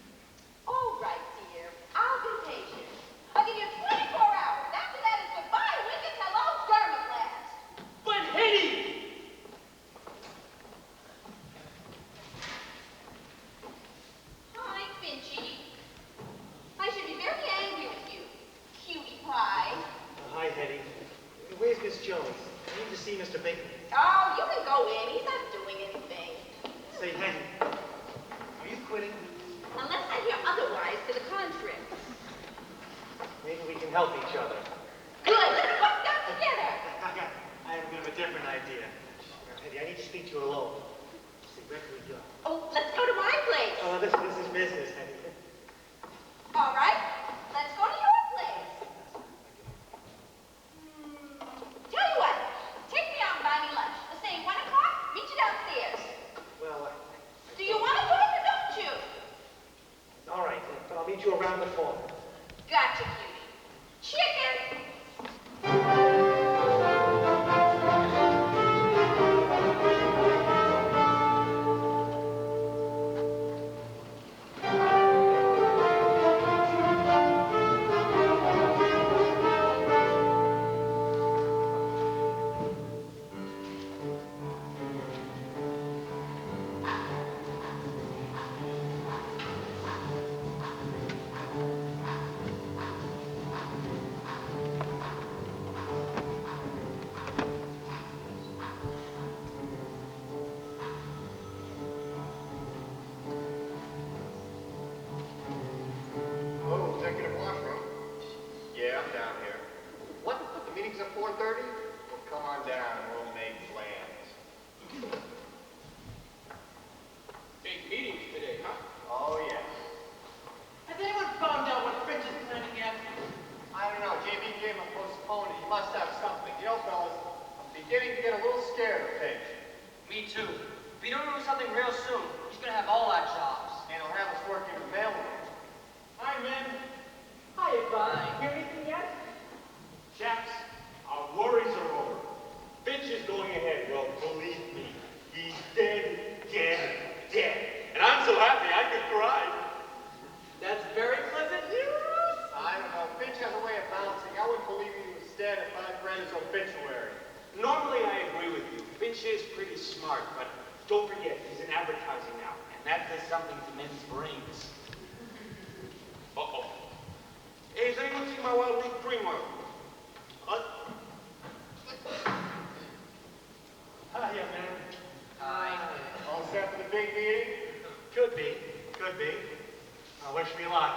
All right, dear. I'll be patient. I'll give you 24 hours. After that, it's goodbye, Wicked, hello, Dermablast. But Hetty! Hi, Finchy. I should be very angry with you, cutie pie. Hi, Hetty. Where's Miss Jones? I need to see Mr. Baker. Oh, you can go in. He's not doing anything. Say, Hetty, are you quitting? Unless I hear otherwise to the contrary. Maybe we can help each other. 4:30? Well, come on down and we'll make plans. Big meetings today, huh? Oh, yeah. Has anyone found out what Fitch is planning yet? I don't know. JB gave him a postponed. He must have something. You know, fellas, I'm beginning to get a little scared of Finch. Me too. If we don't do something real soon, he's gonna have all our jobs. And he'll have us working in the mailroom. Hi, men. Hiya, Bob. Hear anything yet? Chaps, our worries are over. Finch is going ahead. Well, believe me, he's dead, dead, dead. And I'm so happy I could cry. That's very pleasant news. I don't know. Finch has a way of bouncing. I wouldn't believe he was dead if I read his obituary. Normally, I agree with you. Finch is pretty smart, but don't forget, he's in advertising now, and that does something to men's brains. Uh-oh. Hey, has anyone seen my wild leaf creamer? Hiya, man. Hi. All set for the big meeting? Could be. Could be. Wish me luck.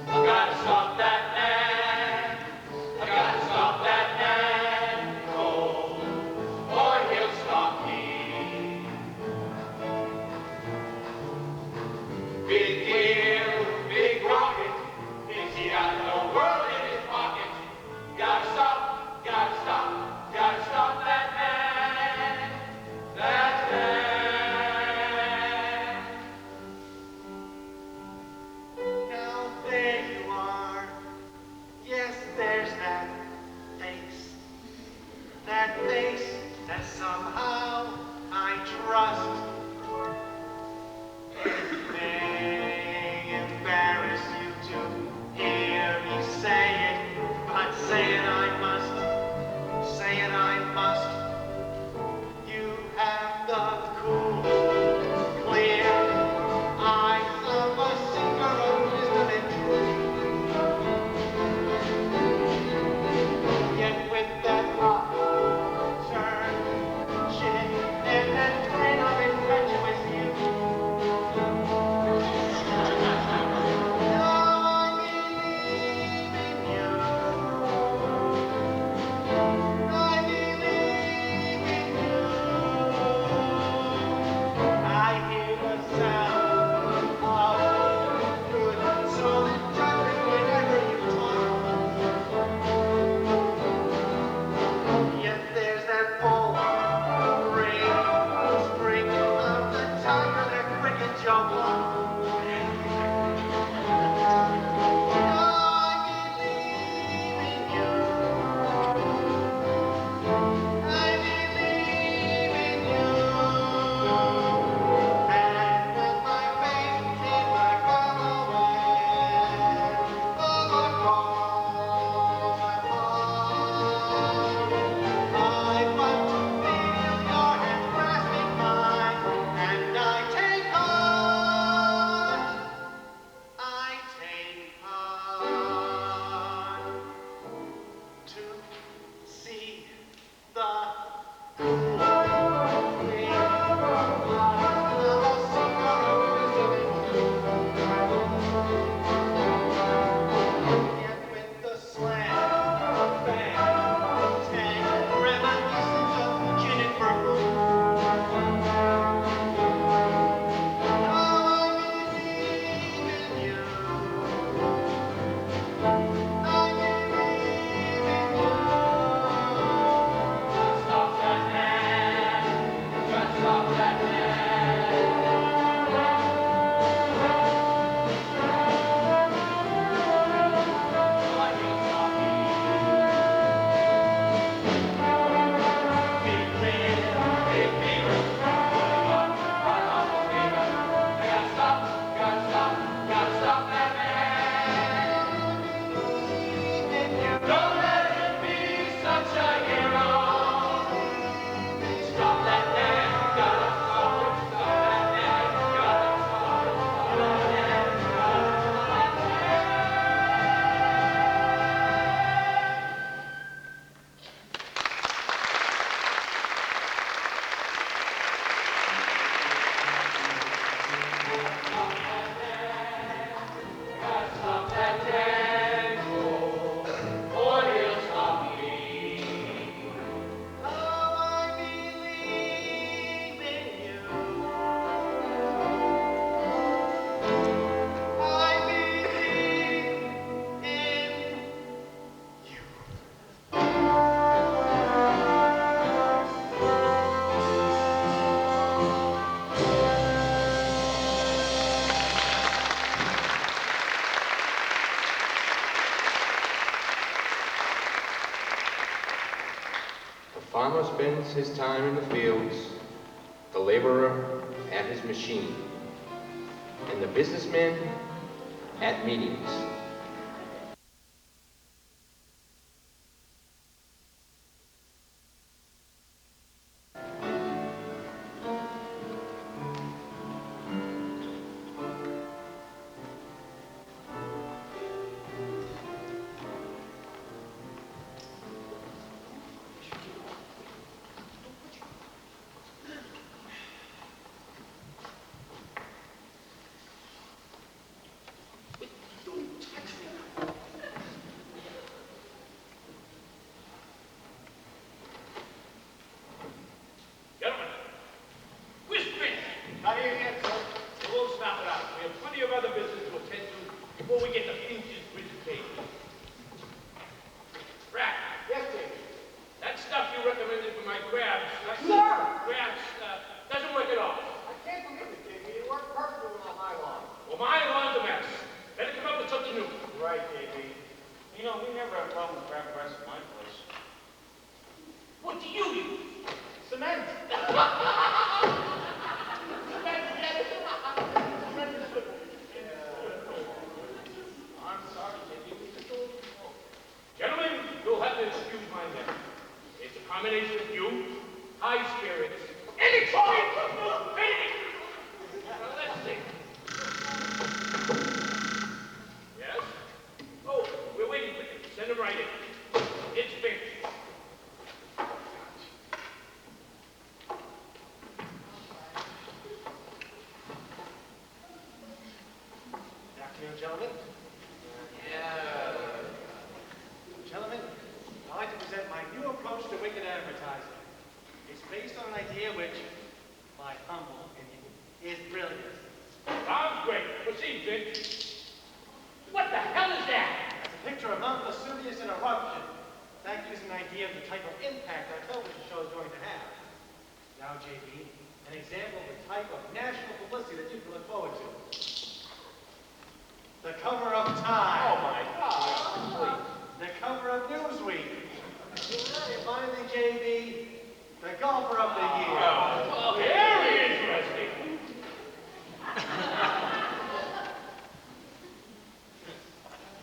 I gotta stop that man. I gotta stop that man. Oh, or he'll stop me. Big deal, big rocket. Thinks he got the world in his pocket. Gotta stop, gotta stop, gotta stop that man. That man. Now there you are. Yes, there's that face. That face that somehow I trust. It may embarrass you to hear me say it, but say it I must. Say it I must. You have the cool, clear eyes of a seeker of wisdom and truth. Yet with that turn, chin, and that grin of impetuous youth. Now I believe in you. I believe in you. I hear the sound of good, solid judgment whenever you talk. Yet there's that pull, spring of the tiger that quickens your walk. I believe in you. I believe in you. And with my faith in my fellow man, I want to feel your hand grasping mine, and I take hold. farmer spends his time in the fields, the laborer at his machine, and the businessman at meetings. Gentlemen, whispering. Not here yet, sir. We'll stop it out. We have plenty of other business to attend to before we get to Finch's presentation. Rat, Yes, Jim. that stuff you recommended for my crabs. Sir! Crabs, doesn't work at all. I can't believe it, JB. It worked perfectly with my lawn. Well, my lawn's a mess. Better come up with something new. Right, JB. You know, we never have a problem with crab rice at my place. What do you use? Cement. I'm sorry, JB. Gentlemen, you'll have to excuse my mess. It's a combination of you, high spirits, and extreme Now, let's see. Yes? Oh, we're waiting for you. Send him right in. It's Finch. Good afternoon, gentlemen. Gentlemen, I'd like to present my new approach to wicked advertising. It's based on an idea which, my humble opinion, is brilliant. Sounds great. Proceed, Finch. What the hell is that? It's a picture of Mount Vesuvius in eruption. That gives an idea of the type of impact our television show is going to have. Now, JB, an example of the type of national publicity that you can look forward to. The cover of Time. Oh, my God. The cover of Newsweek. And finally, JB, the golfer of the year. Well, very interesting.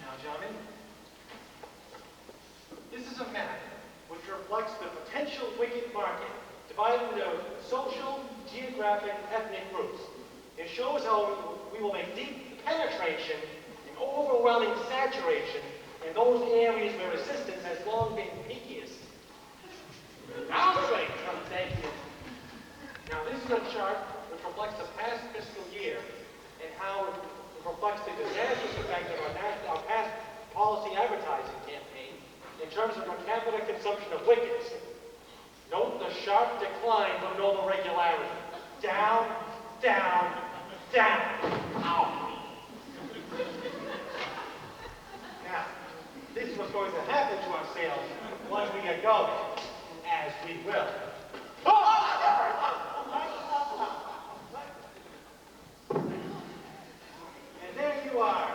Now, gentlemen, this is a map which reflects the potential wicked market divided into social, geographic, ethnic groups. It shows how we will make deep penetration and overwhelming saturation in those areas where resistance has long been peakiest. Sounds great. Thank you. Now, this is a chart which reflects the past fiscal year and how it reflects the disastrous effect of our past policy advertising campaign in terms of per capita consumption of wickets. Note the sharp decline from normal regularity. Down, down, down. Ow. Now, this is what's going to happen to our sales once we get going, as we will. And there you are.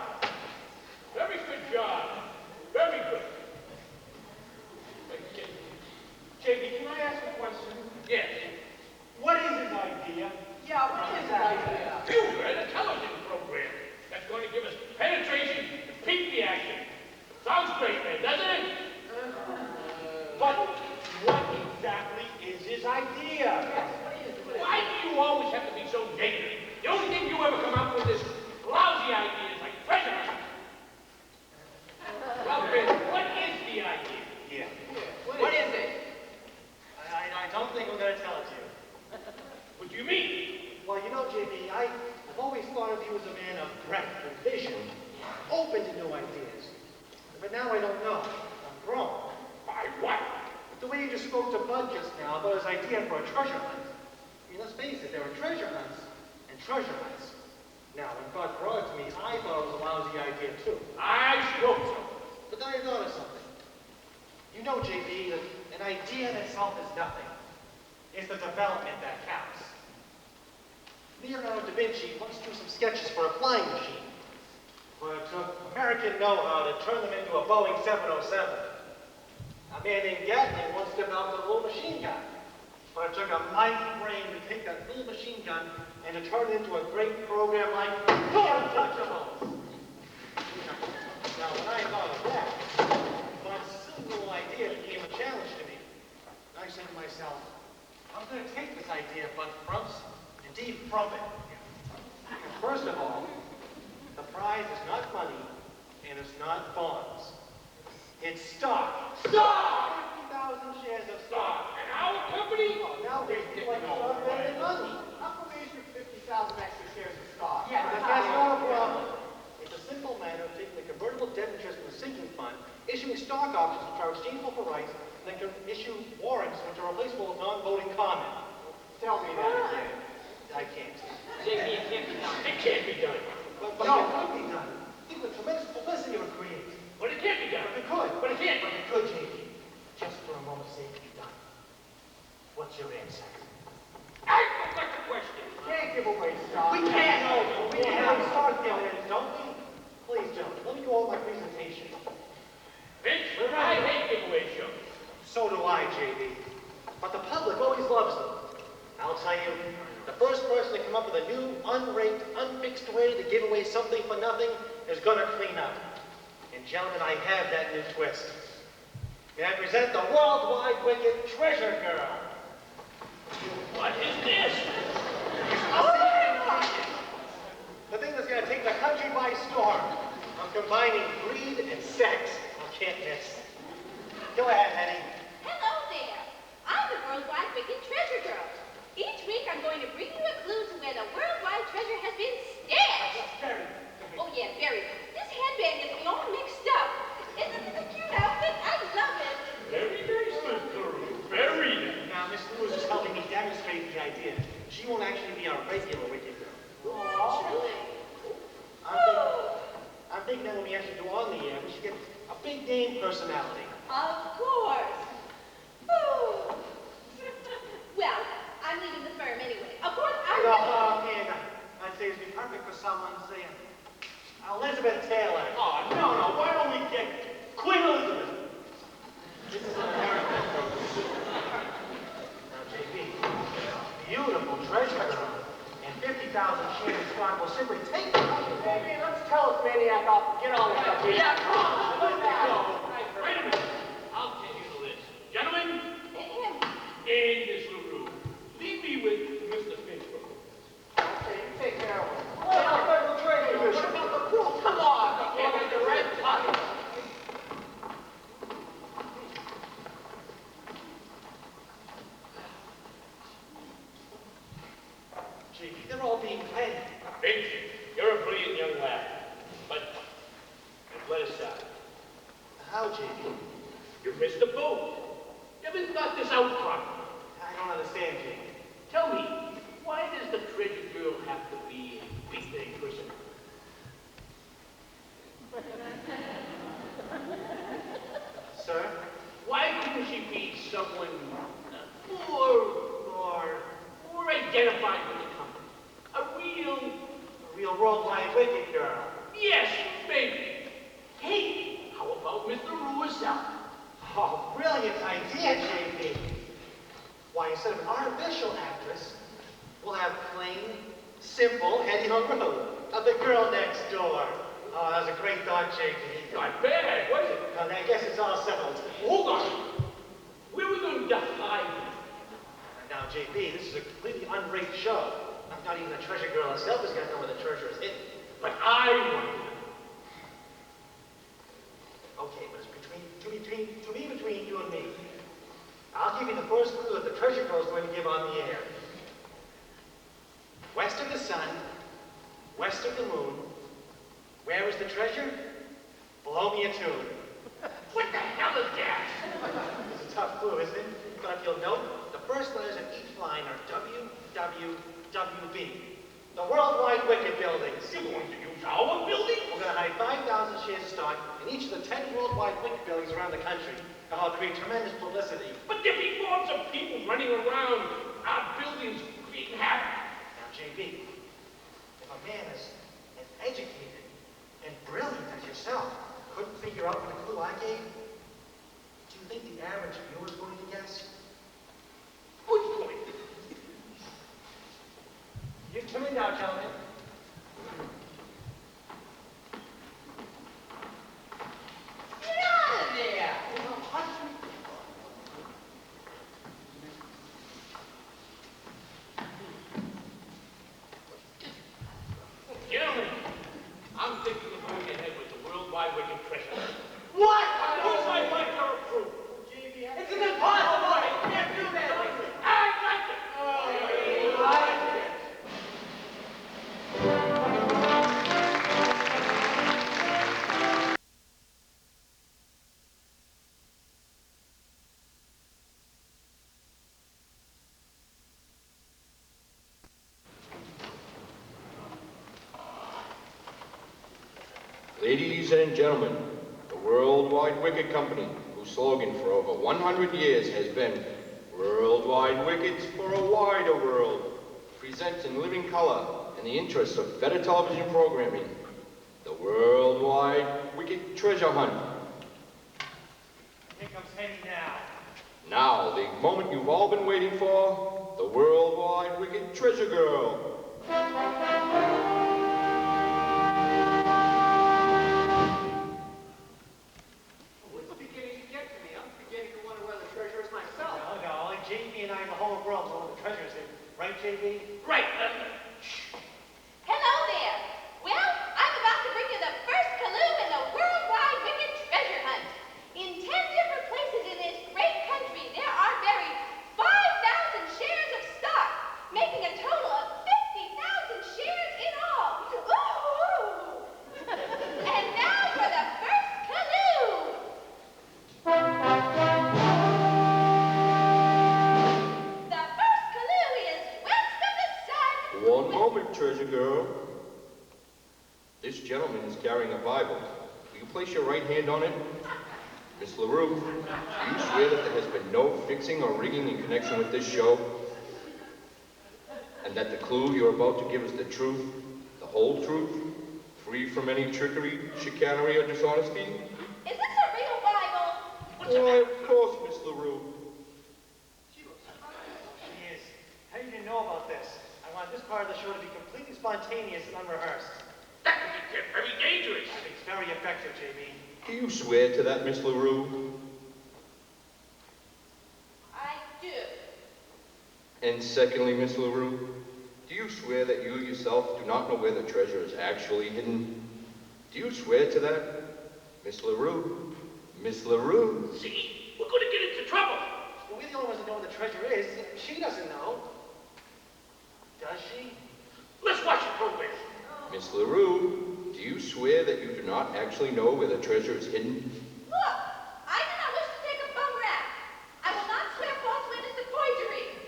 Very good job. Very good. JB, can I ask a question? Yes. What is his idea? Yeah, what is that idea? You read a television program that's going to give us penetration and peak the action. Sounds great, man, doesn't it? But what exactly is his idea? Why do you always have to be so negative? The only thing you ever come up with is lousy ideas like treasure hunt. Well, Vince, what is the idea? Yeah. What is it? I don't think I'm going to tell it to you. What do you mean? Well, you know, JB, I've always thought of you as a man of breadth and vision, open to new ideas. But now I don't know. I'm wrong. By what? The way you just spoke to Bud just now about his idea for a treasure hunt. I mean, let's face it, there are treasure hunts and treasure hunts. Now, when Bud brought it to me, I thought it was a lousy idea, too. I hope so. But then I thought of something. You know, JB, that an idea in itself is nothing. It's the development that counts. Leonardo da Vinci once drew some sketches for a flying machine, but it took American know-how to turn them into a Boeing 707. A man named Gatling once developed a little machine gun. But it took a mighty brain to take that little machine gun and to turn it into a great program like Untouchables. Now, when I thought of that, my simple little idea became a challenge to me. I said to myself, I'm going to take this idea, but indeed from it. And first of all, the prize is not money, and it's not bonds. It's stock. Stock! 50,000 shares of stock. And our company? Oh, nowadays, people like stock better than money. How come we issue 50,000 extra shares of stock? Yeah, but that's not a problem. It's a simple matter of taking the convertible debt interest from the sinking fund, issuing stock options which are exchangeable for rights, and then issue warrants which are replaceable with non-voting common. Tell me that again. I can't. JP, it can't be done. It can't be done. But it could be done. Think of the tremendous publicity it would create. But it can't be done. But it could. But it can't. But it could, JP. Just for a moment's sake, be done. What's your answer? I forgot the question. Can't give away stock. We can't. No, we can't start dividends, don't we? Please, gentlemen, let me go over my presentation. Vince, I hate giveaway shows. So do I, JB. But the public always loves them. I'll tell you, the first person to come up with a new, unraked, unfixed way to give away something for nothing is going to clean up. And gentlemen, I have that new twist. May I present the worldwide wicked treasure girl? What is this? The thing that's going to take the country by storm. I'm combining greed and sex. I can't miss. Go ahead, Henny. Hello there. I'm the worldwide wicked treasure girl. Each week I'm going to bring you a clue to where the worldwide treasure has been stashed. Oh yeah, very. This headband gets me all mixed up. Isn't this a cute outfit? I love it. Very nice, Mr. Very nice. Now, Miss Lewis is helping me demonstrate the idea. She won't actually be our regular wicked girl. Naturally. I'm thinking that when we actually go on the air, we should get a big name personality. Of course. Ooh. Well, I'm leaving the firm anyway. Of course, And I'd say it'd be perfect for someone, say, Elizabeth Taylor. Oh, no, why don't we get Queen Elizabeth? This is an American program. Now, JB, beautiful treasure girl, and 50,000 shares of stock will simply take the money. Baby, let's tell this maniac off and get on with it. Yeah, come on. Wait a minute. I'll tell you the list. Gentlemen, in this little room, leave me with Mr. Medford. Okay, you take care of it. What about the treasure? What about the crew? Come on. Give me the red pocket. JB, they're all being fed. Vince, you're a brilliant young lad. But let us start. How, JB? You missed the boat. You haven't thought this out properly. I don't understand, JB. Tell me, why does the treasure girl have to be a big name person? Sir? Why couldn't she be someone more identified with the company? A real worldwide wicked girl. Yes, maybe. Hey, how about Mr. Rue herself? Oh, brilliant idea, JB. Why, instead of an artificial actress, we'll have plain, simple Hetty Rue of the girl next door. Oh, that was a great thought, JB. Not bad, was it? And I guess it's all settled. Hold on. Where are we going to hide her? Now, JB, this is a completely unraked show. Not even the treasure girl herself is going to know where the treasure is hidden. But I want to know. Okay, but it's between you and me. I'll give you the first clue that the treasure girl is going to give on the air. West of the sun, west of the moon, where is the treasure? Blow me a tune. What the hell is that? It's a tough clue, isn't it? But if you'll note, the first letters of each line are WWWB. The Worldwide Wicked Buildings. You're going to use our building? We're going to hide 5,000 shares of stock in each of the 10 worldwide wicked buildings around the country. That'll create tremendous publicity. But there'll be forms of people running around our buildings creating havoc. Now, JB, if a man as educated and brilliant as yourself couldn't figure out what the clue I gave, do you think the treasure. What? Whose I like your approval? It's impossible! You can't do that! I like it. I like it. Ladies and gentlemen, the Worldwide Wicked Company, whose slogan for over 100 years has been Worldwide Wickeds for a Wider World, presents in living color in the interests of better television programming, the Worldwide Wicked Treasure Hunt. Here comes Henny now. Now, the moment you've all been waiting for, the Worldwide Wicked Treasure Girl. It's beginning to get to me. I'm beginning to wonder where the treasure is myself. No, JB and I and the whole world know where the treasure is in. Right, JB? Right. Hello there. Well, I'm about to bring you the first clue in the worldwide wicked treasure hunt. In 10 different places in this great country, there are buried 5,000 shares of stock, making a total of 50,000 shares in all. Ooh! And now for the first clue. The first clue is west of the sun. One moment, Treasure Girl. This gentleman is carrying a Bible. Will you place your right hand on it? Miss LaRue, do you swear that there has been no fixing or rigging in connection with this show? And that the clue you're about to give is the truth, the whole truth, free from any trickery, chicanery, or dishonesty? Is this a real Bible? Why, of course, Miss LaRue. She is. How did you know about this? I want this part of the show to be completely spontaneous and unrehearsed. That could get very dangerous. I think it's very effective, JB. Do you swear to that, Miss LaRue? I do. And secondly, Miss LaRue, do you swear that you yourself do not know where the treasure is actually hidden? Do you swear to that? Miss LaRue? Miss LaRue? See, we're going to get into trouble. Well, we're the only ones that know where the treasure is. She doesn't know. Does she? Let's watch the program. Miss LaRue, do you swear that you do not actually know where the treasure is hidden? Look, I do not wish to take a bum rap. I will not swear false witness to forgery.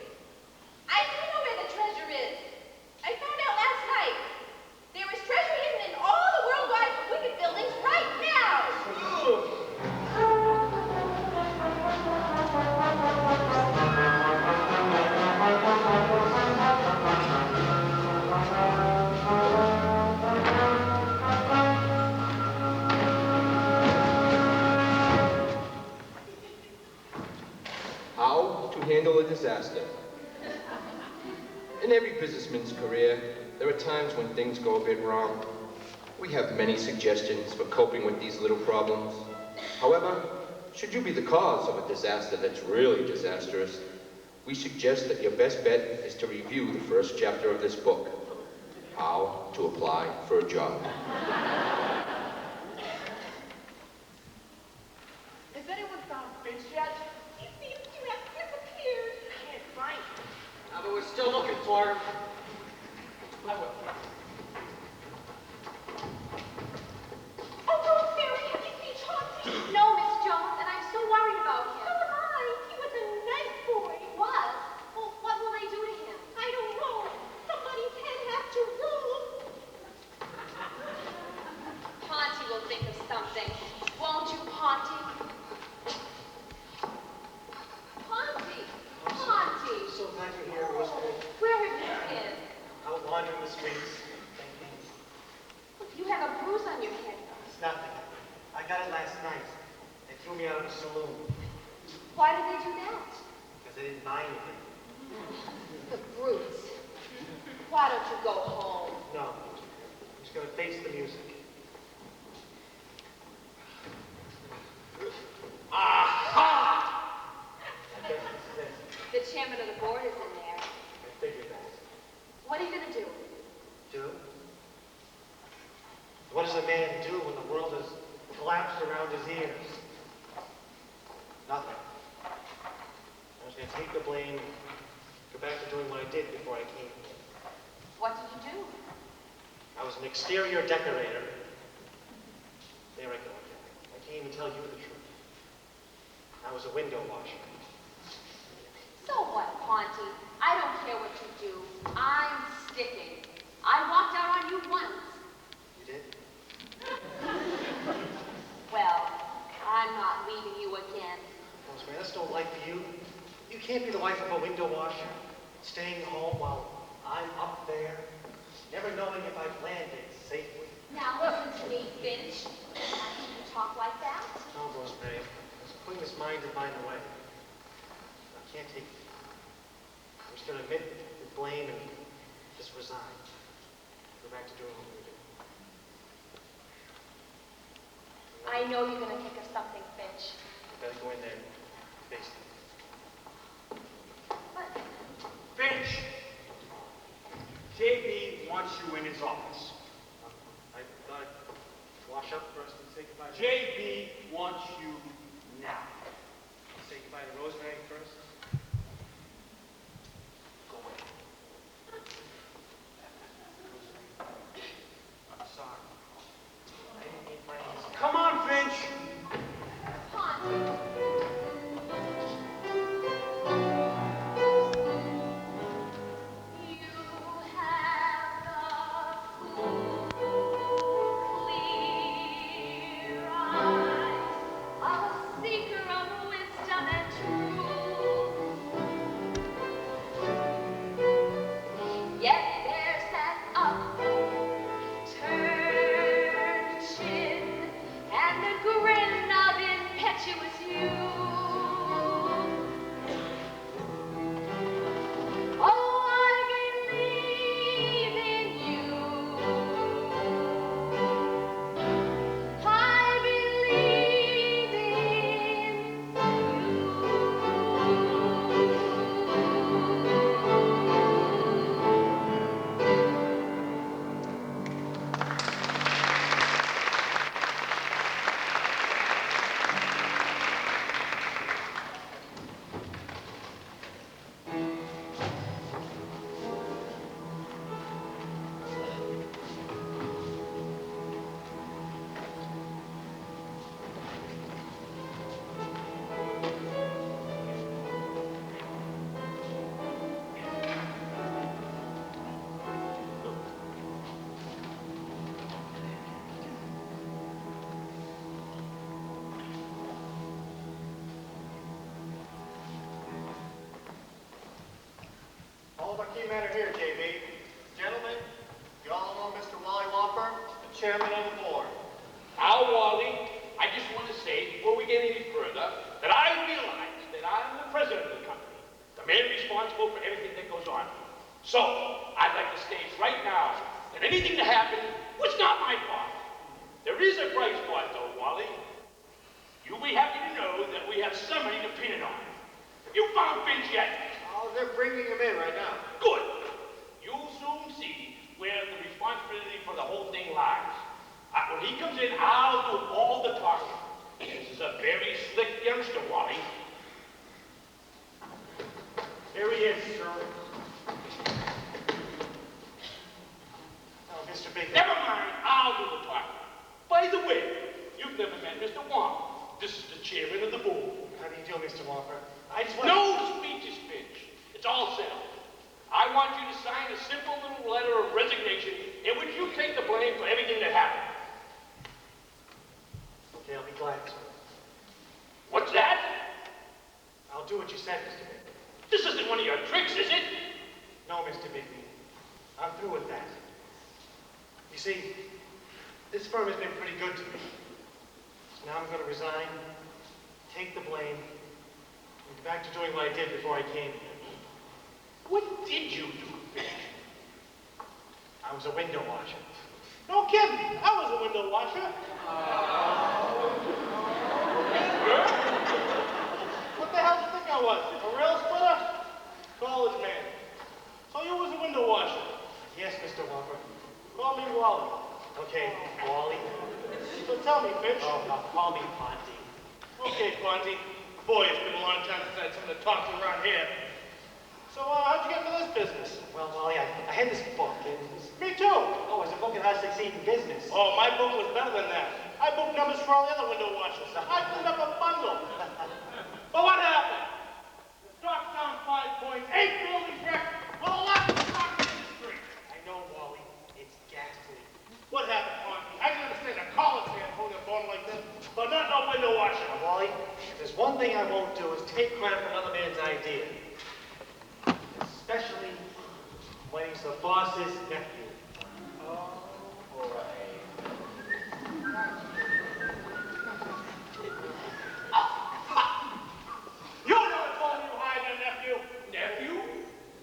I do know where the treasure is. I found out last night. There is treasure hidden in all the worldwide wicked buildings right now. How to handle a disaster. In every businessman's career, there are times when things go a bit wrong. We have many suggestions for coping with these little problems. However, should you be the cause of a disaster that's really disastrous, we suggest that your best bet is to review the first chapter of this book, How to Apply for a Job. Has anyone found Finch yet? He seems to have disappeared. Can't find him. But we're still looking for him. I will. Oh, Rosemary, have you seen Chauncey? No, Miss Jones, and I'm so worried about him. So am I. He was a nice boy. Was? Well, what will they do to him? I don't know. Somebody's head has to roll. Ponty will think of something. Won't you, Ponty? Ponty! Ponty! So glad you're here, Rosemary. Where have you been? Out wandering the streets. Thinking. You have a bruise on your head. It's nothing. I got it last night. They threw me out of the saloon Why did they do that? because they didn't buy anything. The brutes. Why don't you go home? No. I'm just going to face the music. Aha! I guess this is it. The chairman of the board is in there. I figured that. What are you going to do? Do? What does a man do when the world is collapsed around his ears. Nothing. I was going to take the blame, go back to doing what I did before I came here. What did you do? I was an exterior decorator. There I go again. I can't even tell you the truth. I was a window washer. So what, Monty? I don't care what you do. I'm sticking. I walked out on you once. You did? Well, I'm not leaving you again. Rosemary, that's no life for you. You can't be the wife of a window washer, staying home while I'm up there, never knowing if I've landed safely. Now listen to me, Finch. Why do you talk like that? No, Rosemary, it's putting this mind of mine away. I can't take it. I'm just going to admit the blame and just resign. Go back to doing what we do. I know you're going to think of something, Finch. You better go in there and face it. What? Finch! JB wants you in his office. I thought I'd wash up first and say goodbye to JB wants you now. Say goodbye to Rosemary first. Go away. I'm sorry. I didn't mean my hands. Come on, Finch! Monty. Key men are here, JB. Gentlemen, you all know Mr. Wally Whopper, the chairman of the board. Now, Wally, I just want to say, before we get any further, that I realize that I'm the president of the company, the man responsible for everything that goes on. So, I'd like to state right now that anything that happened was not my fault. There is a bright spot, though, Wally. You'll be happy to know that we have somebody to pin it on. Have you found Finch yet? Oh, they're bringing him in right now. Good. You'll soon see where the responsibility for the whole thing lies. When he comes in, I'll do all the talking. This is a very slick youngster, Wally. Here he is, sir. Oh, Mr. Big. Never mind, I'll do the talking. By the way, you've never met Mr. Whopper. This is the chairman of the board. How do you do, Mr. Whopper? I just want No speeches, Finch. It's all settled. I want you to sign a simple little letter of resignation in which you take the blame for everything that happened. Okay, I'll be glad to. What's that? I'll do what you said, Mr. Bigby. This isn't one of your tricks, is it? No, Mr. Bigby. I'm through with that. You see, this firm has been pretty good to me. So now I'm going to resign, take the blame, and get back to doing what I did before I came here. What did you do, Finch? I was a window washer. No kidding. I was a window washer. What the hell do you think I was? A rail splitter? College man. So you was a window washer. Yes, Mr. Whopper. Call me Wally. Okay, Wally. But tell me, Finch. Oh, now call me Ponty. Okay, Fonzie. Boy, it's been a long time since I had someone to talk to around here. So, how'd you get into this business? Well, Wally, I had this book, and Me too. oh, it's a book on how to succeed in business. Oh, my book was better than that. I booked numbers for all the other window washers. I cleaned up a bundle. But what happened? The stock's down 5 points, 8 buildings wrecked, with a lot of stock in the industry. I know, Wally. It's ghastly. What happened, Fonzie? I can understand a college man holding a phone like this, but not no window washer. Now, Wally, if there's one thing I won't do is take credit for another man's idea. Especially when he's the boss's nephew. Oh, boy. You never told me you hired your nephew. Nephew?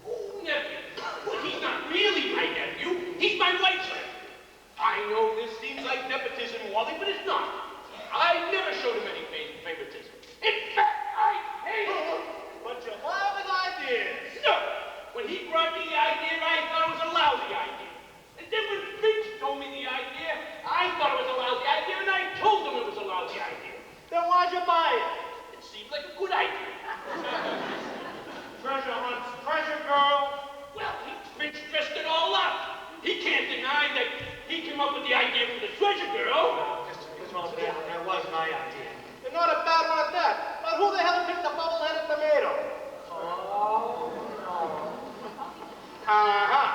Oh, nephew. Well, he's not really my nephew. He's my wife's nephew. I know this seems like nepotism, Wally, but it's not. I never showed him any favoritism. In fact, I hate him. But you laugh at ideas. No! When he brought me the idea, I thought it was a lousy idea. And then when Finch told me the idea, I thought it was a lousy idea, and I told him it was a lousy idea. Then why'd you buy it? It seemed like a good idea. Treasure hunts, treasure girl. Well, Finch dressed it all up. He can't deny that he came up with the idea for the treasure girl. Mr. Walter, that was my idea. And not a bad one at that. But who the hell picked the bubble-headed tomato? Oh, no. Uh-huh.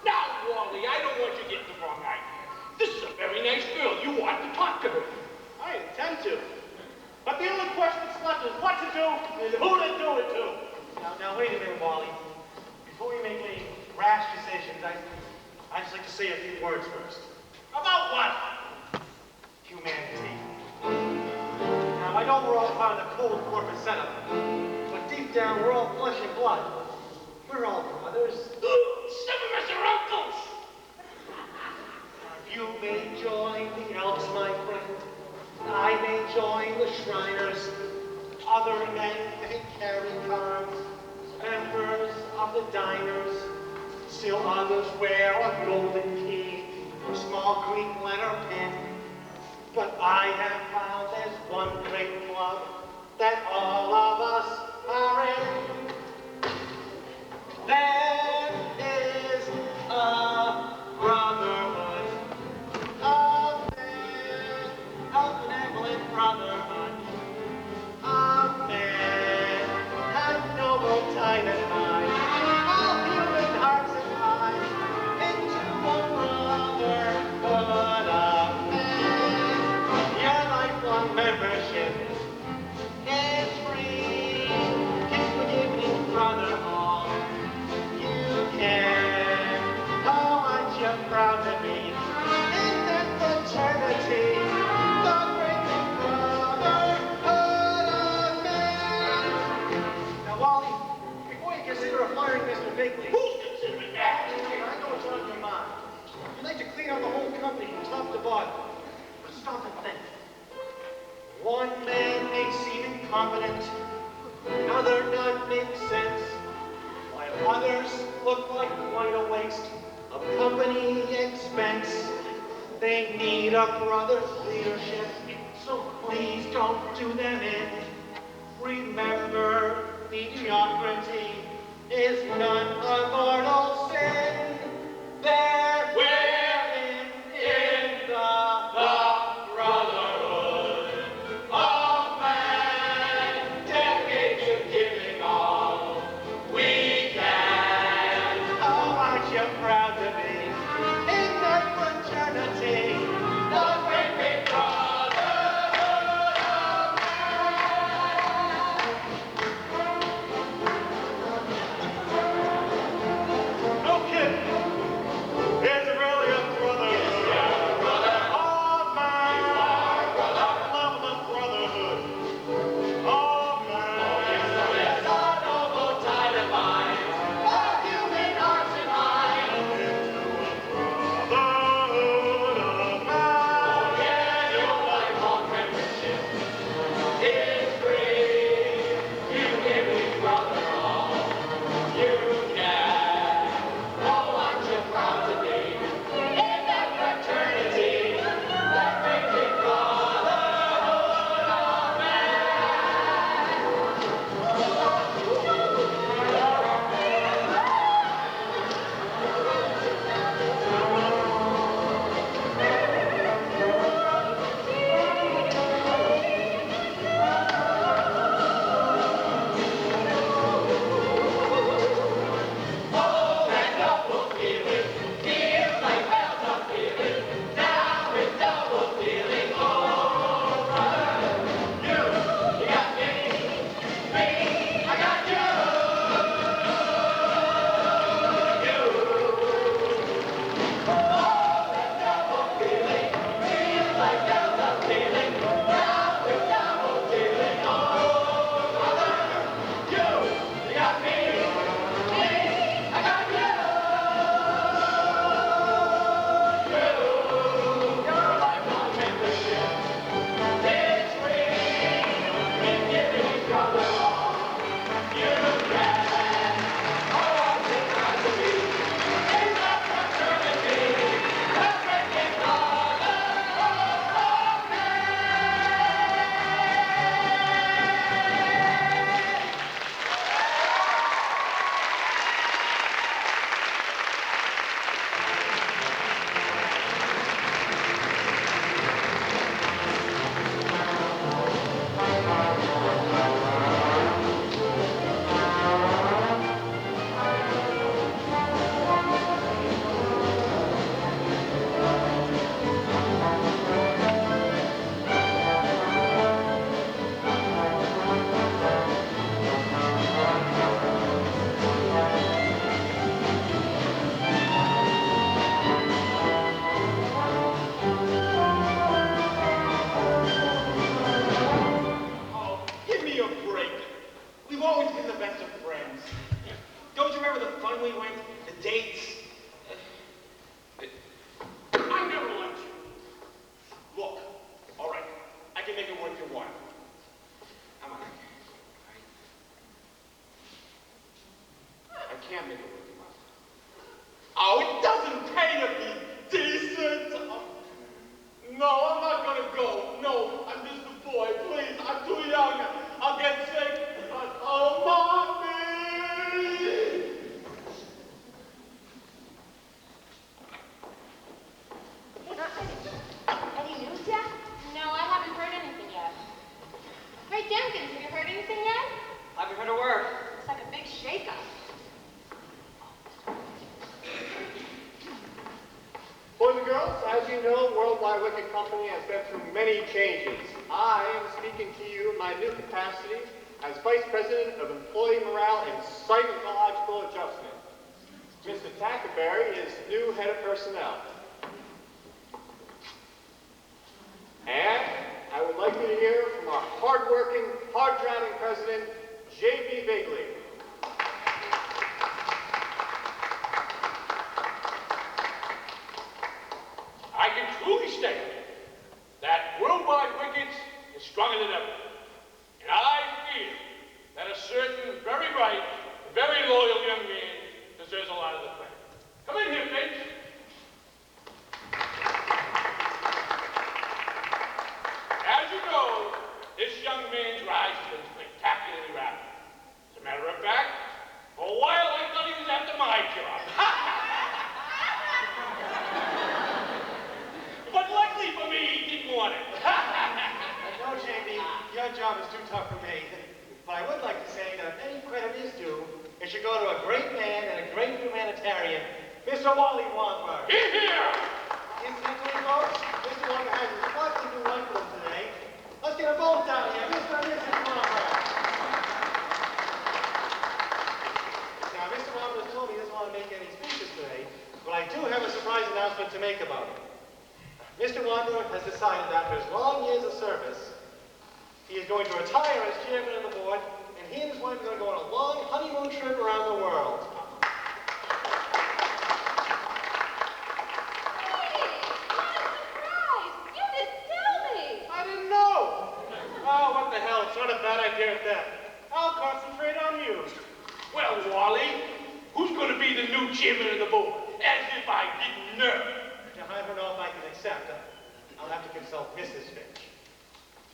Now, Wally, I don't want you getting the wrong idea. This is a very nice girl. You ought to talk to her. I intend to. But the only question that's left is what to do and who to do it to. Now, wait a minute, Wally. Before we make any rash decisions, I'd just like to say a few words first. About what? Humanity. Now, I know we're all part of the cold corporate setup, but deep down, we're all flesh and blood. We're all brothers. Some of us are uncles. You may join the Elks, my friend. I may join the Shriners. Other men may carry cards. Members of the diners. Still others wear a golden key, a small Greek letter pin. But I have found there's one great club that all of us are in. There is a brotherhood of men, a benevolent brotherhood of men, and noble time and mind, all human hearts and minds, into one brotherhood of men. Your lifelong membership is free. Kiss the giving brother all you can. Oh, aren't you proud to be in that fraternity, the great big brotherhood of men? Now, Wally, before you consider firing Mr. Bigley, Who's considering that? I know what's on your mind. You'd like to clean up the whole company from top to bottom. But stop and think. One man may seem incompetent, another not make sense, while others look like quite a waste of company expense. They need a brother's leadership, so please don't do them in. Remember, mediocrity is not a mortal sin. There wherein in the brotherhood of man, dedicated to giving all we can. Oh, aren't you proud to be in that fraternity, the great big brotherhood of No kidding. There's a real family. Oh, it doesn't pay to be decent. No, I'm not gonna go. No, I'm just a boy. Please, I'm too young. I'll get sick. Oh, Mommy! Any news yet? No, I haven't heard anything yet. Hey, Jenkins, have you heard anything yet? Haven't heard a word. It's like a big shakeup. Boys and girls, as you know, Worldwide Wicket Company has been through many changes. I am speaking to you in my new capacity as Vice President of Employee Morale and Psychological Adjustment. Mr. Tackerberry is new Head of Personnel. And I would like you to hear from our hard-working, hard-driving President, J.B. Bigley. I can truly state that Worldwide Wickets is stronger than ever. And I feel that a certain very bright, very loyal young man deserves a lot of the credit. Come in here, Finch. As you know, this young man's rise has been spectacularly rapid. As a matter of fact, for a while I thought he was after my job. But luckily for me, he didn't want it. No, Jamie, your job is too tough for me. But I would like to say that if any credit is due, it should go to a great man and a great humanitarian, Mr. Wally Wongberg. Hear, hear! Incidentally, folks, Mr. Wongberg has a lot to do one for us today. Let's get a vote down here, Mr. and Mrs. Wongberg. Now, Mr. Wongberg told me he doesn't want to make any speeches today, but I do have a surprise announcement to make about it. Mr. Wongberg has decided that after his long years of service, he is going to retire as chairman of the board, and he and his wife are going to go on a long honeymoon trip around the world. Hey, what a surprise! You didn't tell me! I didn't know. Oh, what the hell? It's not a bad idea at that. I'll concentrate on you. Well, Wally, who's going to be the new chairman of the board? As if I didn't know. Now, I don't know if I can accept. I'll have to consult Mrs. Finch.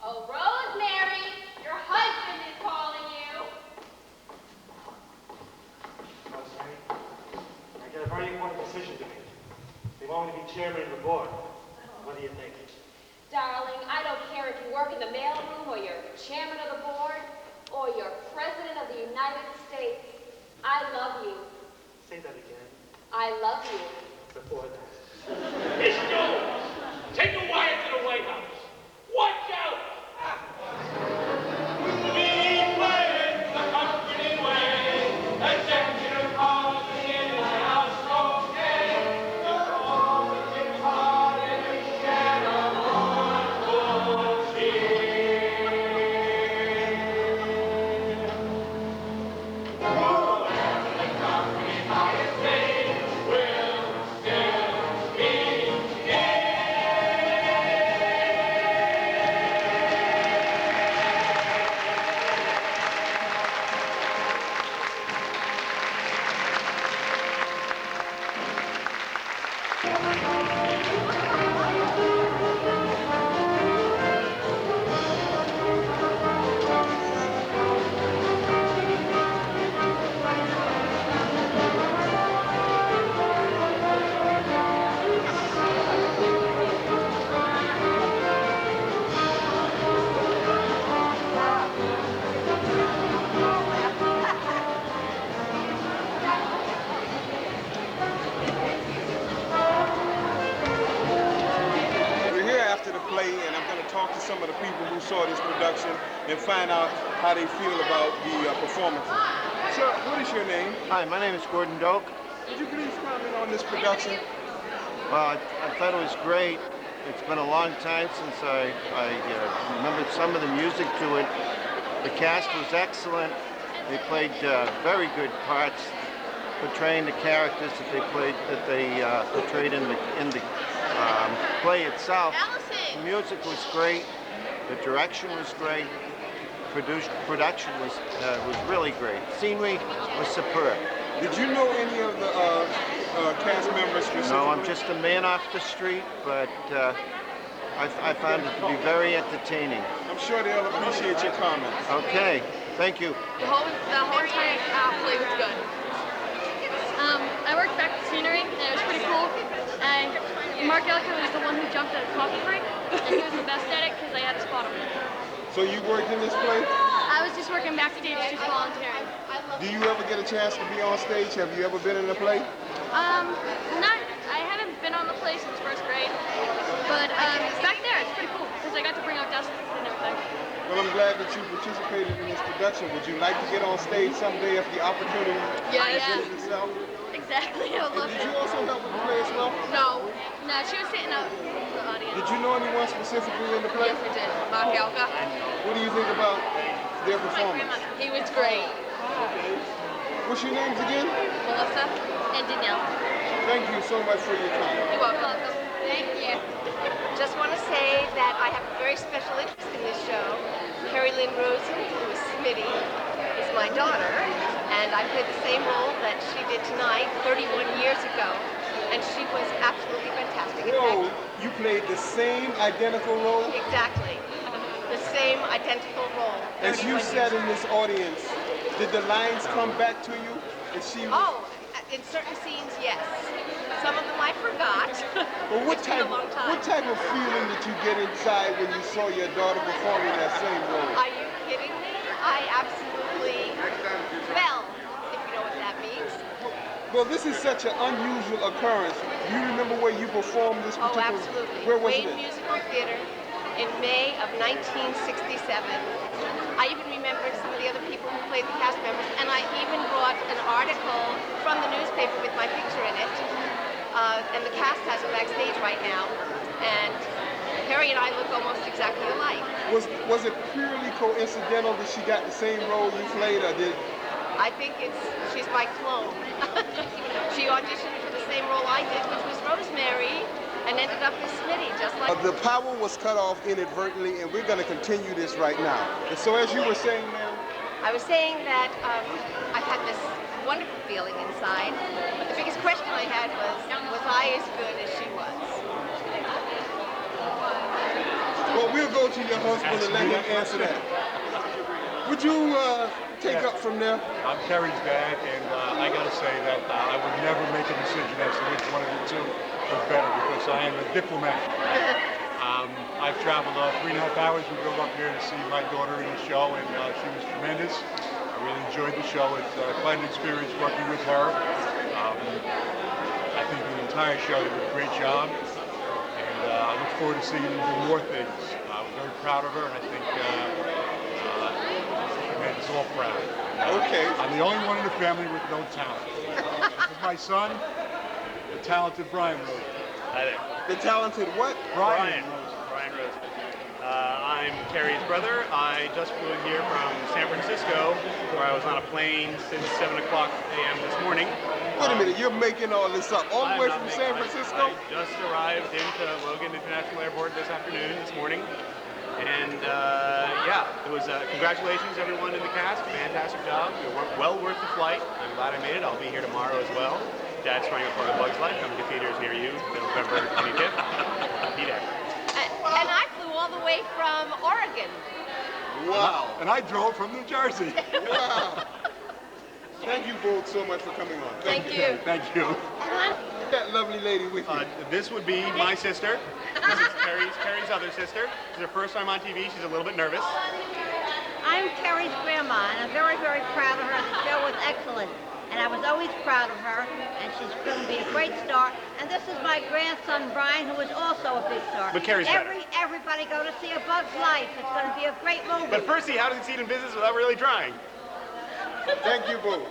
Oh, Rosemary, your husband is calling you. Rosemary, I got a very important decision to make. They want me to be chairman of the board. What do you think? Darling, I don't care if you work in the mailroom or you're chairman of the board or you're president of the United States. I love you. Say that again. I love you. Before that. Miss Jones, take a wire to the White House. Watch out! We play the comforting way, executive policy in the House, okay. The positive heart in the shadow of whatever the company highest paid will still be here. We're here after the play, and I'm going to talk to some of the people who saw this production and find out how they feel about the performance. Sir, what is your name? Hi, my name is Gordon Doak. Would you please comment on this production? Well, I thought it was great. It's been a long time since I remembered some of the music to it. The cast was excellent. They played very good parts, portraying the characters that they portrayed in the play itself. The music was great. The direction was great. Production was really great. Scenery was superb. Did you know any of the cast members specifically? No, I'm just a man off the street, but I found it to be very entertaining. I'm sure they'll appreciate your comments. Okay, thank you. The whole entire play was good. I worked back the scenery, and it was pretty cool. And Mark Elko was the one who jumped at a coffee break, and he was the best at it because I had to spot him. So you worked in this play? I was just working backstage, just volunteering. Do you ever get a chance to be on stage? Have you ever been in a play? I haven't been on the play since first grade, but back there it's pretty cool because I got to bring out dust and everything. Well, I'm glad that you participated in this production. Would you like to get on stage someday if the opportunity presents itself? Exactly, I would love Did you also help with the play as well? No, she was sitting out in the audience. Did you know anyone specifically in the play? Yes, I did. Mark Elka. What do you think about their performance? He was great. Okay. What's your names again? Melissa and Danielle. Thank you so much for your time. You're welcome. Thank you. Just want to say that I have a very special interest in this show. Carrie Lynn Rosen, who is Smitty, is my daughter, and I played the same role that she did tonight 31 years ago, and she was absolutely fantastic. Whoa, you played the same identical role? Exactly. The same identical role. As you sat in this audience, did the lines come back to you? Oh, in certain scenes, yes. Some of them I forgot. Well, what type of feeling did you get inside when you saw your daughter performing that same role? Are you kidding me? I absolutely fell, if you know what that means. Well, this is such an unusual occurrence. Do you remember where you performed this particular? Oh, absolutely. Where was Wayne it? Musical Theater in May of 1967. I even remembered some of the other people who played the cast members, and I even brought an article from the newspaper with my picture in it. And the cast has it backstage right now. And Harry and I look almost exactly alike. Was it purely coincidental that she got the same role you played, or did? I think she's my clone. She auditioned for the same role I did, which was Rosemary, and ended up as Smitty, just like... The power was cut off inadvertently, and we're going to continue this right now. And so as you were saying, ma'am? I was saying that I had this wonderful feeling inside, but the biggest question I had was I as good as she was? Well, we'll go to your husband and let him answer that. Would you take up from there? I'm Kerry's dad, and I got to say that I would never make a decision as to which one of the two was better, because I am a diplomat. I've traveled 3.5 hours. We drove up here to see my daughter in the show, and she was tremendous. I really enjoyed the show. It's quite an experience working with her. I think the entire show did a great job, and I look forward to seeing her do more things. I was very proud of her, and I think she made us all proud. Okay. I'm the only one in the family with no talent. This is my son, the talented Brian Rosen. Hi there. The talented what? Brian Rosen. I'm Carrie's brother. I just flew in here from San Francisco, where I was on a plane since 7 o'clock a.m. this morning. Wait a minute, you're making all this up all the way from San Francisco? I just arrived into Logan International Airport this morning. And yeah, it was congratulations everyone in the cast. Fantastic job. It was well worth the flight. I'm glad I made it. I'll be here tomorrow as well. Dad's trying a part of Bug's Life. Coming to theaters near you, November 25th. Be there. And I flew all the way from Oregon. Wow. And I drove from New Jersey. Wow. Thank you both so much for coming on. Thank you. Thank you. That lovely lady with you. This would be my sister. This is Carrie's other sister. It's her first time on TV. She's a little bit nervous. I'm Carrie's grandma, and I'm very, very proud of her. The show was excellent, and I was always proud of her, and she's going to be a great star. And this is my grandson, Brian, who is also a big star. But Carrie's better. Everybody go to see A Bug's Life. It's going to be a great movie. But Percy, how does he succeed in business without really trying? Thank you both.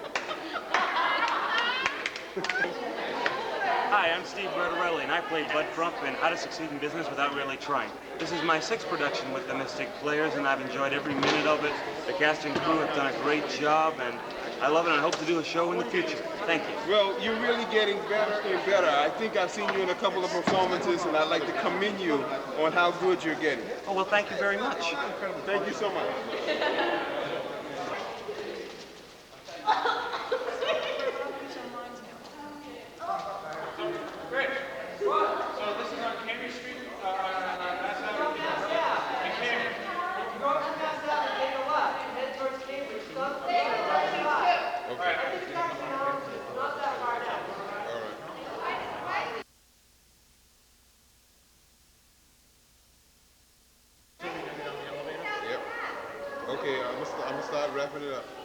Hi, I'm Steve Bertarelli, and I played Bud Crump in How to Succeed in Business Without Really Trying. This is my 6th production with the Mystic Players, and I've enjoyed every minute of it. The cast and crew have done a great job, and I love it, and I hope to do a show in the future. Thank you. Well, you're really getting better and better. I think I've seen you in a couple of performances, and I'd like to commend you on how good you're getting. Oh, well, thank you very much. Thank you so much. I'm gonna start wrapping it up.